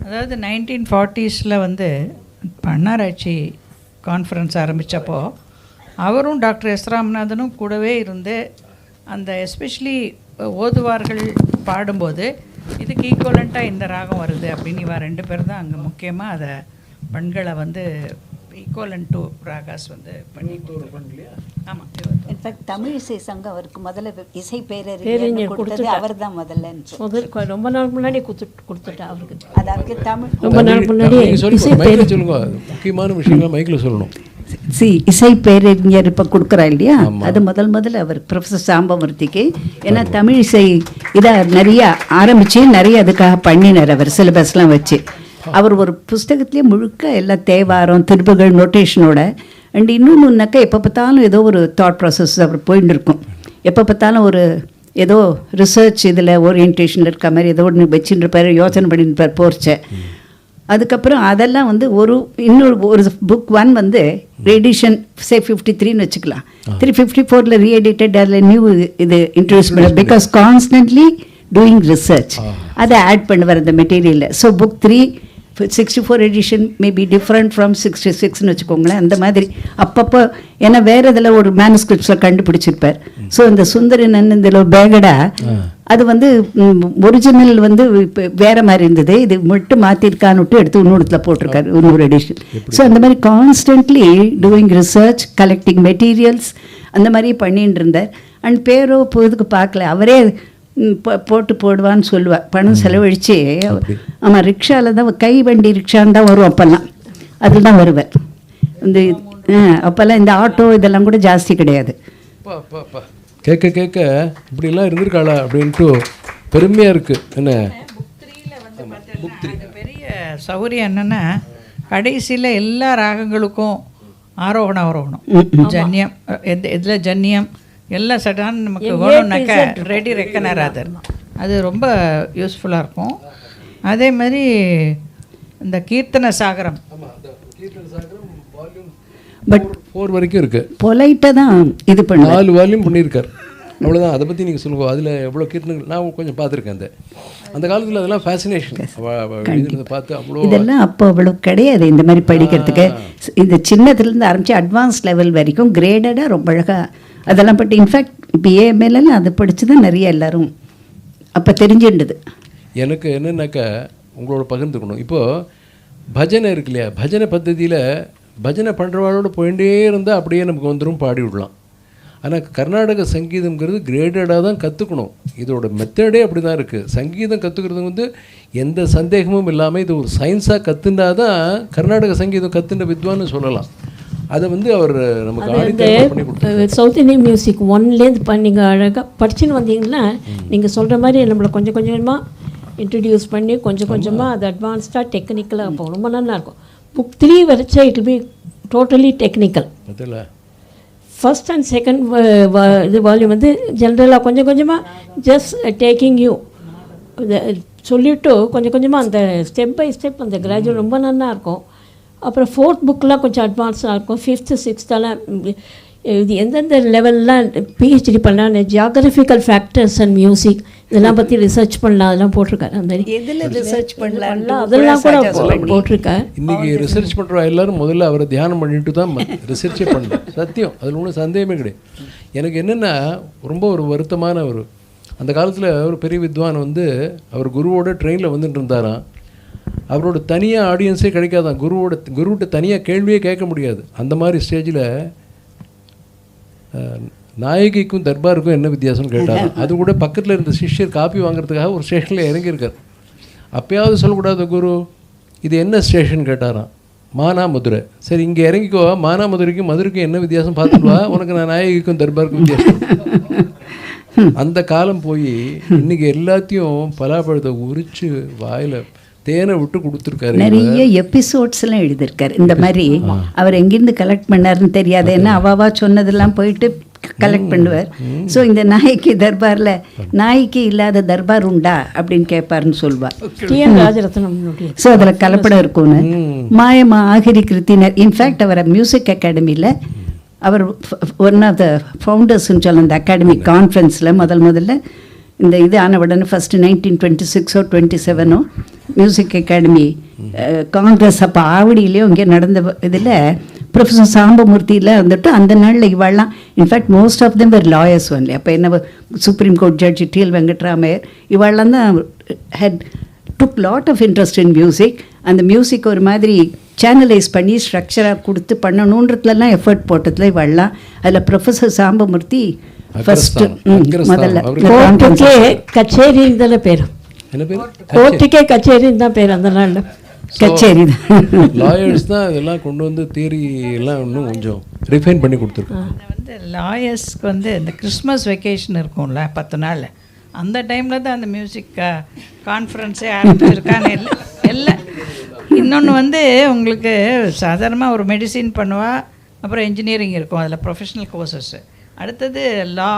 Speaker 5: அதாவது 1940s வந்து பன்னாராய்ச்சி கான்ஃபரன்ஸ் ஆரம்பித்தப்போ அவரும் டாக்டர் எஸ் ராமநாதனும் கூடவே இருந்து அந்த எஸ்பெஷலி ஓதுவார்கள் பாடும்போது இதுக்கு ஈக்குவலண்ட்டாக இந்த ராகம் வருது அப்படின்னு இவன் 2 பேர் தான் அங்கே முக்கியமாக அதை பண்களை வந்து ஈக்குவலண்ட் டு ராகாஸ் வந்து பண்ணி இல்லையா. ஆமாம்,
Speaker 6: இன்ஃபேக்ட் தமிழ் இசை சங்கம் அவருக்கு முதல்ல இசை பேரறிஞர் கொடுத்தது அவர் தான் முதல்ல.
Speaker 4: ரொம்ப நாள் முன்னாடி கொடுத்துட்டா அவருக்கு.
Speaker 6: அதாவது தமிழ்
Speaker 4: ரொம்ப நாள் முன்னாடி
Speaker 3: சொல்லுங்க, முக்கியமான விஷயங்கள் மைக்கில் சொல்லணும்.
Speaker 6: இசை பேரறிஞர் இப்போ கொடுக்குறா இல்லையா, அது முதல்ல அவர் ப்ரொஃபஸர் சாம்பமூர்த்திக்கு. ஏன்னா தமிழ் இசை இதாக நிறைய ஆரம்பித்து நிறைய அதுக்காக பண்ணினார் அவர் சிலபஸ்லாம் வச்சு. அவர் ஒரு புஸ்தகத்திலே முழுக்க எல்லா தேவாரம் திருப்புகள் நோட்டேஷனோட. அண்ட் இன்னொன்றுனாக்கா எப்போ பார்த்தாலும் ஏதோ ஒரு தாட் ப்ராசஸ் அவர் போயின்னு இருக்கும். எப்போ பார்த்தாலும் ஒரு ஏதோ ரிசர்ச் இதில் ஓரியன்டேஷனில் இருக்க மாதிரி ஏதோ ஒன்று வச்சுட்டு இருப்பார், யோசனை பண்ணிட்டு இருப்பார் போர்ச்சை. அதுக்கப்புறம் அதெல்லாம் வந்து ஒரு புக் 1 வந்து ரீஎடிஷன் 53ன்னு வச்சுக்கலாம். 354 ரீஎடிட்டட் அதில் நியூ இது இன்ட்ரடியூஸ் பண்ண. பிகாஸ் கான்ஸ்டன்ட்லி டூயிங் ரிசர்ச் அதை ஆட் பண்ணுவார் அந்த மெட்டீரியலில். So book 3 64 edition may be different from 66ன்னு வச்சுக்கோங்களேன். அந்த மாதிரி அப்பப்போ ஏன்னா வேறு இதில் ஒரு மேனுஸ்கிரிப்ட்ஸில் கண்டுபிடிச்சிருப்பார். ஸோ இந்த சுந்தரனன் இதில் பேகடா அது வந்து ஒரிஜினல் வந்து இப்போ வேறு மாதிரி இருந்தது, இது மட்டும் மாற்றிருக்கான்னு எடுத்து இன்னொருத்தில் போட்டிருக்காரு இன்னொரு எடிஷன். ஸோ அந்த மாதிரி constantly doing research, collecting materials அந்த மாதிரி பண்ணிட்டு இருந்தார். அண்ட் பேரோ இதுக்கு பார்க்கல, அவரே போடுவான்னு சொல்லுவாள். பணம் செலவழித்து ஆமாம் ரிக்ஷாவில் தான் கை வண்டி ரிக்ஷான்னு தான் வரும் அப்போல்லாம், அதில் தான் வருவார். இந்த அப்போல்லாம் இந்த ஆட்டோ இதெல்லாம் கூட ஜாஸ்தி கிடையாது.
Speaker 3: கேட்க கேட்க இப்படிலாம் இருந்திருக்காளா அப்படின்ட்டு பெருமையாக இருக்குது. என்ன
Speaker 5: பெரிய சௌகரியம் என்னென்னா கடைசியில் எல்லா ராகங்களுக்கும் ஆரோகணம் அவரோகணம் ஜன்யம் இதில் ஜன்யம் எல்லாம் சடான்னு நமக்கு வேணும்னாக்கா ரெடி ரெக்கனர் அது ரொம்ப யூஸ்ஃபுல்லாக இருக்கும். அதே மாதிரி இந்த கீர்த்தன சாகரம்
Speaker 3: பட் 4 வரைக்கும் இருக்குது.
Speaker 6: பொலைட்டாக தான் இது பண்ண
Speaker 3: 4 வால்யூம் பண்ணியிருக்கார். அவ்வளோதான். அதை பற்றி நீங்கள் சொல்லுவோம். அதில் எவ்வளோ கீர்த்தனைகள் நான் கொஞ்சம் பார்த்துருக்கேன். அந்த காலத்தில் அதெல்லாம் ஃபேசினேஷன் பார்த்து அவ்வளோ
Speaker 6: இதெல்லாம் அப்போ அவ்வளோ கிடையாது இந்த மாதிரி படிக்கிறதுக்கு. இந்த சின்னதுலேருந்து ஆரம்பித்து அட்வான்ஸ் லெவல் வரைக்கும் கிரேடடாக ரொம்ப அழகாக அதெல்லாம் பட் இன்ஃபேக்ட் பிஏஎம்எல்லாம் அதை படித்து தான் நிறைய எல்லோரும் அப்போ தெரிஞ்சுடுது.
Speaker 3: எனக்கு என்னன்னாக்கா உங்களோட பகிர்ந்துக்கணும். இப்போது பஜனை இருக்கு இல்லையா, பஜனை பద్ధதியில் பஜனை பண்ணுறவாளோட போயிட்டே இருந்தால் அப்படியே நமக்கு வந்துடும், பாடி விடலாம். ஆனால் கர்நாடக சங்கீதம்ங்கிறது கிரேடடாக தான் கற்றுக்கணும். இதோட மெத்தடே அப்படி தான் இருக்குது. சங்கீதம் கற்றுக்கிறது வந்து எந்த சந்தேகமும் இல்லாமல் இது ஒரு சயின்ஸாக கற்றுண்டா தான் கர்நாடக சங்கீதம் கற்றுண்ட வித்வான்னு சொல்லலாம். அதை வந்து அவர் நமக்கு
Speaker 4: அது
Speaker 3: ஆடிட்டர் பண்ணி கொடுத்தாரு.
Speaker 4: சவுத் இந்தியன் மியூசிக் ஒன்லேருந்து நீங்கள் அழகாக படிச்சுன்னு வந்தீங்கன்னா நீங்கள் சொல்கிற மாதிரி நம்மளை கொஞ்சம் கொஞ்சமாக இன்ட்ரடியூஸ் பண்ணி கொஞ்சம் கொஞ்சமாக அது அட்வான்ஸ்டாக டெக்னிக்கலாக போகும். ரொம்ப நல்லா இருக்கும். புக் 3 வரைச்சா இட் பி டோட்டலி டெக்னிக்கல்.
Speaker 3: அதில்
Speaker 4: ஃபர்ஸ்ட் அண்ட் செகண்ட் இது வால்யூம் வந்து ஜென்ரலாக கொஞ்சம் கொஞ்சமாக ஜஸ்ட் டேக்கிங் யூ சொல்லிவிட்டு கொஞ்சம் கொஞ்சமாக அந்த ஸ்டெப் பை ஸ்டெப் அந்த கிராஜுவல் ரொம்ப நல்லா இருக்கும். அப்புறம் 4th புக்கெலாம் கொஞ்சம் அட்வான்ஸாக இருக்கும். 5th 6th இது எந்தெந்த லெவல்லாம் பிஹெச்டி பண்ணலாம், ஜியாகிரபிக்கல் ஃபேக்டர்ஸ் அண்ட் மியூசிக் இதெல்லாம் பற்றி ரிசர்ச் பண்ணலாம், அதெல்லாம் போட்டிருக்காரு. அந்த மாதிரி
Speaker 6: எதில் ரிசர்ச் பண்ணலாம்
Speaker 4: அதெல்லாம் கூட போட்டிருக்காரு.
Speaker 3: இன்றைக்கி ரிசர்ச் பண்ணுற எல்லோரும் முதல்ல அவரை தியானம் பண்ணிட்டு தான் ரிசர்ச்சே பண்ணலாம். சத்தியம், அதில் ஒன்றும் சந்தேகமே கிடையாது. எனக்கு என்னென்னா ரொம்ப ஒரு வருத்தமான அந்த காலத்தில் ஒரு பெரிய வித்வான் வந்து அவர் குருவோட ட்ரெயினில் வந்துட்டு இருந்தாராம். அவரோட தனியாக ஆடியன்ஸே கிடைக்காதான், குருவிட்ட தனியாக கேள்வியே கேட்க முடியாது. அந்த மாதிரி ஸ்டேஜில் நாயகிக்கும் தர்பாருக்கும் என்ன வித்தியாசம்னு கேட்டார். அது கூட பக்கத்தில் இருந்த சிஷ்யர் காப்பி வாங்குறதுக்காக ஒரு ஸ்டேஷனில் இறங்கியிருக்கார். அப்போயாவது சொல்லக்கூடாது குரு இது என்ன ஸ்டேஷன் கேட்டாராம். மானாமதுரை. சரி இங்கே இறங்கிக்கோ, மானாமதுரைக்கும் மதுரைக்கும் என்ன வித்தியாசம் பார்த்துட்டு வா, உனக்கு நான் நாயகிக்கும் தர்பாருக்கும் வித்தியாசம். அந்த காலம் போய் இன்றைக்கி எல்லாத்தையும் பலாப்பழத்தை உரித்து வாயில் தேனை விட்டு கொடுத்துருக்காரு.
Speaker 6: நிறைய எபிசோட்ஸ்லாம் எழுதியிருக்காரு. இந்த மாதிரி அவர் எங்கேருந்து கலெக்ட் பண்ணாருன்னு தெரியாது. ஏன்னா அவாவா சொன்னதெல்லாம் போயிட்டு கலெக்ட் பண்ணுவார். ஸோ இந்த நாய்க்கு தர்பாரில் நாய்க்கு இல்லாத தர்பார் உண்டா அப்படின்னு கேட்பாருன்னு சொல்லுவார். ஸோ அதில் கலப்படம் இருக்கும்னு மாயமா ஆகிரி கிருத்தினர். இன்ஃபேக்ட் அவரை மியூசிக் அகாடமியில் அவர் ஒன் ஆஃப் த ஃபவுண்டர்ஸ்ன்னு சொல்ல அந்த அகாடமிக் கான்ஃபரன்ஸில் முதல்ல இந்த இது ஆன உடனே ஃபஸ்ட்டு 1926 27 மியூசிக் அகாடமி காங்கிரஸ் அப்போ ஆவடியிலேயோ இங்கே நடந்த இதில் ப்ரொஃபஸர் சாம்பமூர்த்தியில் வந்துட்டு அந்த நாளில் இவாள்லாம் in fact most of them were lawyers only. அப்போ என்ன supreme court judge TL Venkatramaiyer இவாள்லாம் தான் had took lot of interest in music. அந்த மியூசிக் ஒரு மாதிரி சேனலைஸ் பண்ணி ஸ்ட்ரக்சராக கொடுத்து பண்ணணுன்றதுலாம் எஃபர்ட் போட்டதில் இவாள்லாம். அதில் ப்ரொஃபஸர் சாம்பமூர்த்தி ஃபர்ஸ்ட் முதல்ல
Speaker 4: கோர்ட்டுக்கே கச்சேரின்னு தானே பேர். கோர்ட்டுக்கே கச்சேரின்னு தான் பேர் அந்த நாளில்.
Speaker 6: கச்சேரி தான்.
Speaker 3: லாயர்ஸ் தான் இதெல்லாம் கொண்டு வந்து தியரி எல்லாம் இன்னும் கொஞ்சம் ரிஃபைன் பண்ணி கொடுத்துருக்கோம்.
Speaker 5: வந்து லாயர்ஸ்க்கு வந்து இந்த கிறிஸ்மஸ் வெக்கேஷன் இருக்கும்ல 10 நாள், அந்த டைமில் தான் அந்த மியூசிக் கான்ஃபரன்ஸே ஆரம்பிச்சிருக்காங்க எல்லாம். இன்னொன்று வந்து உங்களுக்கு சாதாரணமாக ஒரு மெடிசின் பண்ணுவா, அப்புறம் இன்ஜினியரிங் இருக்கும், அதில் ப்ரொஃபஷ்னல் கோர்சஸ்ஸு. அடுத்தது லா.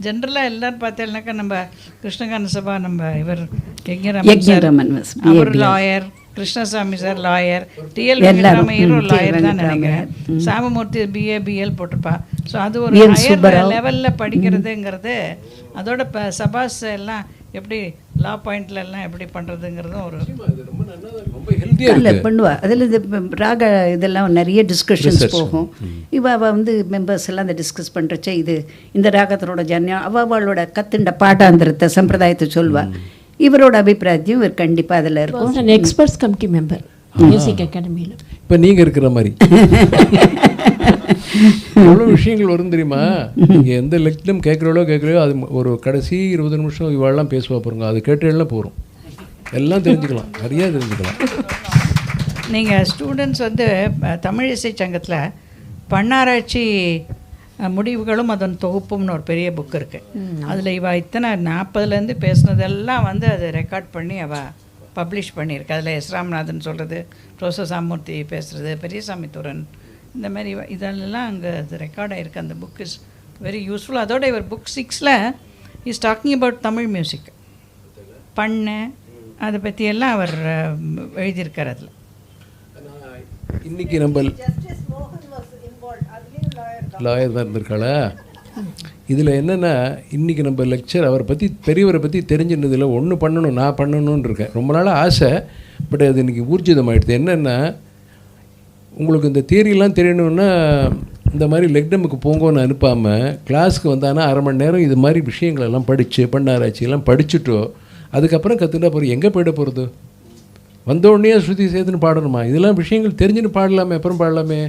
Speaker 5: ஜென்ரலாக எல்லோரும் பார்த்தேன்னாக்கா நம்ம கிருஷ்ணகாந்த சபா நம்ம இவர்
Speaker 6: யஜ்ஞரமன்
Speaker 5: அவர் lawyer, Krishnaswamy sir lawyer, TL வெங்கட்ராமையரும் லாயர் தான் நினைக்கிறேன். சாம்பமூர்த்தி BA BL போட்டிருப்பா. ஸோ அது ஒரு ஹையர் லெவலில் படிக்கிறதுங்கிறது அதோட சபாஸ் எல்லாம் எப்படி லா பாயிண்ட்ல எல்லாம் எப்படி பண்ணுறதுங்கிறதும் ஒரு
Speaker 3: ரொம்ப ஹெல்த்தியாக
Speaker 6: பண்ணுவா. அதில் இது ராக இதெல்லாம் நிறைய டிஸ்கஷன்ஸ் போகும். இவள் வந்து மெம்பர்ஸ் எல்லாம் அந்த டிஸ்கஸ் பண்ணுறச்சே இது இந்த ராகத்தோட ஜன்யம் அவளோட கத்துண்ட பாட்டாந்திரத்தை சம்பிரதாயத்தை சொல்வாள். இவரோட அபிப்பிராயத்தையும் இவர் கண்டிப்பாக அதில் இருக்கும்.
Speaker 4: எக்ஸ்பர்ட்ஸ் கமிட்டி மெம்பர் மியூசிக் அகாடமியில்.
Speaker 3: இப்போ நீங்கள் இருக்கிற மாதிரி எவ்வளோ விஷயங்கள் வரும் தெரியுமா. நீங்கள் எந்த லெக்டம் கேட்குறோ அது ஒரு கடைசி 20 நிமிஷம் இவாளெலாம் பேசுவா பாருங்க, அது கேட்டெல்லாம் போகிறோம், எல்லாம் தெரிஞ்சுக்கலாம், நிறையா தெரிஞ்சுக்கலாம்.
Speaker 5: நீங்கள் ஸ்டூடெண்ட்ஸ் வந்து தமிழ் இசை சங்கத்தில் பண்ணாராய்ச்சி முடிவுகளும் அதன் தொகுப்பும்னு ஒரு பெரிய புக் இருக்குது. அதில் இவள் இத்தனை 40லேருந்து பேசுனதெல்லாம் வந்து அதை ரெக்கார்ட் பண்ணி அவள் பப்ளிஷ் பண்ணியிருக்கு. அதில் எஸ் ராமநாதன் சொல்கிறது, ப்ரொஃபஸர் சாம்பமூர்த்தி பேசுகிறது, பெரியசாமி துரன், இந்த மாதிரி இதெல்லாம் அங்கே அது ரெக்கார்ட் ஆகிருக்கு. அந்த புக் இஸ் வெரி யூஸ்ஃபுல். அதோட இவர் புக் 6ல் is talking about Tamil music பண்ணு அதை பற்றியெல்லாம் அவர் எழுதியிருக்கார். அதில்
Speaker 3: இன்றைக்கி நம்ம லாயர் தான் இருந்திருக்காளா. இதில் என்னென்னா இன்றைக்கி நம்ம லெக்சர் அவரை பற்றி பெரியவரை பற்றி தெரிஞ்சிருந்ததில் ஒன்று பண்ணணும், நான் பண்ணணுன்னு இருக்கேன் ரொம்ப நாளாக ஆசை. பட் அது இன்றைக்கி ஊர்ஜிதமாகிடுது. என்னென்னா உங்களுக்கு இந்த தியரியெல்லாம் தெரியணுன்னா இந்த மாதிரி லெக்டமுக்கு போங்கன்னு அனுப்பாமல் கிளாஸுக்கு வந்தானா 1/2 மணி நேரம் இது மாதிரி விஷயங்களெல்லாம் படித்து பண்ணாராய்ச்சியெல்லாம் படிச்சுட்டோ அதுக்கப்புறம் கற்றுட்டா போகிற எங்கே போய்ட போகிறது. வந்தோடனே ஸ்ருதி சேர்த்துன்னு பாடணுமா, இதெல்லாம் விஷயங்கள் தெரிஞ்சுன்னு பாடலாமே, அப்புறம் பாடலாமே.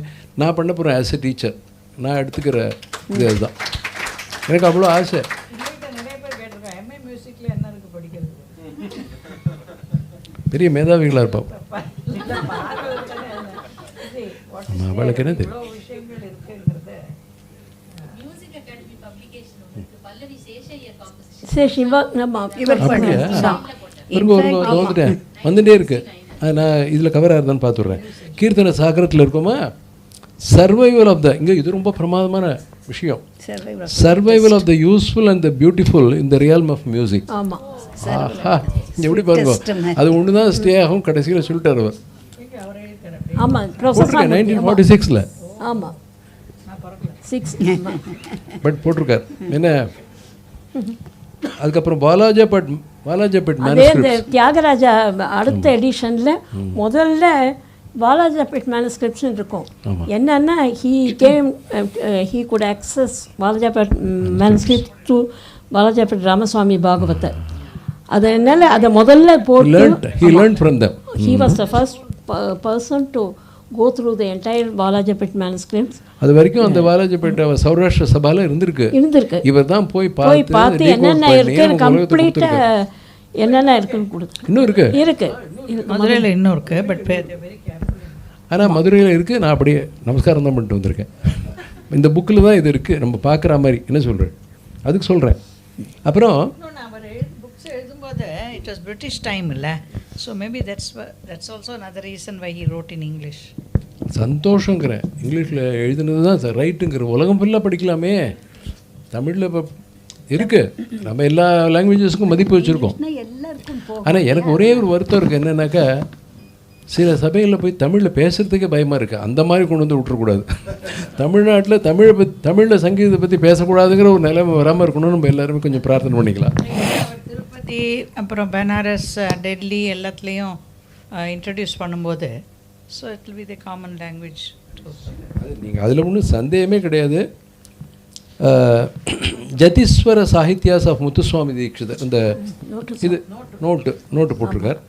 Speaker 3: நான் பண்ண போகிறேன் ஆஸ் எ டீச்சர், நான் எடுத்துக்கிற இது அதுதான். எனக்கு அவ்வளோ ஆசை. பெரிய மேதாவிகளாக இருப்பான். அவளுக்கு என்ன தெரியும்.
Speaker 4: சிவா நம்ம
Speaker 3: வந்துட்டேன் வந்துட்டே இருக்கு. நான் இதில் கவராக இருந்தான்னு பார்த்துட்றேன். கீர்த்தனை சாகரத்தில் இருக்கோமா, சர்வைவல் ஆஃப் த, இங்கே இது ரொம்ப பிரமாதமான விஷயம், survival of the useful and the beautiful in the realm of music.
Speaker 4: ஆமாம்,
Speaker 3: ஆஹா, எப்படி பாருங்க, அது ஒன்று தான் ஸ்டே ஆகும், கடைசியில் சொல்லிட்டார் அவர்.
Speaker 4: ஆமாம்,
Speaker 3: 1946
Speaker 4: ஆமாம் 6
Speaker 3: பட் போட்டிருக்கார் என்ன. அதுக்கப்புறம் பாலாஜாபட்
Speaker 4: அதே இந்த தியாகராஜா அடுத்த எடிஷனில் முதல்ல பாலாஜாபேட் மேனுஸ்கிரிப்ஷன் இருக்கும். என்னன்னா he could access Balajapet manuscript to Balajapet Ramaswamy Bhagavathar. அதனால அதை முதல்ல போட்டு he was the first person to go through the entire பாலாஜாபேட் manuscripts.
Speaker 3: அது வரைக்கும் அந்த பாலாஜாபேட் சௌராஷ்டிர சபால இருந்திருக்கு. இவர் தான் போய்
Speaker 4: பார்த்து என்னென்ன இருக்கு கம்ப்ளீட்டா என்னென்ன இருக்குன்னு கொடுத்து.
Speaker 3: இன்னும் இருக்கு
Speaker 5: மதுரையில் இன்னும் இருக்கு. பட்
Speaker 3: ஆனால் மதுரையில் இருக்குது. நான் அப்படியே நமஸ்காரம் தான் பண்ணிட்டு வந்திருக்கேன். இந்த புக்கில் தான் இது இருக்குது, நம்ம பார்க்குற மாதிரி. என்ன சொல்கிறேன், அதுக்கு சொல்கிறேன். அப்புறம்
Speaker 5: அவர் புக்ஸ் எழுதும்போது இட் வாஸ் பிரிட்டிஷ் டைம் இல்லை, so maybe that's also another reason why he wrote in English.
Speaker 3: சந்தோஷங்கிறேன், இங்கிலீஷில் எழுதுனது தான் ரைட்டுங்கிற. உலகம் ஃபுல்லாக படிக்கலாமே, தமிழில் இப்போ இருக்குது. நம்ம எல்லா லாங்குவேஜஸ்க்கும் மதிப்பு வச்சுருக்கோம். ஆனால் எனக்கு ஒரே ஒரு வருத்தம் இருக்குது, என்னென்னாக்கா சில சபைகளில் போய் தமிழில் பேசுகிறதுக்கே பயமாக இருக்குது. அந்த மாதிரி கொண்டு வந்து விட்டுறக்கூடாது. தமிழ்நாட்டில் தமிழில் சங்கீதத்தை பற்றி பேசக்கூடாதுங்கிற ஒரு நிலைமை வராமல் இருக்கணும்னு நம்ம எல்லாருமே கொஞ்சம் பிரார்த்தனை பண்ணிக்கலாம்.
Speaker 5: திருப்பதி அப்புறம் பனாரஸ் டெல்லி எல்லாத்துலேயும் இன்ட்ரடியூஸ் பண்ணும்போது so it will be the common language.
Speaker 3: அது நீங்கள் அதில் ஒன்றும் சந்தேகமே கிடையாது. ஜதீஸ்வர சாகித்யாஸ் ஆஃப் முத்துசுவாமி தீட்சிதர் இந்த இது நோட்டு போட்டிருக்கார்.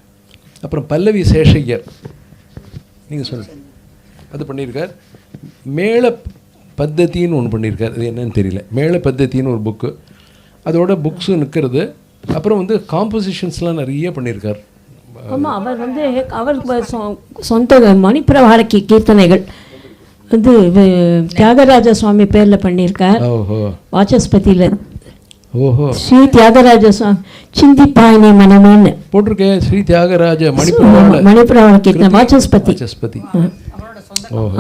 Speaker 3: அப்புறம் பல்லவி சேஷையர் நீங்கள் சொல்லுங்கள், அது பண்ணியிருக்கார். மேள பத்தத்தின்னு ஒன்று பண்ணியிருக்கார், அது என்னன்னு தெரியல. மேள பத்தத்தின்னு ஒரு புக்கு, அதோட புக்ஸும் நிற்கிறது. அப்புறம் வந்து காம்போசிஷன்ஸ்லாம் நிறைய பண்ணியிருக்கார்.
Speaker 4: ஆமாம், அவர் சொந்த மணிப்பிரவாரக்கி கீர்த்தனைகள் வந்து தியாகராஜ சுவாமி பேரில் பண்ணியிருக்கார். வாசஸ்பதியில் ஸ்ரீ தியாகராஜ சுவாமி சிந்திப்பாயினி மனமேன்னு
Speaker 3: போட்டிருக்கேன். ஸ்ரீ தியாகராஜ
Speaker 4: மணிப்பிரவார கீர்த்தனை வாசஸ்பதி.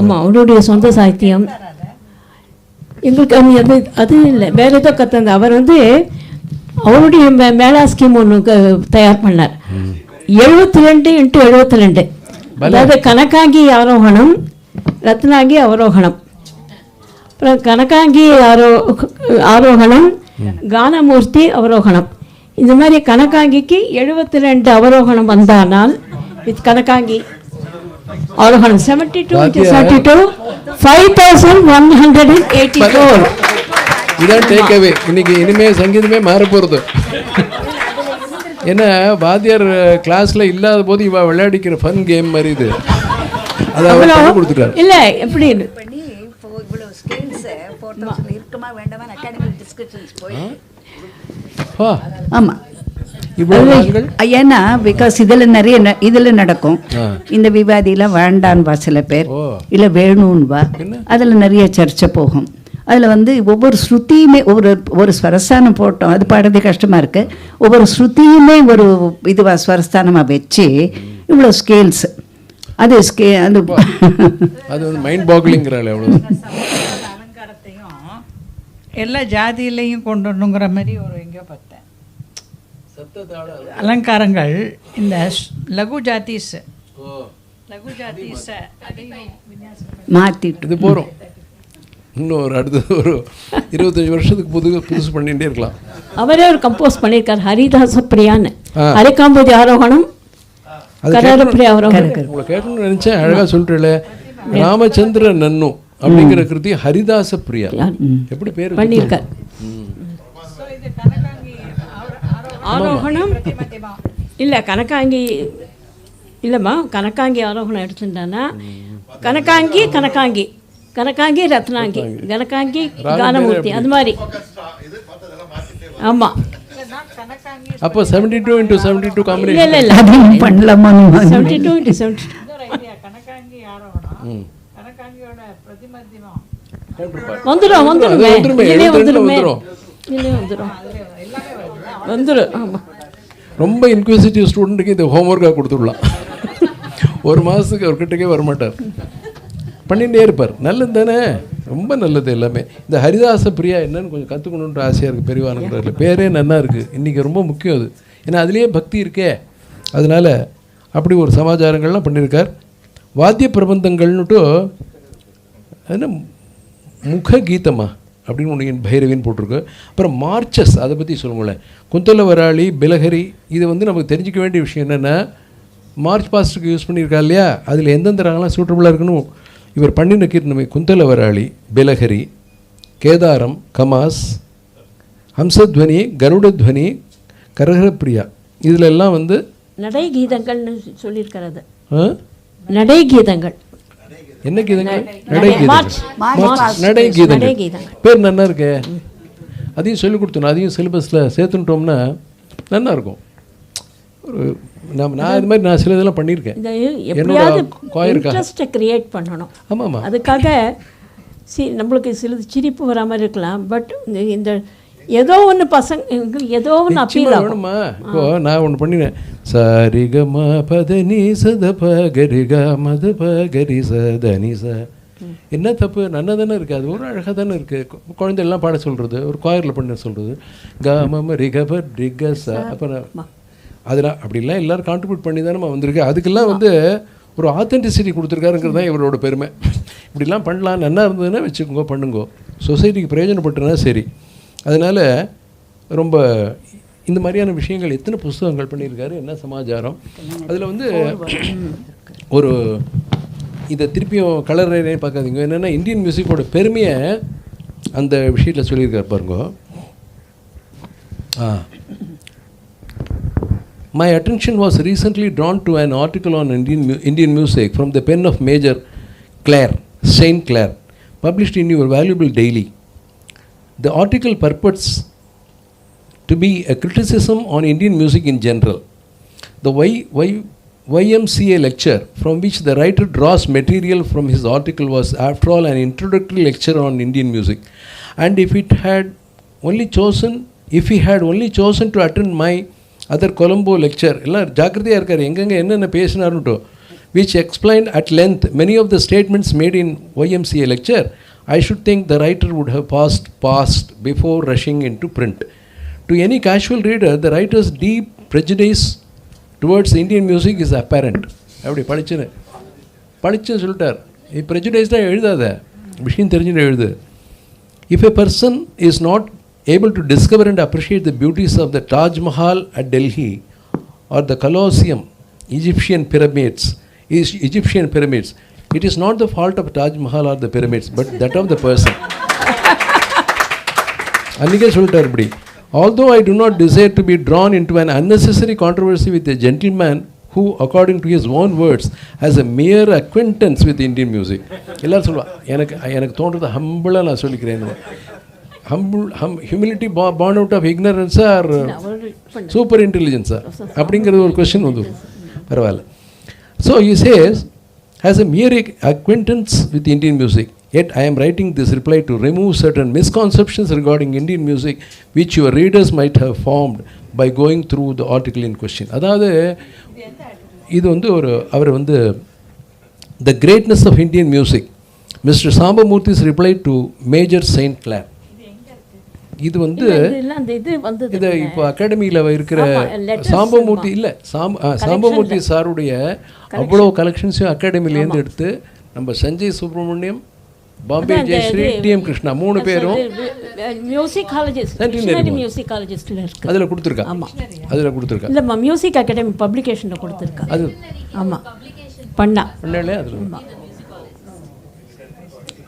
Speaker 4: ஆமாம், அவருடைய சொந்த சாகித்யம். எங்களுக்கு அது இல்லை, வேற ஏதோ கற்றுந்த. அவர் வந்து அவருடைய மேளா ஸ்கீம் ஒன்று தயார் பண்ணார். 72x72, அதாவது கனகாங்கி ஆரோகணம், ரத்னாங்கி அவரோகணம், அப்புறம் கனகாங்கி ஆரோகணம், கானமூர்த்தி அவரோகணம். இந்த மாதிரி கனகாங்கிக்கு 72 அவரோகணம் வந்தானால் வித் கனகாங்கி அவரோகணம் 72x72 5184.
Speaker 3: இதான் டேக் அவே. இன்னைக்கு இனிமேல் சங்கீதமே மாற போகிறது. ஏன்னா வாத்தியார் கிளாஸில் இல்லாத போது இவ விளையாடிக்கிற ஃபன் கேம் மாதிரி இது. அதை அவர் கொடுத்துட்டார்.
Speaker 4: இல்லை எப்படி
Speaker 6: ஆமாம், ஏன்னா பிகாஸ் இதில் நடக்கும். இந்த விவாதியில் வேண்டான்வா சில பேர், இல்லை வேணும்வா. அதில் நிறைய சர்ச்சை போகும். அதில் வந்து ஒவ்வொரு ஸ்ருதியுமே ஒரு ஸ்வரஸ்தானம் போட்டோம், அது பாடுறது கஷ்டமாக இருக்குது. ஒவ்வொரு ஸ்ருதியுமே ஒரு இதுவாக ஸ்வரஸ்தானமாக வச்சு இவ்வளோ ஸ்கேல்ஸ், அது
Speaker 3: அது மைண்ட் பாக்லிங்கிறாள். எவ்வளோ
Speaker 5: அலங்காரத்தையும் எல்லா ஜாதியிலையும் கொண்டு வரணுங்கிற மாதிரி ஒரு எங்கேயோ பார்த்தேன். அலங்காரங்கள் இந்த லகு ஜாத்தீஸ்
Speaker 6: மாற்றிட்டு
Speaker 3: இது போகிறோம். இன்னும் அடுத்தது ஒரு 25 வருஷத்துக்கு புதுசு பண்ணிகிட்டே இருக்கலாம்.
Speaker 4: அவரே ஒரு கம்போஸ் பண்ணியிருக்கார், ஹரிதாச பிரியான்னு. ஹரிகாம்பதி ஆரோகணம், கரப்பிரியா ஆரோகணம்.
Speaker 3: உங்களை கேட்கணும்னு நினச்சேன், அழகாக சொல்லிட்டு. ராமச்சந்திர நன்னு அப்படிங்கிற கிருதி ஹரிதாச பிரியா எப்படி பேர்
Speaker 4: பண்ணியிருக்கார். ஆரோகணம் இல்லை கனகாங்கி இல்லைம்மா, கனகாங்கி ஆரோகணம் எடுத்துட்டானா கனகாங்கி ரத்னாங்கி, கனகாங்கி கானமூர்த்தி, அது மாதிரி. ஆமாம்,
Speaker 3: அப்போ 72x72 காம்பினேஷன்
Speaker 4: இல்லை
Speaker 6: பண்ணலாமா?
Speaker 4: 72x72
Speaker 5: கனகாங்கி ஆரோகணம், கனகாங்கியோட பிரதிமத்தியம்
Speaker 4: வந்துடும். ஆமாம்,
Speaker 3: ரொம்ப இன்க்விசிட்டிவ் ஸ்டூடெண்ட்டுக்கு இது ஹோம்ஒர்க்காக கொடுத்துடலாம். ஒரு மாதத்துக்கு அவர்கிட்டக்கே வரமாட்டார், பண்ணிகிட்டே இருப்பார். நல்லது தானே, ரொம்ப நல்லது எல்லாமே. இந்த ஹரிதாச பிரியா என்னன்னு கொஞ்சம் கற்றுக்கணுன்ற ஆசையாக இருக்குது. பெரியவானுங்கிறதுல பேரே நல்லா இருக்குது. இன்றைக்கி ரொம்ப முக்கியம் அது. ஏன்னா அதுலேயே பக்தி இருக்கே. அதனால் அப்படி ஒரு சமாச்சாரங்கள்லாம் பண்ணியிருக்கார். வாத்திய பிரபந்தங்கள்னுட்டு என்ன முக கீதமா அப்படின்னு ஒன்று பைரவின்னு போட்டிருக்கு. அப்புறம் மார்ச்சஸ், அதை பற்றி சொல்லுங்களேன். குந்தல வராளி, பிலஹரி, இது வந்து நமக்கு தெரிஞ்சிக்க வேண்டிய விஷயம் என்னென்னா, மார்ச் பாஸ்ட்டுக்கு யூஸ் பண்ணியிருக்கா இல்லையா, அதில் எந்தெந்த ராகலாம் சூட்டபுளாக இருக்கணும். இவர் பண்ணின கீர்த்தனமே குந்தல வராளி, பிலஹரி, கேதாரம், கமாஸ், ஹம்சத்வனி, கருடத்வனி, கரகரப்பிரியா, இதில் எல்லாம் வந்து
Speaker 4: நடை கீதங்கள்னு சொல்லியிருக்கிறது. நடை கீதங்கள்
Speaker 3: என்ன கீதங்கள்? நடை கீதங்கள். நடை கீதங்கள் பேர் நல்லா இருக்கு. அதையும் சொல்லிக் கொடுத்தோம். அதையும் சிலபஸில் சேர்த்துட்டோம்னா நல்லா இருக்கும். ஒரு நான் இது மாதிரி நான் சில இதெல்லாம் பண்ணியிருக்கேன்.
Speaker 4: இன்ட்ரெஸ்ட்டை கிரியேட் பண்ணணும்.
Speaker 3: ஆமாம்,
Speaker 4: அதுக்காக நம்மளுக்கு சிலது சிரிப்பு வர மாதிரி இருக்கலாம். பட் இந்த ஏதோ ஒன்று பசங்க ஏதோ ஒன்று அப்பீல்
Speaker 3: வேணுமா. இப்போ நான் ஒன்று பண்ணினேன். சரிகமா பதனி சத பகரிகா மத பகரி சதனி ச. என்ன தப்பு? நல்லா தானே இருக்குது. அது ஒரு அழகாக தானே இருக்குது. குழந்தையெல்லாம் பாட சொல்கிறது, ஒரு கோயரில் பண்ண சொல்கிறது. காம ரிகபர் ரிகச. அப்புறம் அதெல்லாம் அப்படிலாம் எல்லோரும் கான்ட்ரிபியூட் பண்ணி தானே வந்திருக்கு. அதுக்கெல்லாம் வந்து ஒரு ஆத்தென்டிசிட்டி கொடுத்துருக்காருங்கிறது தான் இவரோட பெருமை. இப்படிலாம் பண்ணலாம், நல்லா இருந்ததுன்னா வச்சுக்கோங்க, பண்ணுங்கோ, சொசைட்டிக்கு பிரயோஜனப்பட்டுனா சரி. அதனால் ரொம்ப இந்த மாதிரியான விஷயங்கள் எத்தனை புஸ்தகங்கள் பண்ணியிருக்காரு, என்ன சமாச்சாரம். அதில் வந்து ஒரு இதை திருப்பியும் கலரே பார்க்காதீங்க. என்னென்னா இந்தியன் மியூசிக்கோட பெருமையை அந்த விஷயத்தில் சொல்லியிருக்காரு பாருங்க. My attention was recently drawn to an article on Indian music from the pen of Major Clare, Saint Clare, published in your valuable daily. The article purports to be a criticism on Indian music in general. The YMCA lecture from which the writer draws material from his article was, after all, an introductory lecture on Indian music. And if he had only chosen to attend my other Colombo lecture, எல்லாம் ஜாக்கிரதையாக இருக்கார் எங்கெங்கே என்னென்ன பேசினார்னுட்டோ, which explained at length many of the statements made in YMCA lecture, I should think the writer would have paused before rushing into print. To any casual reader, the writer's deep prejudice towards Indian music is apparent. அப்படி படிச்சு சொல்லிட்டார். prejudice தான் எழுதாத, விஷயம் தெரிஞ்சுட்டு எழுது. If a person is not able to discover and appreciate the beauties of the Taj Mahal at Delhi or the Colosseum, Egyptian pyramids, it is not the fault of Taj Mahal or the pyramids, but that of the person. Annike soltar இப்படி. Although I do not desire to be drawn into an unnecessary controversy with a gentleman who, according to his own words, has a mere acquaintance with Indian music. எல்லாரும் சொல்லுவா, எனக்கு தோன்றது ஹம்பிளாக நான் சொல்லிக்கிறேன். humility born out of ignorance or super intelligence அப்படிங்கிறது ஒரு question வந்து பரவாயில்ல. So he says, has a mere acquaintance with Indian music. Yet I am writing this reply to remove certain misconceptions regarding Indian music which your readers might have formed by going through the article in question. அதாவது இது வந்து அவர் வந்து the greatness of Indian music, Mr. Sambamurthy's reply to Major Saint Clare. இது வந்து இது இப்போ அகாடமியில் இருக்கிற சாம்பமூர்த்தி இல்லை சாம்பமூர்த்தி சாருடைய அவ்வளோ கலெக்ஷன்ஸையும் அகாடமிலேருந்து எடுத்து நம்ம சஞ்சய் சுப்ரமணியம், பாம்பே ஜெயஸ்ரீ, டிஎம் கிருஷ்ணா 3 பேரும் அதில் கொடுத்துருக்கா. அதில் கொடுத்துருக்கா
Speaker 4: இல்லை, மியூசிக் அகாடமி பப்ளிகேஷனில் கொடுத்துருக்கா. அது ஆமாம் பண்ணலே அதில்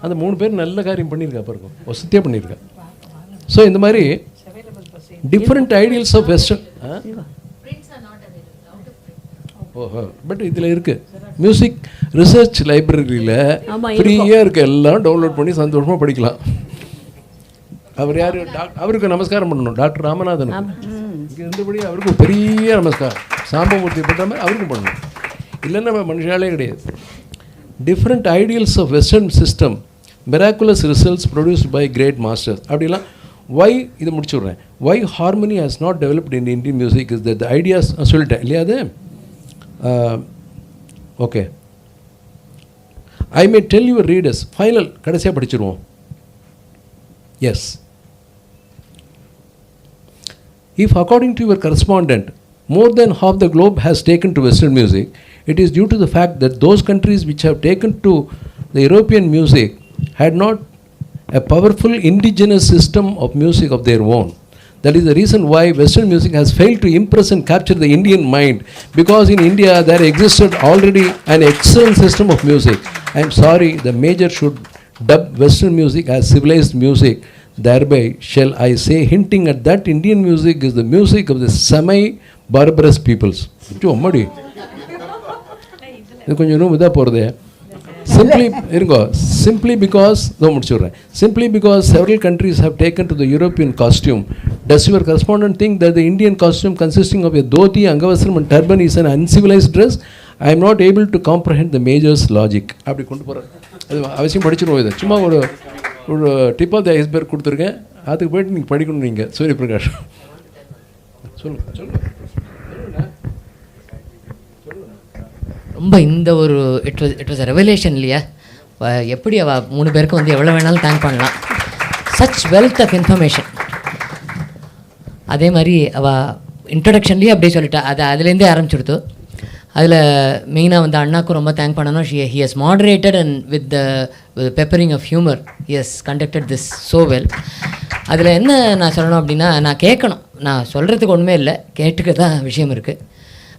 Speaker 3: அந்த 3 பேர் நல்ல காரியம் பண்ணியிருக்கா பாருங்க, வசதியாக பண்ணியிருக்கா. ஸோ இந்த மாதிரி டிஃப்ரெண்ட் ஐடியல்ஸ் ஆஃப் வெஸ்டர்ன். ஓஹோ, பட் இதில் இருக்குது மியூசிக் ரிசர்ச் லைப்ரரியில் ஃப்ரீயாக இருக்குது, எல்லாம் டவுன்லோட் பண்ணி சந்தோஷமாக படிக்கலாம். அவர் யார்? அவருக்கு நமஸ்காரம் பண்ணணும், டாக்டர் ராமநாதன். இங்கே இருந்தபடி அவருக்கு பெரிய நமஸ்காரம். சாம்பமூர்த்தி பண்ணுற மாதிரி அவருக்கும் பண்ணணும், இல்லைன்னா நம்ம மனுஷாலே கிடையாது. Different ideals of western system miraculous results produced by great masters. அப்படிலாம் why இதை முடிச்சுடுறேன். Why harmony has not developed in Indian music is that the ideas சொல்லிட்டேன் இல்லையா அது. Okay. I may tell your readers, final கடைசியாக படிச்சிருவோம். Yes. If according to your correspondent, more than half the globe has taken to Western music, it is due to the fact that those countries which have taken to the European music had not a powerful indigenous system of music of their own. That is the reason why Western music has failed to impress and capture the Indian mind, because in India there existed already an excellent system of music. I am sorry, the major should dub Western music as civilized music. Thereby shall I say, hinting at that Indian music is the music of the semi-barbarous peoples. இது கொஞ்சம் இன்னும் இதாக போகிறது. Simply because several countries have taken to the European costume, does your correspondent think that the Indian costume consisting of a dhoti, angavasram and turban is an uncivilized dress? I am not able to comprehend the major's logic. அப்படி கொண்டு போகிறேன். அது அவசியம் படிச்சிருவோம். இதை சும்மா ஒரு tip of the iceberg கொடுத்துருக்கேன். அதுக்கு போய்ட்டு நீங்கள் படிக்கணும். நீங்கள் சூரிய பிரகாஷ் சொல்லுங்கள்.
Speaker 7: ரொம்ப இந்த ஒரு இட் வாஸ் ரெவலேஷன் இல்லையா? எப்படி அவள் 3 பேருக்கும் வந்து எவ்வளோ வேணாலும் தேங்க் பண்ணலாம். Such wealth of information. அதே மாதிரி அவள் இன்ட்ரடக்ஷன்லேயே அப்படியே சொல்லிட்டா. அதுலேருந்தே ஆரம்பிச்சுடுத்து. அதில் மெயினாக வந்து அண்ணாக்கும் ரொம்ப தேங்க் பண்ணணும். He has moderated and with the peppering of humour he has conducted this so well. அதில் என்ன நான் சொல்லணும் அப்படின்னா, நான் கேட்கணும், நான் சொல்கிறதுக்கு ஒன்றுமே இல்லை, கேட்டுக்க தான் விஷயம் இருக்குது.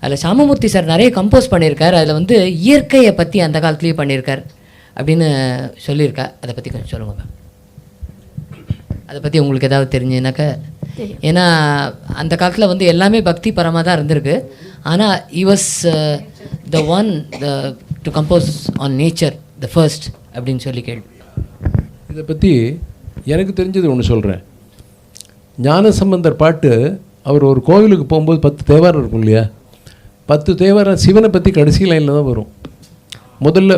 Speaker 7: அதில் சாம்பமூர்த்தி சார் நிறைய கம்போஸ் பண்ணியிருக்கார். அதில் வந்து இயற்கையை பற்றி அந்த காலத்துலேயே பண்ணியிருக்கார் அப்படின்னு சொல்லியிருக்கா. அதை பற்றி கொஞ்சம் சொல்லுங்க. அதை பற்றி உங்களுக்கு ஏதாவது தெரிஞ்சுனாக்கா, ஏன்னா அந்த காலத்தில் வந்து எல்லாமே பக்தி பரமாக தான் இருந்திருக்கு. ஆனால் he was the one to compose on nature, the first அப்படின்னு சொல்லி கேள்வி.
Speaker 3: இதை பற்றி எனக்கு தெரிஞ்சது ஒன்று சொல்கிறேன். ஞானசம்பந்தர் பாட்டு, அவர் ஒரு கோவிலுக்கு போகும்போது 10 தேவாரம் இருக்கும் இல்லையா? 10 தேவாரம் சிவனை பற்றி கடைசி லைனில் தான் வரும். முதல்ல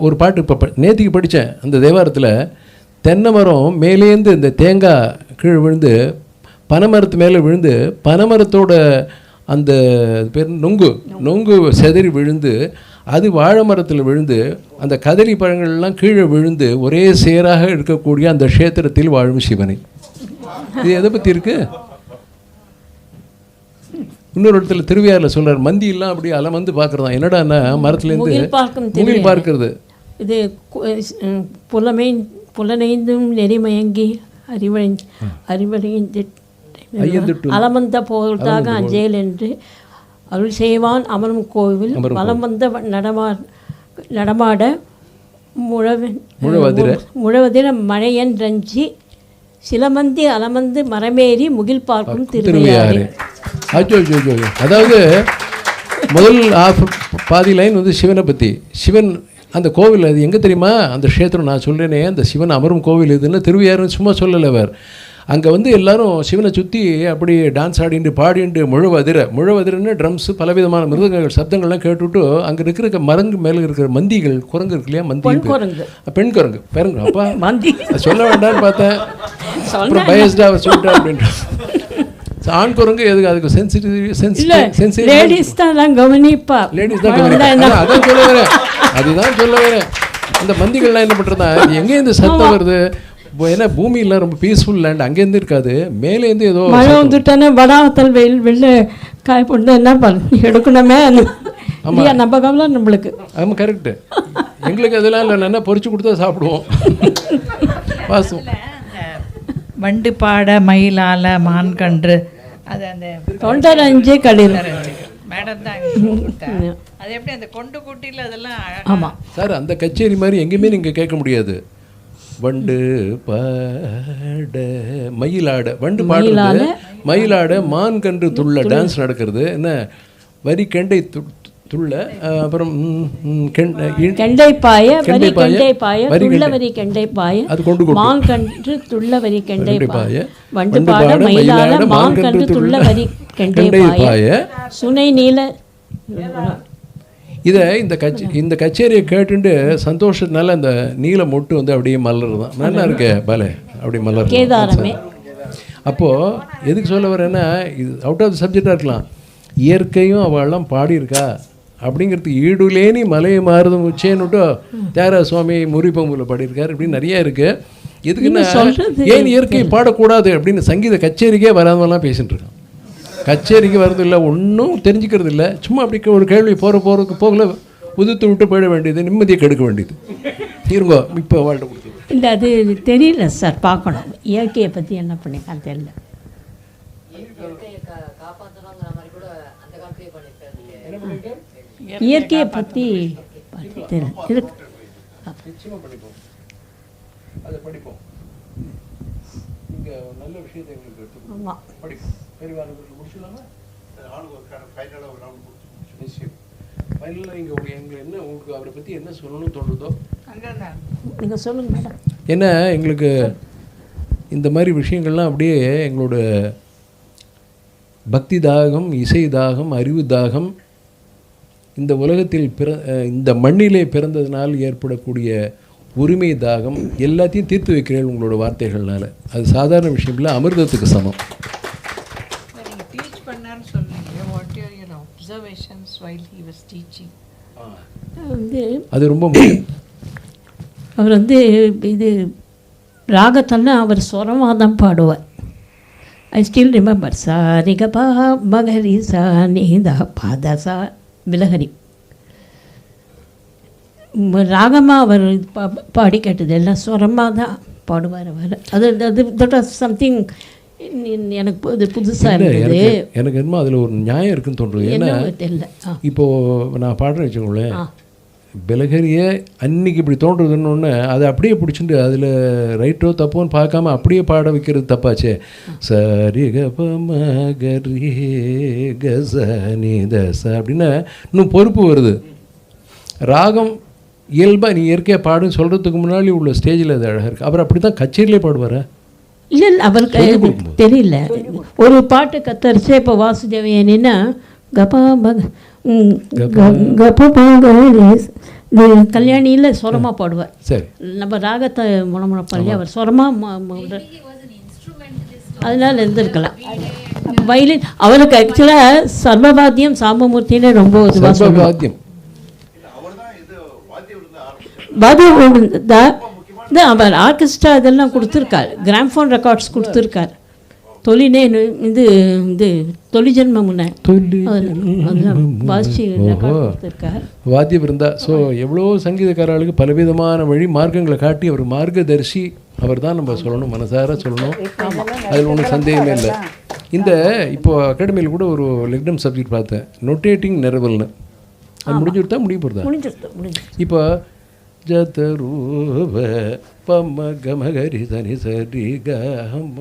Speaker 3: ஒரு பாட்டு இப்போ நேற்றுக்கு படித்தேன். அந்த தேவாரத்தில் தென்னை மரம் மேலேருந்து இந்த தேங்காய் கீழே விழுந்து பனைமரத்து மேலே விழுந்து பனைமரத்தோட அந்த பேர் நொங்கு செதறி விழுந்து அது வாழை மரத்தில் விழுந்து அந்த கதலி பழங்கள்லாம் கீழே விழுந்து ஒரே சேராக இருக்கக்கூடிய அந்த க்ஷேத்திரத்தில் வாழும் சிவனை. இது எதை பற்றி இருக்குது? இன்னொரு இடத்துல திருவையாரில் சொல்கிறார், மந்தியெல்லாம் அப்படி அலமந்து பார்க்குறதான். என்னடான்னா மரத்துலேருந்து முகில் பார்க்கறது.
Speaker 4: இது புலனைந்தும் நெறிமயங்கி அறிவழிந்து அலமந்த போதாக அஞ்சேல் என்று அருள் செய்வான் அமரும் கோவில் வலம் வந்த நடமாட முழவதிர மழையன் ரஞ்சி சிலமந்தி அலமந்து மரமேறி முகில் பார்க்கும் திருவையாறு.
Speaker 3: அதாவது முதல் பாதி லைன் வந்து சிவனை பற்றி. சிவன் அந்த கோவில் அது எங்கே தெரியுமா? அந்த க்ஷேத்திரம் நான் சொல்கிறேனே, அந்த சிவன் அமரும் கோவில் இதுன்னு திருவையாறுன்னு சும்மா சொல்லலை அவர். அங்கே வந்து எல்லாரும் சிவனை சுற்றி அப்படி டான்ஸ் ஆடிண்டு பாடிண்டு முழவதிரன்னு ட்ரம்ஸு பலவிதமான மிருதங்கள் சப்தங்கள்லாம் கேட்டுவிட்டு அங்கே இருக்கிற மரங்கு மேலே இருக்கிற மந்திகள் குரங்கு இருக்கு இல்லையா? பெண் குரங்கு அப்பா மந்தி சொல்ல வேண்டாம்னு பார்த்தேன், அப்புறம் பயஸ்டாக சொல்லிட்டேன் அப்படின்ட்டு. ஆண் குரங்கு எதுக்கு? அதுக்கு சென்சிட்டிவ் லேடிஸ் தான் கவனிப்பா. அதுதான் சொல்ல வரேன். அந்த மந்திகள்லாம் என்ன பண்ணுறதா, எங்கே இந்த சத்தம் வருது? ஏன்னா பூமியெல்லாம் ரொம்ப பீஸ்ஃபுல் லேண்ட், அங்கேருந்து இருக்காது, மேலேருந்து ஏதோ
Speaker 4: மழை வந்துட்டானே வடாவத்தல் வெயில் வெளில காய போட்டு என்ன பண்ண எடுக்கணுமே. ஆமாம் நம்ம கவலை நம்மளுக்கு.
Speaker 3: ஆமாம் கரெக்டு. எங்களுக்கு அதெல்லாம் இல்லை, நல்லா பொறிச்சு கொடுத்தா சாப்பிடுவோம். வாசம்
Speaker 5: வண்டு பாட மயிலால மான்கன்று அது அந்த
Speaker 4: தொண்டரஞ்சு களிர்
Speaker 5: மேடம் தான் அது எப்படி அந்த கொண்டு கூட்டியில் அதெல்லாம்.
Speaker 4: ஆமாம்
Speaker 3: சார், அந்த கச்சேரி மாதிரி எங்கேயுமே நீங்கள் கேட்க முடியாது. வண்டு பாட மயிலாட, வண்டு பாடுறது, மயிலாட, மான் கன்று துள்ள டான்ஸ் நடக்கிறது. என்ன வரி கெண்டை துள்ள, அப்புறம்
Speaker 4: கெண்டை பாய வரி கெண்டை பாய
Speaker 3: அது கொண்டு
Speaker 4: மான் கன்று துள்ள வரி கெண்டை பாய வண்டு பாட மயிலாட மான் கன்று துள்ள வரி கெண்டை பாய சுனை நீல.
Speaker 3: இதை இந்த கச்சேரியை கேட்டுட்டு சந்தோஷத்தினால அந்த நீல மொட்டு வந்து அப்படியே மலருதான். நல்லா இருக்கே பலே அப்படி மலர். அப்போது எதுக்கு சொல்ல வரேன்னா, இது அவுட் ஆஃப் த சப்ஜெக்டாக இருக்கலாம். இயற்கையும் அவள்லாம் பாடியிருக்கா அப்படிங்கிறதுக்கு ஈடுலேனி மலையை மாறுதும் உச்சேன்னுட்டு தியாகராஜ சுவாமி முறிப்பம்பூவில் பாடியிருக்கார். இப்படின்னு நிறையா இருக்குது. எதுக்குன்னா ஏன் இயற்கையை பாடக்கூடாது அப்படின்னு சங்கீத கச்சேரிக்கே வராதவெல்லாம் பேசிகிட்டு இருக்கான். கச்சேரிக்கு வரதில்லை, ஒன்றும் தெரிஞ்சுக்கிறது இல்லை. சும்மா அப்படி ஒரு கேள்வி போகிறதுக்கு போகல உதுத்து விட்டு போயிட வேண்டியது, நிம்மதியை கெடுக்க வேண்டியது. இருங்கோ இப்போ வாழ்க்கை கொடுத்து
Speaker 4: இல்லை, அது தெரியல சார், பார்க்கணும். இயற்கையை பற்றி என்ன பண்ணிக்கலாம் தெரியல. இயற்கையை பற்றி தெரியல.
Speaker 3: அதை படிப்போம். இங்கே நல்ல விஷயத்தை எங்களுக்கு எடுத்துக்கணும், படிப்போம். முடிச்சுலாமா? நிச்சயம் ஃபைனலாக இங்கே எங்களுக்கு என்ன, உங்களுக்கு அவரை பற்றி என்ன சொல்லணும்னு தோணுதோ
Speaker 4: நீங்கள் சொல்லுங்கள் மேடம்.
Speaker 3: ஏன்னா எங்களுக்கு இந்த மாதிரி விஷயங்கள்லாம் அப்படியே எங்களோட பக்தி தாகம், இசை தாகம், அறிவு தாகம், இந்த உலகத்தில் இந்த மண்ணிலே பிறந்ததுனால் ஏற்படக்கூடிய உரிமை தாகம் எல்லாத்தையும் தீர்த்து வைக்கிறேன் உங்களோட வார்த்தைகள்னால. அது சாதாரண விஷயம் இல்லை, அமிர்தத்துக்கு சமம். அது ரொம்ப முக்கியம்.
Speaker 4: அவர் வந்து இது ராகத்தெல்லாம் அவர் சுரமாக தான் பாடுவார். ஐ ஸ்டில் ரிமெம்பர் சா ரிகபா மகரி சா நீதா பாத சா விலகரி ராகமாக அவர் பாடி கேட்டது எல்லாம் சுரமாக தான் பாடுவார் அவர். அது தட் வாஸ் சம்திங் எனக்கு இது புதுசாக இருந்தது.
Speaker 3: எனக்கு என்னமோ அதில் ஒரு நியாயம் இருக்குன்னு தோன்றுது. ஏன்னா
Speaker 4: தெரியல,
Speaker 3: இப்போது நான் பாடுறேன்னு வச்சுக்கோங்களேன், பிலகரியை அன்னைக்கு இப்படி தோன்றுறதுன்னு ஒன்று அதை அப்படியே பிடிச்சிட்டு அதில் ரைட்டோ தப்போன்னு பார்க்காம அப்படியே பாட வைக்கிறது தப்பாச்சே. சரி கரி கசனி தச அப்படின்னா இன்னும் பொறுப்பு வருது. ராகம் இயல்பாக நீ இயற்கையாக பாடுன்னு சொல்கிறதுக்கு முன்னாடி உள்ள ஸ்டேஜில் அது அழகாக இருக்குது. அவர் அப்படி தான் கச்சேரியிலே பாடுவார்.
Speaker 4: இல்லை இல்லை, அவருக்கு தெரியல. ஒரு பாட்டு கத்தரிச்சு இப்போ வாசுதேவனின்னா கபா கல்யாணியில் சொரமாக பாடுவார்.
Speaker 3: சரி,
Speaker 4: நம்ம ராகத்தை முணமுணப்பாளி அவர் சொரமாக அதனால இருந்திருக்கலாம். வயலின் அவருக்கு ஆக்சுவலாக சர்வவாத்தியம் சாம்பமூர்த்தினே ரொம்ப இதுவாக
Speaker 3: வாத்தியம்
Speaker 4: அவர் ஆர்கெஸ்ட்ரா இதெல்லாம் கொடுத்துருக்கார், கிராம்ஃபோன் ரெக்கார்ட்ஸ் கொடுத்துருக்கார். தொழிலே இது இது தொழி ஜென்ம முன்ன வாசி கொடுத்துருக்கார்
Speaker 3: வாத்தியம் இருந்தா. ஸோ எவ்வளோ சங்கீதக்காரர்களுக்கு பலவிதமான வழி மார்க்கங்களை காட்டி அவர் மார்க்கதர்சி அவர் தான் நம்ம சொல்லணும், மனசார சொல்லணும். அதில் ஒன்றும் சந்தேகமே இல்லை. இந்த இப்போது அகாடமியில் கூட ஒரு லெக் டெம் சப்ஜெக்ட் பார்த்தேன், நொட்டேட்டிங் நிரவல்னு. அது முடிஞ்சுருத்தா முடிய போகிறதா? இப்போ ஜதரூப பம கமகரி தனி சரி கம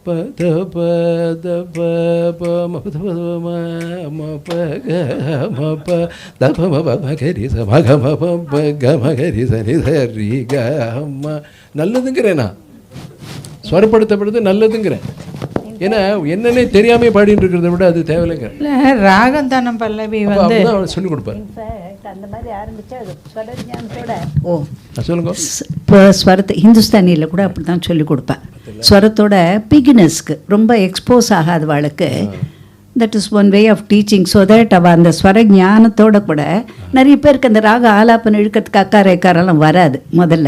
Speaker 3: பத பத பம மகரி மகம கமகரி சனி சரி கம. நல்லதுங்கிறேன் நான், ஸ்வரப்படுத்தப்படுறது நல்லதுங்கிறேன். ஏன்னா என்னன்னே தெரியாமல் பாடிட்டு இருக்கிறத விட அது தேவையில்லைங்க.
Speaker 5: ராகம் தானம் பல்லவி வந்து
Speaker 3: சொல்லிக் கொடுப்பேன்.
Speaker 6: அந்த மாதிரி ஆரம்பித்தா அது ஸ்வரஞானத்தோட
Speaker 3: சொல்லுங்க.
Speaker 6: இப்போ ஸ்வரத்தை ஹிந்துஸ்தானியில் கூட அப்படி தான் சொல்லிக் கொடுப்பேன். ஸ்வரத்தோட பிகினர்ஸ்க்கு ரொம்ப எக்ஸ்போஸ் ஆகாதவாளுக்கு that is one way of teaching. So that அவள் அந்த ஸ்வர ஞானத்தோட கூட நிறைய பேருக்கு அந்த ராக ஆலாப்பன் இழுக்கிறதுக்கு அக்காரெல்லாம் வராது முதல்ல.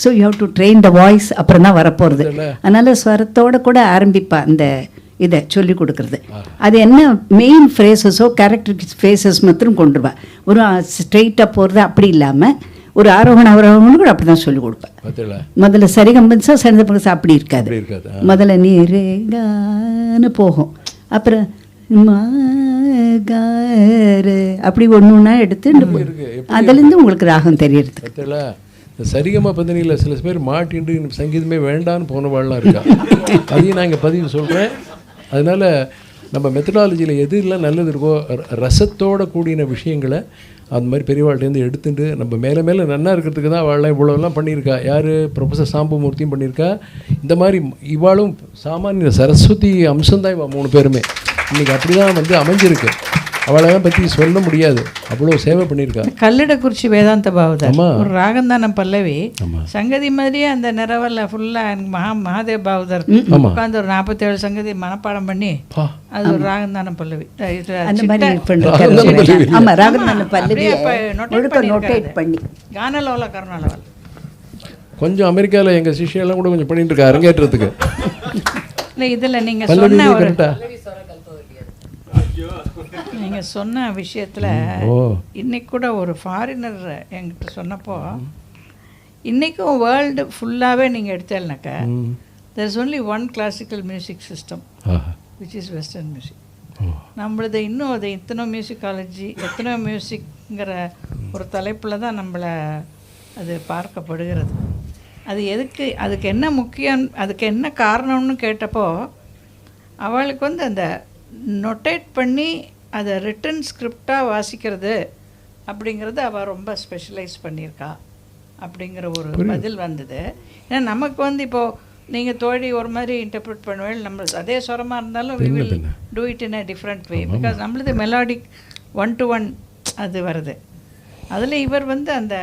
Speaker 6: So you have to train the voice, அப்புறம் தான் வரப்போகிறது. அதனால் ஸ்வரத்தோட கூட ஆரம்பிப்பாள் அந்த இதை சொல்லிக் கொடுக்குறது. அது என்ன மெயின் ஃப்ரேசஸோ கேரக்டரிஸ்டிக் ஃபேஸஸ் மாத்திரம் கொண்டுருவா. ஒரு ஸ்ட்ரெயிட்டாக போகிறது அப்படி இல்லாமல் ஒரு ஆரோகண அவரோகணம் கூட அப்படி தான் சொல்லிக் கொடுப்பேன். முதல்ல சரிகம்பன்ஸா சரிதப்பங்கசா அப்படி இருக்காது. முதல்ல நீரேகான்னு போகும், அப்புறம் அப்படி ஒன்று ஒன்றா எடுத்து அதுலேருந்து உங்களுக்கு ராகம் தெரியறது.
Speaker 3: சரிகமா பந்தனியில் சில பேர் மாட்டின்னு சங்கீதமே வேண்டான்னு போனவாள்லாம் இருக்கா. அதையும் நான் இங்கே பதிவு சொல்கிறேன். அதனால் நம்ம மெத்தடாலஜியில் எது எல்லாம் நல்லது இருக்கோ ரசத்தோட கூடின விஷயங்களை அந்த மாதிரி பெரியவாழ்கிட்டேருந்து எடுத்துட்டு நம்ம மேலே மேலே நல்லா இருக்கிறதுக்கு தான் அவள்லாம் இவ்வளோலாம் பண்ணியிருக்கா. யார் ப்ரொஃபஸர் சாம்பமூர்த்தியும் பண்ணியிருக்கா. இந்த மாதிரி இவாளும் சாமானிய சரஸ்வதி அம்சம்தான் இவள் 3 பேருமே இன்றைக்கி அப்படி தான் வந்து அமைஞ்சிருக்கு. அவளை பற்றி சொல்ல முடியாது, அவ்வளோ சேவை பண்ணியிருக்கா.
Speaker 5: கல்லடக்குறிச்சி வேதாந்த பாவதர் ஒரு ராகந்தானம் பல்லவி
Speaker 3: ஆமாம்.
Speaker 5: சங்கதி மாதிரியே அந்த நிறவல்ல ஃபுல்லாக எனக்கு மகாதேவ் பாவதர் உட்காந்து ஒரு 47 சங்கதி மனப்பாடம் பண்ணி அது ஒரு ராகந்தானம் பல்லவி
Speaker 6: அந்த மாதிரி பண்ணிருக்காரு. ஆமா, ராகந்தான பல்லவி நோட்டேட் பண்ணி
Speaker 5: கானலோல கருணாலவல்.
Speaker 3: கொஞ்சம் அமெரிக்காவில் எங்கள் சிஷியெல்லாம் கூட கொஞ்சம் பண்ணிட்டு இருக்கா அரங்கேற்றத்துக்கு.
Speaker 5: இல்லை இதில் நீங்கள் சொன்ன விஷயத்தில் இன்னைக்கு கூட ஒரு ஃபாரினர் என்கிட்ட சொன்னப்போ, இன்றைக்கும் வேர்ல்டு ஃபுல்லாகவே நீங்கள் எடுத்தேன்னாக்கா there is only one classical music system which is western music. நம்மளது இன்னும் அது எத்தனோ மியூசிக்காலஜி எத்தனோ மியூசிக்ங்கிற ஒரு தலைப்பில் தான் நம்மளை அது பார்க்கப்படுகிறது. அது எதுக்கு, அதுக்கு என்ன முக்கியம், அதுக்கு என்ன காரணம்னு கேட்டப்போ அவளுக்கு வந்து அந்த நொட்டேட் பண்ணி அதை ரிட்டன் ஸ்கிரிப்டாக வாசிக்கிறது அப்படிங்கிறது அவள் ரொம்ப ஸ்பெஷலைஸ் பண்ணியிருக்கா அப்படிங்கிற ஒரு பதில் வந்தது. ஏன்னா நமக்கு வந்து இப்போது நீங்கள் தோழி ஒரு மாதிரி இன்டர்பிரட் பண்ணுவேன், நம்ம அதே சுரமாக இருந்தாலும் we will do it in a different way because நம்மளது மெலாடிக் 1-to-1 அது வருது. அதில் இவர் வந்து அந்த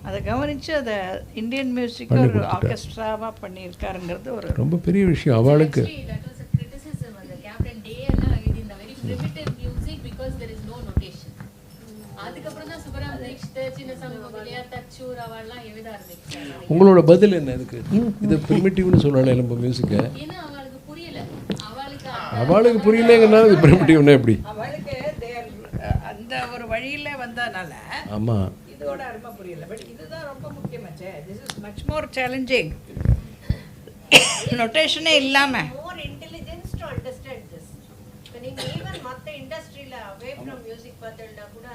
Speaker 5: அதை கவனித்து அதை இந்தியன் மியூசிக் ஒரு ஆர்கெஸ்ட்ராவாக பண்ணியிருக்காருங்கிறது ஒரு
Speaker 3: ரொம்ப பெரிய விஷயம் அவளுக்கு. உங்களோட பதில் என்ன இதுக்கு? இது பிரிமிட்டிவ்னு சொல்லலை நம்ம மியூசிக்கை. அவளுக்கு புரியலங்கிறனால இது பிரிமிட்டிவ்னா எப்படி?
Speaker 5: அவளுக்கு அந்த ஒரு வழியில் வந்ததுனால
Speaker 3: ஆமாம்
Speaker 5: இதோட அருமை புரியல. பட் இதுதான் ரொம்ப முக்கியமாச்சே. This is much more challenging. நோட்டேஷனே இல்லாமல்
Speaker 8: more intelligence to understand this. இப்போ நீங்கள் ஈவன் மற்ற இண்டஸ்ட்ரியில் அவே ஃப்ரம் மியூசிக் பார்த்தீங்கன்னா கூட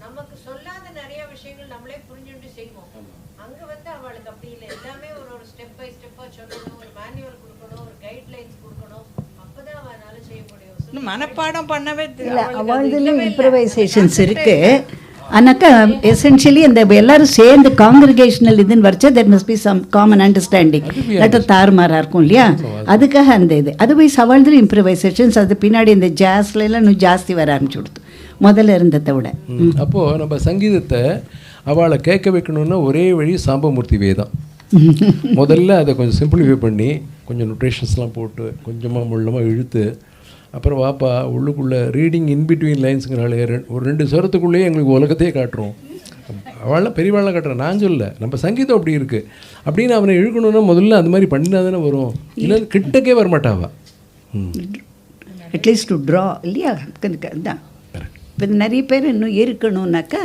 Speaker 8: நமக்கு சொல்லாத நிறைய விஷயங்கள் நம்மளே புரிஞ்சுட்டு செய்வோம். அங்கே வந்து அவளுக்கு அப்படி இல்லை. எல்லாமே ஒரு ஸ்டெப் பை ஸ்டெப்பாக சொல்லணும், ஒரு மேனுவல் கொடுக்கணும், ஒரு கைட்லைன்ஸ் கொடுக்கணும். அப்போ தான் அவனால் செய்ய முடியும்.
Speaker 5: மனப்பாடம் பண்ணவே
Speaker 6: இல்லை. அவள்துலேயும் இம்ப்ரவைசேஷன்ஸ் இருக்குது. ஆனாக்கா எசென்ஷியலி இந்த எல்லாரும் சேர்ந்து காங்கிரிகேஷனல் இதுன்னு வரைச்சா there must be some common understanding. இல்லாட்ட தாறுமாறாக இருக்கும் இல்லையா, அதுக்காக அந்த இது. அதுபோய் சவால்துல இம்ப்ரவைசேஷன்ஸ் அது பின்னாடி இந்த ஜாஸ்லாம் இன்னும் ஜாஸ்தி வர ஆரம்பிச்சு கொடுத்து முதல்ல இருந்ததை விட.
Speaker 3: அப்போது நம்ம சங்கீதத்தை அவளை கேட்க வைக்கணுன்னா ஒரே வழி சாம்பமூர்த்தி வேதம். முதல்ல அதை கொஞ்சம் சிம்பிளிஃபை பண்ணி கொஞ்சம் நொட்டேஷன்ஸ்லாம் போட்டு கொஞ்சமாக முள்ளமாக இழுத்து அப்புறம் வாப்பா உள்ளுக்குள்ளே ரீடிங் இன்பிட்வீன் லைன்ஸுங்கிறாலே ஒரு 2 ஸ்வரத்துக்குள்ளேயே எங்களுக்கு உலகத்தையே காட்டுறோம். அவள்லாம் பெரியவாள்லாம் காட்டுறேன், நான் சொல்ல. நம்ம சங்கீதம் அப்படி இருக்குது அப்படின்னு அவனை இழுக்கணுன்னா முதல்ல அந்த மாதிரி பண்ணினா தானே வரும். இல்லை கிட்டக்கே வரமாட்டாவா.
Speaker 6: அட்லீஸ்ட் டு ட்ரா இல்லையா தான். இப்போ நிறைய பேர் இன்னும் இருக்கணும்னாக்கா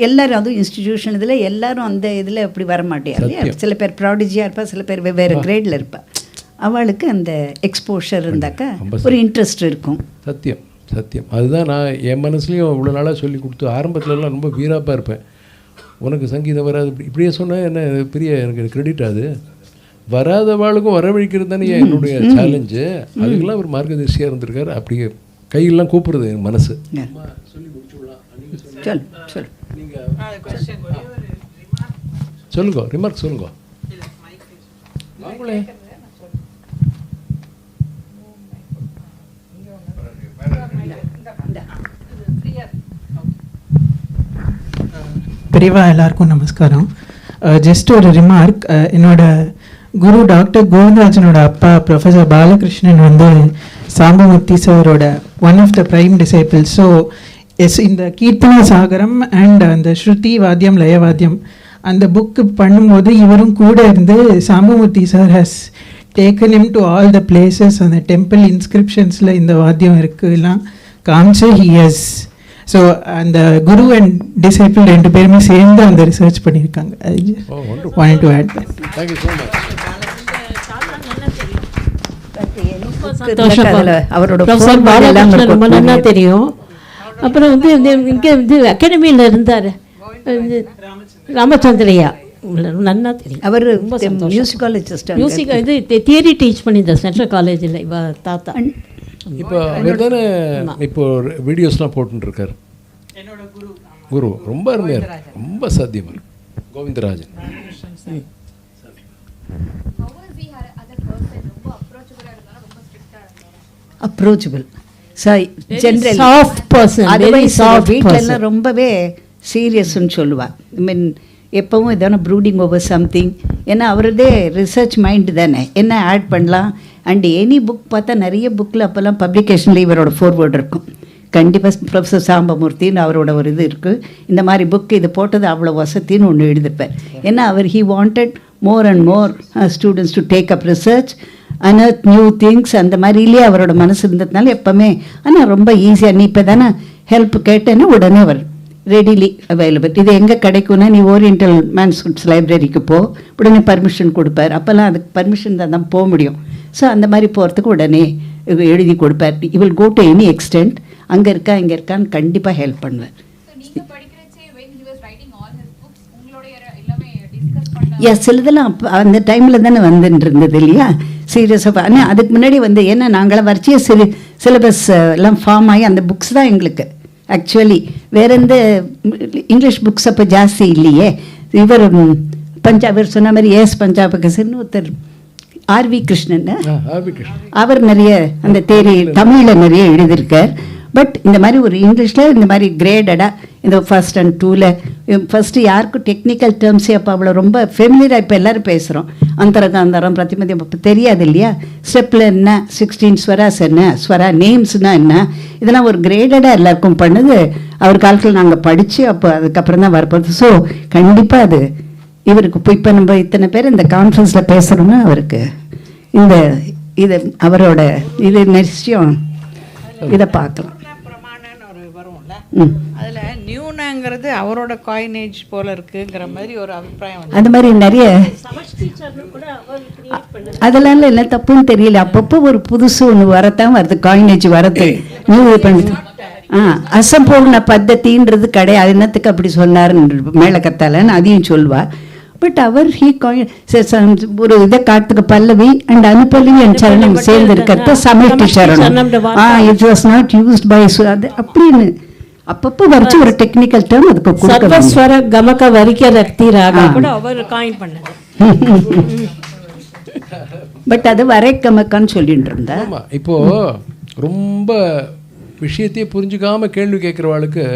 Speaker 6: எல்லோரும் அதுவும் இன்ஸ்டிடியூஷன் இதில் எல்லோரும் அந்த இதில் அப்படி வரமாட்டேன் இல்லையா. சில பேர் ப்ராடிஜியாக இருப்பா, சில பேர் வெவ்வேறு கிரேடில் இருப்பா. அவளுக்கு அந்த எக்ஸ்போஷர் இருந்தாக்கா ஒரு இன்ட்ரெஸ்ட் இருக்கும்.
Speaker 3: சத்தியம் சத்தியம். அதுதான் நான் என் மனசுலையும் இவ்வளோ நாளாக சொல்லி கொடுத்து ஆரம்பத்துலலாம் ரொம்ப வீராப்பாக இருப்பேன். உனக்கு சங்கீதம் வராது இப்படியே சொன்னால் என்ன பெரிய எனக்கு கிரெடிட். அது வராதவாளுக்கும் வரவழிக்கிறது தானே என்னுடைய சேலஞ்சு. அதுக்கெல்லாம் ஒரு மார்க்கதர்சியாக இருந்திருக்காரு. அப்படியே கையெல்லாம் கூப்பிடுறது என் மனசு. சொல்லி முடிச்சுடலாம். சொல்லுங்க, ரிமார்க் சொல்லுங்க. வாங்களே.
Speaker 9: பெரியவா எல்லாருக்கும் நமஸ்காரம். ஜஸ்ட் ஒரு ரிமார்க். என்னோட குரு டாக்டர் கோவிந்தராஜனோட அப்பா ப்ரொஃபஸர் பாலகிருஷ்ணன் வந்து சாம்பமூர்த்தி சாரோட one of the prime disciples. So இந்த கீர்த்தனா சாகரம் அண்ட் அந்த ஸ்ருதி வாத்தியம் லயவாத்தியம் அந்த புக்கு பண்ணும்போது இவரும் கூட இருந்து Sambamurthy sir has taken him to all the places. அந்த டெம்பிள் இன்ஸ்கிரிப்ஷன்ஸில் இந்த வாத்தியம் இருக்குலாம் காமிச்சு he has. ஸோ அந்த குரு அண்ட் டிசைபிள் 2 பேருமே சேர்ந்து அந்த ரிசர்ச் பண்ணியிருக்காங்க. wanted to add that.
Speaker 3: Thank you so much.
Speaker 6: அவரோட
Speaker 4: ரொம்ப நல்லா தெரியும். அப்புறம் வந்து இங்கே வந்து அகாடமியில் இருந்தார் ராமச்சந்திரையா, நல்லா தெரியும்.
Speaker 6: அவர் மியூசிக்காலஜிஸ்ட்.
Speaker 4: மியூசிக் இது தியரி டீச் பண்ணியிருந்தார் சென்ட்ரல் காலேஜில் இவ தாத்தா.
Speaker 3: இப்போ அவர் தானே இப்போ வீடியோஸ்லாம் போட்டுருக்கார்.
Speaker 5: என்னோட
Speaker 3: குரு ரொம்ப அருமையாக ரொம்ப சாத்தியமாக Govindarajan.
Speaker 6: Approachable. General
Speaker 4: soft person, very soft
Speaker 6: வீட்டிலலாம் ரொம்பவே சீரியஸ்ன்னு சொல்லுவாள். ஐ மீன் எப்பவும் எதனா ப்ரூடிங் ஓவர் சம்திங். ஏன்னா அவரதே ரிசர்ச் மைண்டு தானே, என்ன ஆட் பண்ணலாம். அண்ட் எனி புக் பார்த்தா நிறைய புக்கில் அப்போல்லாம் பப்ளிகேஷனில் இவரோட ஃபோர்வேர்டு இருக்கும். கண்டிப்பாக ப்ரொஃபஸர் சாம்பமூர்த்தின்னு அவரோட ஒரு இது இருக்குது. இந்த மாதிரி புக் இது போட்டது அவ்வளோ வசத்தின்னு ஒன்று எழுதிருப்பார். ஏன்னா அவர் he wanted more and more students to take up research, unearth new things. அந்த மாதிரிலேயே அவரோட மனசு இருந்ததுனால எப்போவுமே. ஆனால் ரொம்ப ஈஸியாக, நீ இப்போ தானே ஹெல்ப் கேட்டேன்னா உடனே அவர் ரெடிலி அவைலபிள். இது எங்கே கிடைக்கும்னா, நீ ஓரியண்டல் மேன்ஸ்கிரிப்ட்ஸ் லைப்ரரிக்கு போ, உடனே பர்மிஷன் கொடுப்பார். அப்போல்லாம் அதுக்கு பர்மிஷன் தான் போக முடியும். ஸோ அந்த மாதிரி போகிறதுக்கு உடனே எழுதி கொடுப்பார். You will go to any extent, அங்கே இருக்கா இங்கே இருக்கான்னு கண்டிப்பாக ஹெல்ப் பண்ணுவேன். சிலதெல்லாம் அந்த டைமில் தானே வந்துட்டு இருந்தது இல்லையா, சீரியஸாக. ஆனால் அதுக்கு முன்னாடி வந்து ஏன்னா நாங்களாம் வரைச்சிய சிலபஸ் எல்லாம் ஃபார்ம் ஆகி அந்த புக்ஸ் தான் எங்களுக்கு ஆக்சுவலி. வேற எந்த இங்கிலீஷ் புக்ஸ் அப்போ ஜாஸ்தி இல்லையே. இவர் இவர் சொன்ன மாதிரி பஞ்சாபகசன்னு ஒருத்தர் ஆர்வி கிருஷ்ணன், அவர் நிறைய அந்த தேரி தமிழில் நிறைய எழுதியிருக்கார். பட் இந்த மாதிரி ஒரு இங்கிலீஷில் இந்த மாதிரி கிரேடடாக இந்த ஃபர்ஸ்ட் அண்ட் 2ல் ஃபஸ்ட்டு யாருக்கும் டெக்னிக்கல் டேர்ம்ஸே அப்போ அவ்வளோ ரொம்ப ஃபெமிலியராக இப்போ எல்லோரும் பேசுகிறோம். அந்தரகாந்தரம் பிரதிமதியம் அப்போ தெரியாது இல்லையா. ஸ்டெப்பில் என்ன 16 ஸ்வராஸ் என்ன, ஸ்வரா நேம்ஸ்னால் என்ன, இதெல்லாம் ஒரு கிரேடடாக எல்லாருக்கும் பண்ணுது. அவர் காலத்தில் நாங்கள் படித்து அப்போ அதுக்கப்புறம் தான் வரப்போகுது. ஸோ கண்டிப்பாக அது இவருக்கு இப்போ நம்ம இத்தனை பேர் இந்த கான்ஃபரன்ஸில் பேசுகிறோன்னா அவருக்கு இந்த இது அவரோட இது நிச்சயம் இதை பார்க்கலாம்.
Speaker 5: அதில் நியூனாங்கிறது அவரோட காயினேஜ் போல இருக்குங்கிற மாதிரி ஒரு அபிப்பிராயம்.
Speaker 6: அந்த மாதிரி நிறைய அதெல்லாம் என்ன தப்புன்னு தெரியல. அப்பப்போ ஒரு புதுசு ஒன்று வரத்தான் வருது, காயினேஜ் வரது நியூ பண்ணுது. அசம்பூர்ண பத்தத்தின்றது கிடையாது. என்னத்துக்கு அப்படி சொன்னாருன்னு மேலக்கத்தாலன்னு அதையும் சொல்வா. பட் அவர் ஒரு இதை காட்டுக்கு பல்லவி அண்ட் அனுப்பல்லவி அண்ட் சரணம் சேர்ந்து இருக்கிறத சமைட்டு சரணம் it was not used by அது அப்படின்னு அப்பப்போ வரைச்சு ஒரு டெக்னிக்கல் டேர்ம் அதுக்கு
Speaker 4: சர்வஸ்வர கமக வரிக்க ரக்தி ராகா கூட அவர் காயின் பண்ணது.
Speaker 6: பட் அது வரை கமக்கான்னு சொல்லிட்டு இருந்தா.
Speaker 3: இப்போ ரொம்ப விஷயத்தையே புரிஞ்சுக்காம கேள்வி கேட்குறவாளுக்கு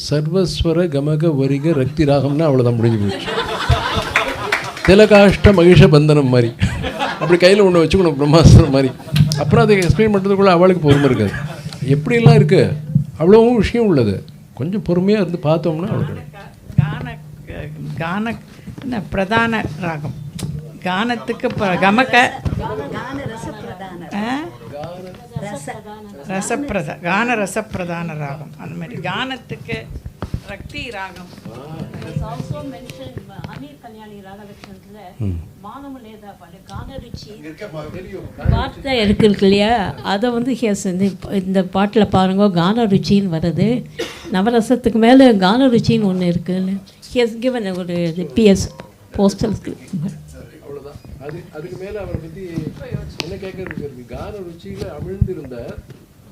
Speaker 3: சர்வஸ்வர கமக வரிக ரக்தி ராகம்னா அவ்வளோதான் முடிஞ்சு போச்சு. திலகாஷ்ட மகிஷ பந்தனம் மாதிரி அப்படி கையில் ஒன்று வச்சுக்கணும் பிரம்மாஸ்திரம் மாதிரி. அப்புறம் அதை எக்ஸ்பிளைன் பண்ணுறதுக்குள்ள அவளுக்கு பொறுமை இருக்காது. எப்படிலாம் இருக்குது, அவ்வளோவும் விஷயம் உள்ளது. கொஞ்சம் பொறுமையாக இருந்து பார்த்தோம்னா அவ்வளோ.
Speaker 5: கான என்ன பிரதான ராகம், கானத்துக்கு கமக கான ரசப்பிரதான ராகம். அந்த மாதிரி கானத்துக்கு ரக்தி ராகம்.
Speaker 4: வார்த்தை இருக்கு இல்லையா, அதை வந்து இந்த பாட்டில் பாருங்க கான ருச்சின்னு வருது. நவரசத்துக்கு மேலே கான ருச்சின்னு ஒன்று இருக்குன்னு ஹியஸ் கிவன் ஒரு PS போஸ்டல்
Speaker 3: அவ்வளோதான். அதுக்கு மேலே அவரை பற்றி என்ன கேட்கறதுக்கு, கான ருச்சியில் அமிழ்ந்திருந்தார்.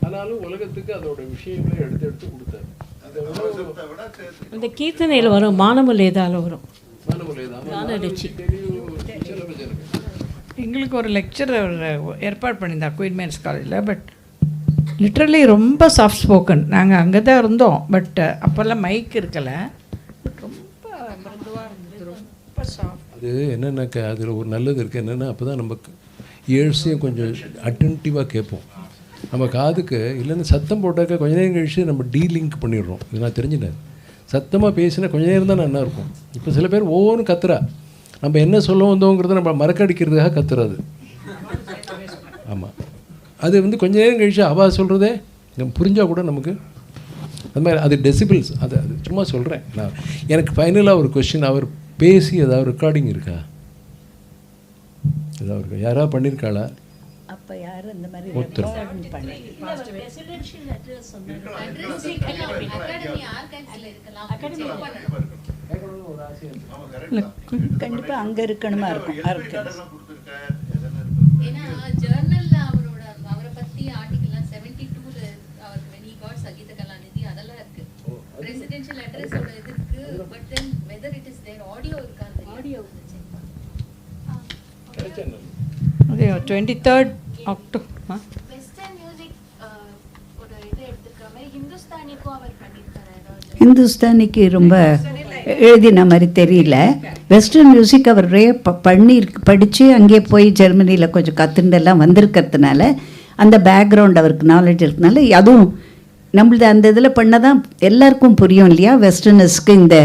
Speaker 3: ஆனாலும் உலகத்துக்கு அதோட விஷயங்களை எடுத்து எடுத்து கொடுத்தார்.
Speaker 4: இந்த கீர்த்தனையில் வரும், மானமுலேதால வரும் கான ருச்சி.
Speaker 5: எங்களுக்கு ஒரு லெக்சர் ஏற்பாடு பண்ணியிருந்தா குயின்மேன்ஸ் காலேஜில். பட் லிட்ரலி ரொம்ப சாஃப்ட் ஸ்போக்கன். நாங்கள் அங்கே தான் இருந்தோம். பட் அப்போல்லாம் மைக் இருக்கலை. ரொம்ப மிருதுவாக இருந்தது, ரொம்ப சாஃப்ட்.
Speaker 3: அது என்னென்னாக்கா அதில் ஒரு நல்லது இருக்குது. என்னென்னா அப்போ தான் நம்ம இயர்ஸையும் கொஞ்சம் அட்டென்டிவாக கேட்போம். நம்ம காதுக்கு இல்லைன்னு சத்தம் போட்டாக்கா கொஞ்ச நேரம் கழிச்சு நம்ம டீலிங்க் பண்ணிடுறோம். இது நான் தெரிஞ்சினேன். சத்தமாக பேசினா கொஞ்ச நேரம் தான் நல்லா இருக்கும். இப்போ சில பேர் ஒவ்வொன்றும் கத்துறா. நம்ம என்ன சொல்ல வந்தோங்கிறத நம்ம மறக்கடிக்கிறதுக்காக கத்துறாது. ஆமாம், அது வந்து கொஞ்ச நேரம் கழிச்சு அவள் சொல்கிறதே நம்ம புரிஞ்சால் கூட நமக்கு அது மாதிரி அது டெசிபிள்ஸ். அது சும்மா சொல்கிறேன் நான். எனக்கு ஃபைனலாக ஒரு கொஸ்டின், அவர் பேசி ஏதாவது ரெக்கார்டிங் இருக்கா? ஏதாவது இருக்கா? யாராவது பண்ணியிருக்காளா?
Speaker 6: அப்போ யாரும் இந்த மாதிரி கண்டிப்பாக அங்கே இருக்கணுமா இருக்கும்.
Speaker 2: ஏன்னா ஜர்னல்ல அவரை பற்றி ஆர்டிகல்லாம் 72 அவருக்கு when he got Sangeetha Kalanidhi அதெல்லாம் இருக்கு. பிரசிடென்ஷியல் அட்ரஸோட இது இருக்கு. But then whether it is there audio இருக்கான்னு ஆடியோ
Speaker 5: அது 23rd October.
Speaker 8: வெஸ்டர்ன் மியூசிக்
Speaker 6: ஹிந்துஸ்தானிக்கு ரொம்ப எழுதின மாதிரி தெரியல. வெஸ்டர்ன் மியூசிக் அவர் படித்து அங்கேயே போய் ஜெர்மனியில் கொஞ்சம் கற்றுண்டெல்லாம் வந்திருக்கிறதுனால அந்த பேக்ரவுண்ட் அவருக்கு நாலேஜ் இருக்கனால அதுவும் நம்மளது அந்த இதில் பண்ணால் தான் எல்லாருக்கும் புரியும் இல்லையா. வெஸ்டர்னர்ஸ்க்கு இந்த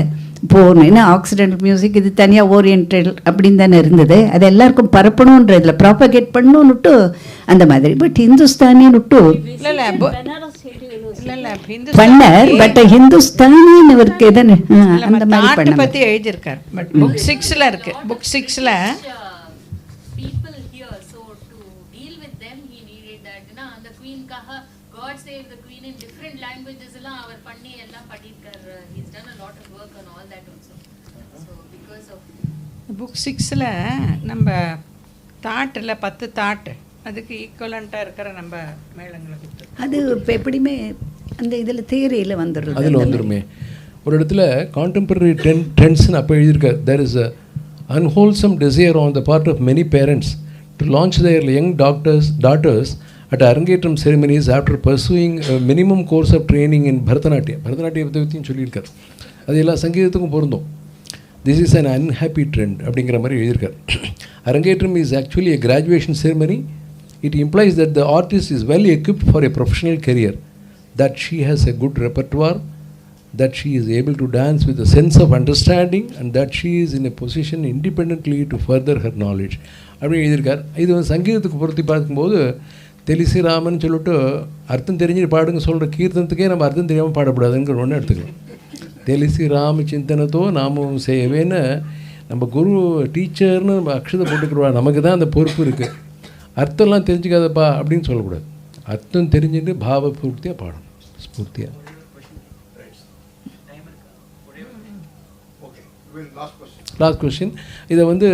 Speaker 6: போகணும், ஏன்னா ஆக்சிடென்டல் மியூசிக் இது தனியாக ஓரியன்டல் அப்படின்னு தானே இருந்தது. அது எல்லாருக்கும் பரப்பணுன்றதில் ப்ராபகேட் பண்ணணுன்னுட்டு அந்த மாதிரி. பட் ஹிந்துஸ்தானின்னுட்டு பண்ணார். பட் ஹிந்துஸ்தானின்னு இவருக்கு எதன்னு அந்த மாதிரி பண்ண
Speaker 5: பற்றி எழுதியிருக்கார். பட் புக் 6ல் இருக்கு. புக் 6ல் புக் 6ல் நம்ம தாட்டில் 10 தாட்டு அதுக்கு ஈக்குவலண்ட்டாக இருக்கிற நம்ம மேளங்களை கொடுத்து
Speaker 6: அது இப்போ எப்படியுமே அந்த இதில் தியரியில் வந்துடுறது.
Speaker 3: அதில் வந்துடுமே. ஒரு இடத்துல கான்டெம்பரரி ட்ரெண்ட்ஸ்னு அப்போ எழுதியிருக்கார். There is a unwholesome desire on the part of many parents to launch their young daughters at Arangethram ceremonies after pursuing a minimum course of training in Bharatanatyam. பரதநாட்டியத்தை பற்றியும் சொல்லியிருக்கார். அது எல்லா சங்கீதத்துக்கும் பொருந்தும். This is an unhappy trend அப்படிங்கிற மாதிரி எழுதியிருக்கார். Arangethram is actually a graduation ceremony. It implies that the artist is well equipped for a professional career, that she has a good repertoire, that she is able to dance with a sense of understanding, and that she is in a position independently to further her knowledge. அப்படி எழுதியிருக்கார். இது வந்து சங்கீதத்துக்கு பொருத்தி பார்க்கும்போது தெலிசி ராமன் சொல்லிட்டு அர்த்தம் தெரிஞ்சு பாடுங்க சொல்கிற கீர்த்தனத்துக்கே நம்ம அர்த்தம் தெரியாமல் பாடக்கூடாதுங்கிற ஒன்று எடுத்துக்கலாம். தெலிசி ராம சிந்தனத்தோ நாமும் செய்யவேன்னு நம்ம குரு டீச்சர்னு நம்ம அக்ஷதை போட்டுக்கிறோம். நமக்கு தான் அந்த பொறுப்பு இருக்குது. அர்த்தம்லாம் தெரிஞ்சுக்காதப்பா அப்படின்னு சொல்லக்கூடாது. அர்த்தம் தெரிஞ்சுட்டு பாவ பூர்த்தியாக பாடணும், ஸ்பூர்த்தியாக. Last question. இதை வந்து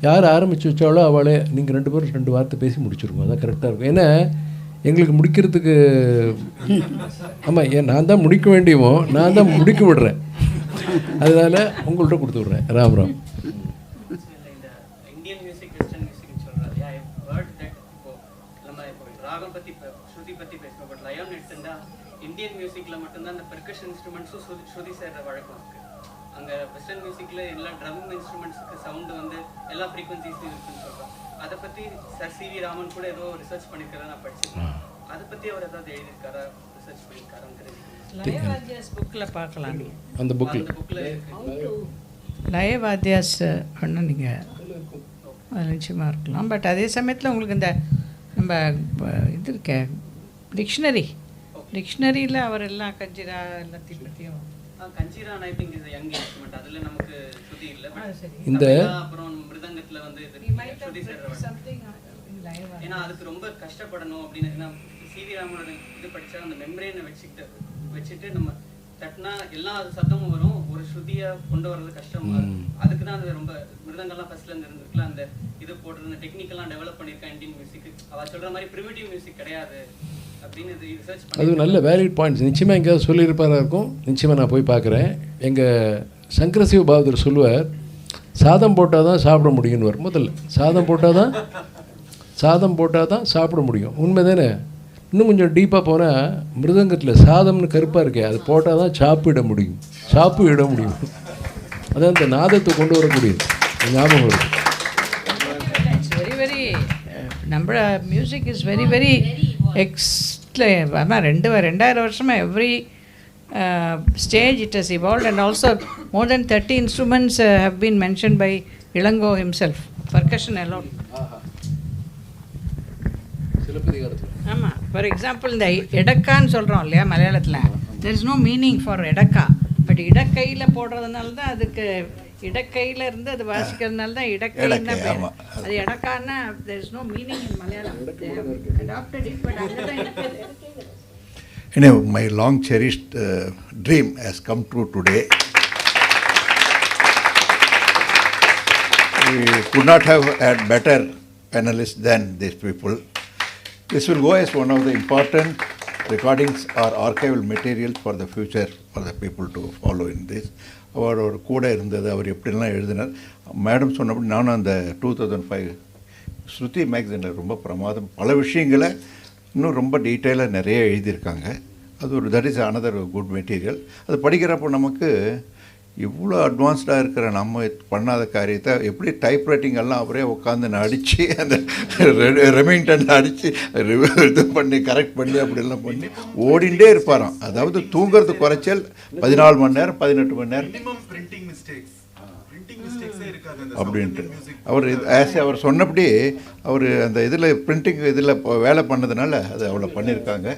Speaker 3: யார் ஆரம்பித்து வச்சாலோ அவளே நீங்கள் 2 பேரும் 2 வார்த்தை பேசி முடிச்சிருக்கோம். அதான் கரெக்டாக இருக்கும். ஏன்னா எங்களுக்கு முடிக்கிறதுக்கு ஆமாம், நான் தான் முடிக்க வேண்டியவோ நான் தான் முடிக்க விடுறேன். அதனால் உங்கள்கிட்ட கொடுத்து விட்றேன். Ram Ram.
Speaker 10: Indian music western மியூசிக்னு சொல்கிறாரு. ஐ ஹர்ட் தட் இப்போ நம்ம ராகம் பற்றி ஸ்ருதி பற்றி பேசணும். பட் லயம் எடுத்துருந்தா இந்தியன் மியூசிக்கில் மட்டும்தான் அந்த பெர்கஷன் இன்ஸ்ட்ருமெண்ட்ஸும் ஸ்ருதி சேர்ற வழக்கம் இருக்குது. அங்கே வெஸ்டர்ன் மியூசிக்கில் எல்லா ட்ரம் இன்ஸ்ட்ருமெண்ட்ஸுக்கு சவுண்டு வந்து எல்லா ஃப்ரீக்வன்சிஸும் இருக்குன்னு சொல்கிறோம். அதை பற்றி சார் சிவி ராமன் கூட ஏதோ ரிசர்ச் பண்ணியிருக்காரு, நான் படிச்சிருக்கேன். அதை பற்றி அவர் ஏதாவது எழுதியிருக்காரா, ரிசர்ச் பண்ணியிருக்காரான்னு
Speaker 5: லயவாத்தியாஸ் புக்கில் பார்க்கலாம்.
Speaker 3: அந்த புக்கில்
Speaker 5: லயவாத்தியாஸ் ஒன்று நீங்கள் நிச்சயமாக இருக்கலாம். பட் அதே சமயத்தில் உங்களுக்கு இந்த நம்ம இது இருக்க டிக்ஷனரியில் அவர் எல்லாம் கஞ்சிரா எல்லாத்தையும் பற்றியும்
Speaker 10: kanjira I think is young instrument. அதில் நமக்கு ஸ்ருதி இல்லை.
Speaker 3: இந்த
Speaker 10: அப்புறம் மிருதங்கத்தில் வந்து ஸ்ருதி சேர்ற, ஏன்னா அதுக்கு ரொம்ப கஷ்டப்படணும் அப்படின்னு. ஏன்னா சிவி ராமனோட இது படித்தா அந்த மெம்பரேனை வச்சுட்டு நம்ம தட்டினா எல்லா சத்தமும் வரும், ஒரு ஸ்ருதியை கொண்டு வர்றது கஷ்டமாக இருக்கும். அதுக்கு தான் அது ரொம்ப மிருதங்கள்லாம் ஃபர்ஸ்ட்லேருந்து இருந்திருக்குல, அந்த இது போடுறது டெக்னிக்கெல்லாம் டெவலப் பண்ணியிருக்கேன் இந்தியன் மியூசிக். அவள் சொல்கிற மாதிரி ப்ரிமிட்டிவ் மியூசிக் கிடையாது அப்படின்னு ரிசர்ச் பண்ணி.
Speaker 3: அது நல்ல வேலிட் பாயிண்ட்ஸ். நிச்சயமாக எங்கேயாவது சொல்லியிருப்பாரா இருக்கும். நிச்சயமாக நான் போய் பார்க்குறேன். எங்கள் சங்கரசிவ பாகவதர் சொல்லுவார், சாதம் போட்டால் தான் சாப்பிட முடியும்னு. முதல்ல சாதம் போட்டால் தான் சாப்பிட முடியும். உண்மை தானே? இன்னும் கொஞ்சம் டீப்பாக போனால் மிருதங்கத்தில் சாதம்னு கருப்பாக இருக்கே, அது போட்டால் தான் சாப்பிட முடியும். அதான் இந்த நாதத்தை கொண்டு வரக்கூடியது. ஞாபகம் இருக்குது.
Speaker 5: வெரி நம்ம மியூசிக் இஸ் வெரி ஆனால் 2000 வருஷமாக every stage it has evolved, and also more than 30 instruments have been mentioned by Ilango himself, percussion alone. ஆமாம். ஃபார் எக்ஸாம்பிள் இந்த எடக்கான்னு சொல்கிறோம் இல்லையா மலையாளத்தில், there is no meaning for edakka. But இடக்கையில் போடுறதுனால தான் அதுக்கு இடக்கையில் இருந்து அது வாசிக்கிறதுனால தான் இடக்கைன்னு தான் பேர். அது எடக்கான்னா there is no meaning in Malayalam. Adapted it, but அங்கே தான் இருக்குது.
Speaker 1: Anyway, my long cherished dream has come true today. We could not have had better panelists than these people. This will go as one of the important recordings or archival materials for the future for the people to follow in this. அவர் கூட இருந்தது, அவர் எப்படிலாம் எழுதினார். Madam சொன்னபடி நானும் அந்த 2005 ஸ்ருதி மேக்சினில் ரொம்ப பிரமாதம் பல விஷயங்களை இன்னும் ரொம்ப டீட்டெயிலாக நிறைய எழுதியிருக்காங்க. அது ஒரு that is another good material. அது படிக்கிறப்போ நமக்கு இவ்வளோ அட்வான்ஸ்டாக இருக்கிற நம்ம பண்ணாத காரியத்தை எப்படி டைப்ரைட்டிங் எல்லாம் அவரே உட்காந்து அடித்து அந்த ரெமிங்டன் அடித்து இது பண்ணி கரெக்ட் பண்ணி அப்படிலாம் பண்ணி ஓடிண்டே இருப்பாராம். அதாவது தூங்குறது குறைச்சல் 14 மணி நேரம் 18 மணி நேரம் அப்படின்ட்டு அவர் சொன்னபடி அவர் அந்த இதில் பிரிண்டிங் இதில் வேலை பண்ணதுனால அது அவ்வளோ பண்ணியிருக்காங்க.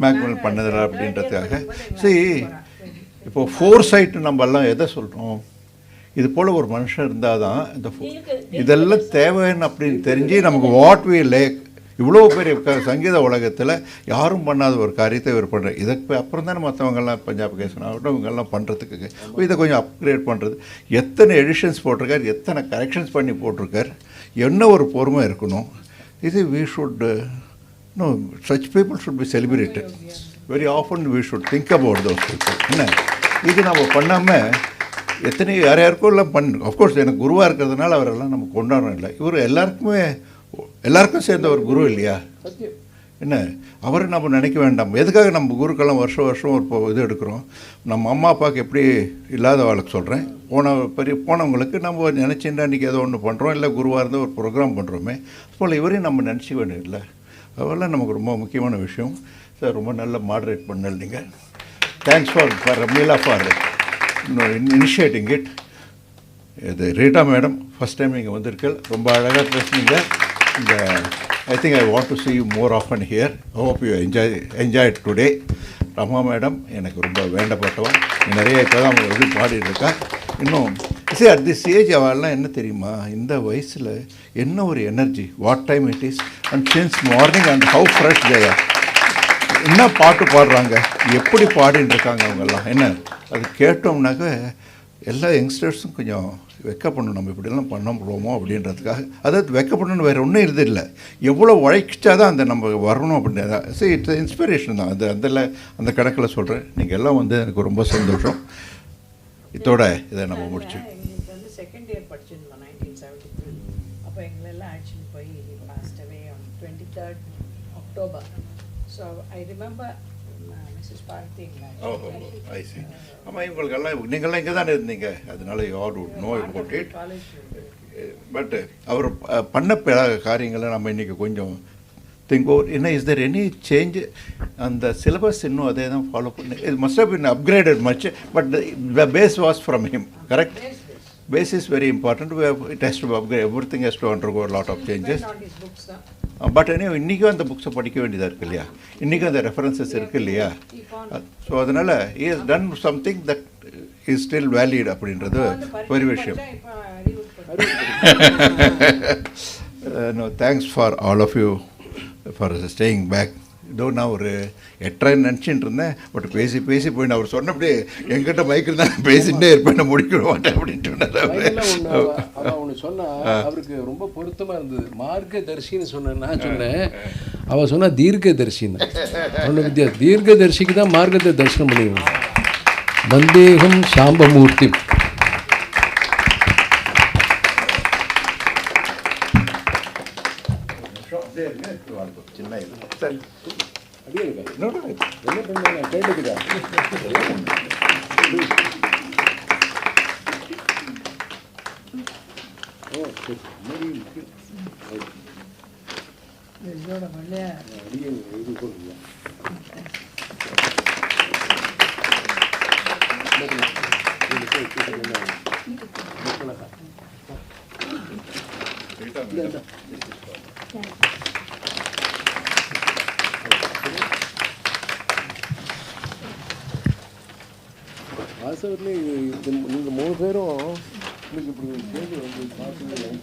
Speaker 1: மேக்மெல் பண்ணதில்லை அப்படின்றதுக்காக. சரி, இப்போது ஃபோர் சைட்டு நம்ம எல்லாம் எதை சொல்கிறோம், இது போல் ஒரு மனுஷன் இருந்தால் தான் இந்த இதெல்லாம் தேவைன்னு அப்படின்னு தெரிஞ்சு நமக்கு வாட் வி லேக் இவ்வளோ பெரிய சங்கீத உலகத்தில் யாரும் பண்ணாத ஒரு காரியத்தை இவர் பண்ணுறாரு. இதுக்கு அப்புறம் தானே மற்றவங்கெல்லாம் பஞ்சாபகேசன் ஆகட்டும் இவங்கெல்லாம் பண்ணுறதுக்கு இதை கொஞ்சம் அப்கிரேட் பண்ணுறது. எத்தனை எடிஷன்ஸ் போட்டிருக்கார், எத்தனை கரெக்ஷன்ஸ் பண்ணி போட்டிருக்கார், என்ன ஒரு பொறுமை இருக்கணும். இது we should know such people should be celebrated very often. We should think about those people. என்ன இது நம்ம பண்ணாமல் எத்தனை யாருக்கும் எல்லாம் அஃப்கோர்ஸ் எனக்கு குருவாக இருக்கிறதுனால அவரெல்லாம் நம்ம கொண்டாடுறோம் இல்லை. இவர் எல்லாருக்கும் சேர்ந்த ஒரு குரு இல்லையா? என்ன அவரை நம்ம நினைக்க வேண்டாம். எதுக்காக நம்ம குருக்கெல்லாம் வருஷம் ஒரு இது எடுக்கிறோம்? நம்ம அம்மா அப்பாவுக்கு எப்படி இல்லாதவளுக்கு சொல்கிறேன், போனவங்களுக்கு நம்ம நினச்சின்னா அன்றைக்கி ஏதோ ஒன்று பண்ணுறோம், இல்லை குருவாக இருந்தால் ஒரு ப்ரோக்ராம் பண்ணுறோமே, அதுபோல் இவரையும் நம்ம நினச்சிக்க வேண்டியதில்லை. அதெல்லாம் நமக்கு ரொம்ப முக்கியமான விஷயம். சார் ரொம்ப நல்ல மாடரேட் பண்ணல் நீங்கள். Thanks for Ramila for initiating it. இது ரீட்டா மேடம் ஃபஸ்ட் டைம் நீங்கள் வந்திருக்கீங்க, ரொம்ப அழகாக பேசுனீங்க. இந்த I think I want to see you more often here. I hope you enjoyed today. Rama madam எனக்கு ரொம்ப வேண்டப்பட்டவன். நிறைய இப்போ தான் இது பாடிட்டு இருக்கா. இன்னும் சரி அட் திஸ் ஏஜ் அவெல்லாம் என்ன தெரியுமா, இந்த வயசில் என்ன ஒரு energy, what time it is and since morning and how fresh they're, என்ன பாட்டு பாடுறாங்க, எப்படி பாடின்னு இருக்காங்க அவங்கெல்லாம். என்ன அது கேட்டோம்னாக்க எல்லா யங்ஸ்டர்ஸும் கொஞ்சம் வெக்கப்படணும், நம்ம இப்படிலாம் பண்ண முடியுமோ அப்படின்றதுக்காக. அதாவது வெக்கப்படணும்னு வேறு ஒன்றும் இருதில்லை, எவ்வளோ உழைச்சா தான் அந்த நம்ம வரணும் அப்படின்றதா. சரி, இட்ஸ் இன்ஸ்பிரேஷன் தான். அந்த கணக்கில் சொல்கிறேன். நீங்கள் எல்லாம் வந்து எனக்கு ரொம்ப சந்தோஷம். இதோட இதை நம்ம முடிச்சு
Speaker 5: எங்களுக்கு வந்து செகண்ட் இயர் படிச்சிருந்தோம் 1973. அப்போ எங்களெல்லாம் ஆக்சுவலி போய் passed away on 23rd October. So I remember Mrs Parthi.
Speaker 1: I see. ஆமாம், இவங்களுக்கெல்லாம் நீங்கள்லாம் இங்கே தானே இருந்தீங்க, அதனால யார் would know about it. But அவர் பண்ண காரியங்களை நம்ம இன்றைக்கி கொஞ்சம் திங்க் ஓவர். என்ன இஸ் தேர் எனி சேஞ்ச்? அந்த சிலபஸ் இன்னும் அதே தான் ஃபாலோ பண்ணி, it must have been upgraded much, but the base was from him, correct? Base is very important. It has to be upgrade. Everything has to undergo a lot of changes. But anyway, இன்றைக்கும் அந்த புக்ஸை படிக்க வேண்டியதாக இருக்குது இல்லையா, இன்றைக்கும் அந்த references இருக்குது இல்லையா. ஸோ அதனால் he has done something that is still valid அப்படின்றது ஒரு விஷயம். No, thanks for all of you for staying back. இதோ நான் ஒரு 8:30 நினச்சிட்டு இருந்தேன். பட் பேசி போய் நான் அவர் சொன்னபடி எங்கிட்ட மைக்கு தான் பேசிகிட்டே இருப்பேன், நான் முடிக்க மாட்டேன் அப்படின்ட்டு
Speaker 3: ஒன்று சொன்னால் அவருக்கு ரொம்ப பொருத்தமாக இருந்தது. மார்க்கதர்சின்னு சொன்னேன், நான் சொன்னேன், அவள் சொன்னால் தீர்க்கதர்சின்னு. ஒன்று வித்தியாசம், தீர்க்கதர்சிக்கு தான் மார்க்கத்தை தரிசனம் பண்ணிடுவோம். வந்தேகம் சாம்பமூர்த்தி.
Speaker 1: சின்ன இது சரி
Speaker 3: அப்படியே இருக்கா? என்ன பண்ண கேட்டுக்குதா? ஓ சரி,
Speaker 5: இதோட மல்லையா
Speaker 3: அடியே இது போடுங்க. வாசவத்தில் நீங்கள் 3 பேரும் உங்களுக்கு இப்படி ஒரு கேள்வி வந்து பார்த்து
Speaker 1: மேடம்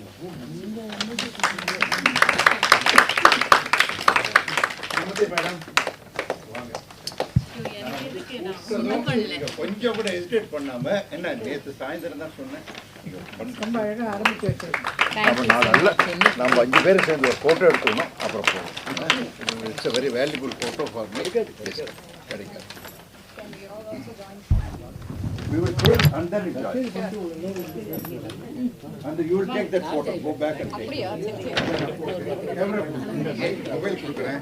Speaker 1: கொஞ்சம் கூட ஹெசிடேட் பண்ணாமல், என்ன நேற்று சாயந்தரம் தான் சொன்னேன்,
Speaker 5: ரொம்ப அழகாக ஆரம்பிச்சு வச்சிருக்கேன்.
Speaker 1: நம்ம 5 பேர் சேர்ந்து ஒரு ஃபோட்டோ எடுத்துக்கணும், அப்புறம் போகணும். It's a very valuable photo for me. கிடைக்காது. We will put and then enjoy. And you will take that photo. Go back and take. Camera. Mobile கொடுக்கிறேன்.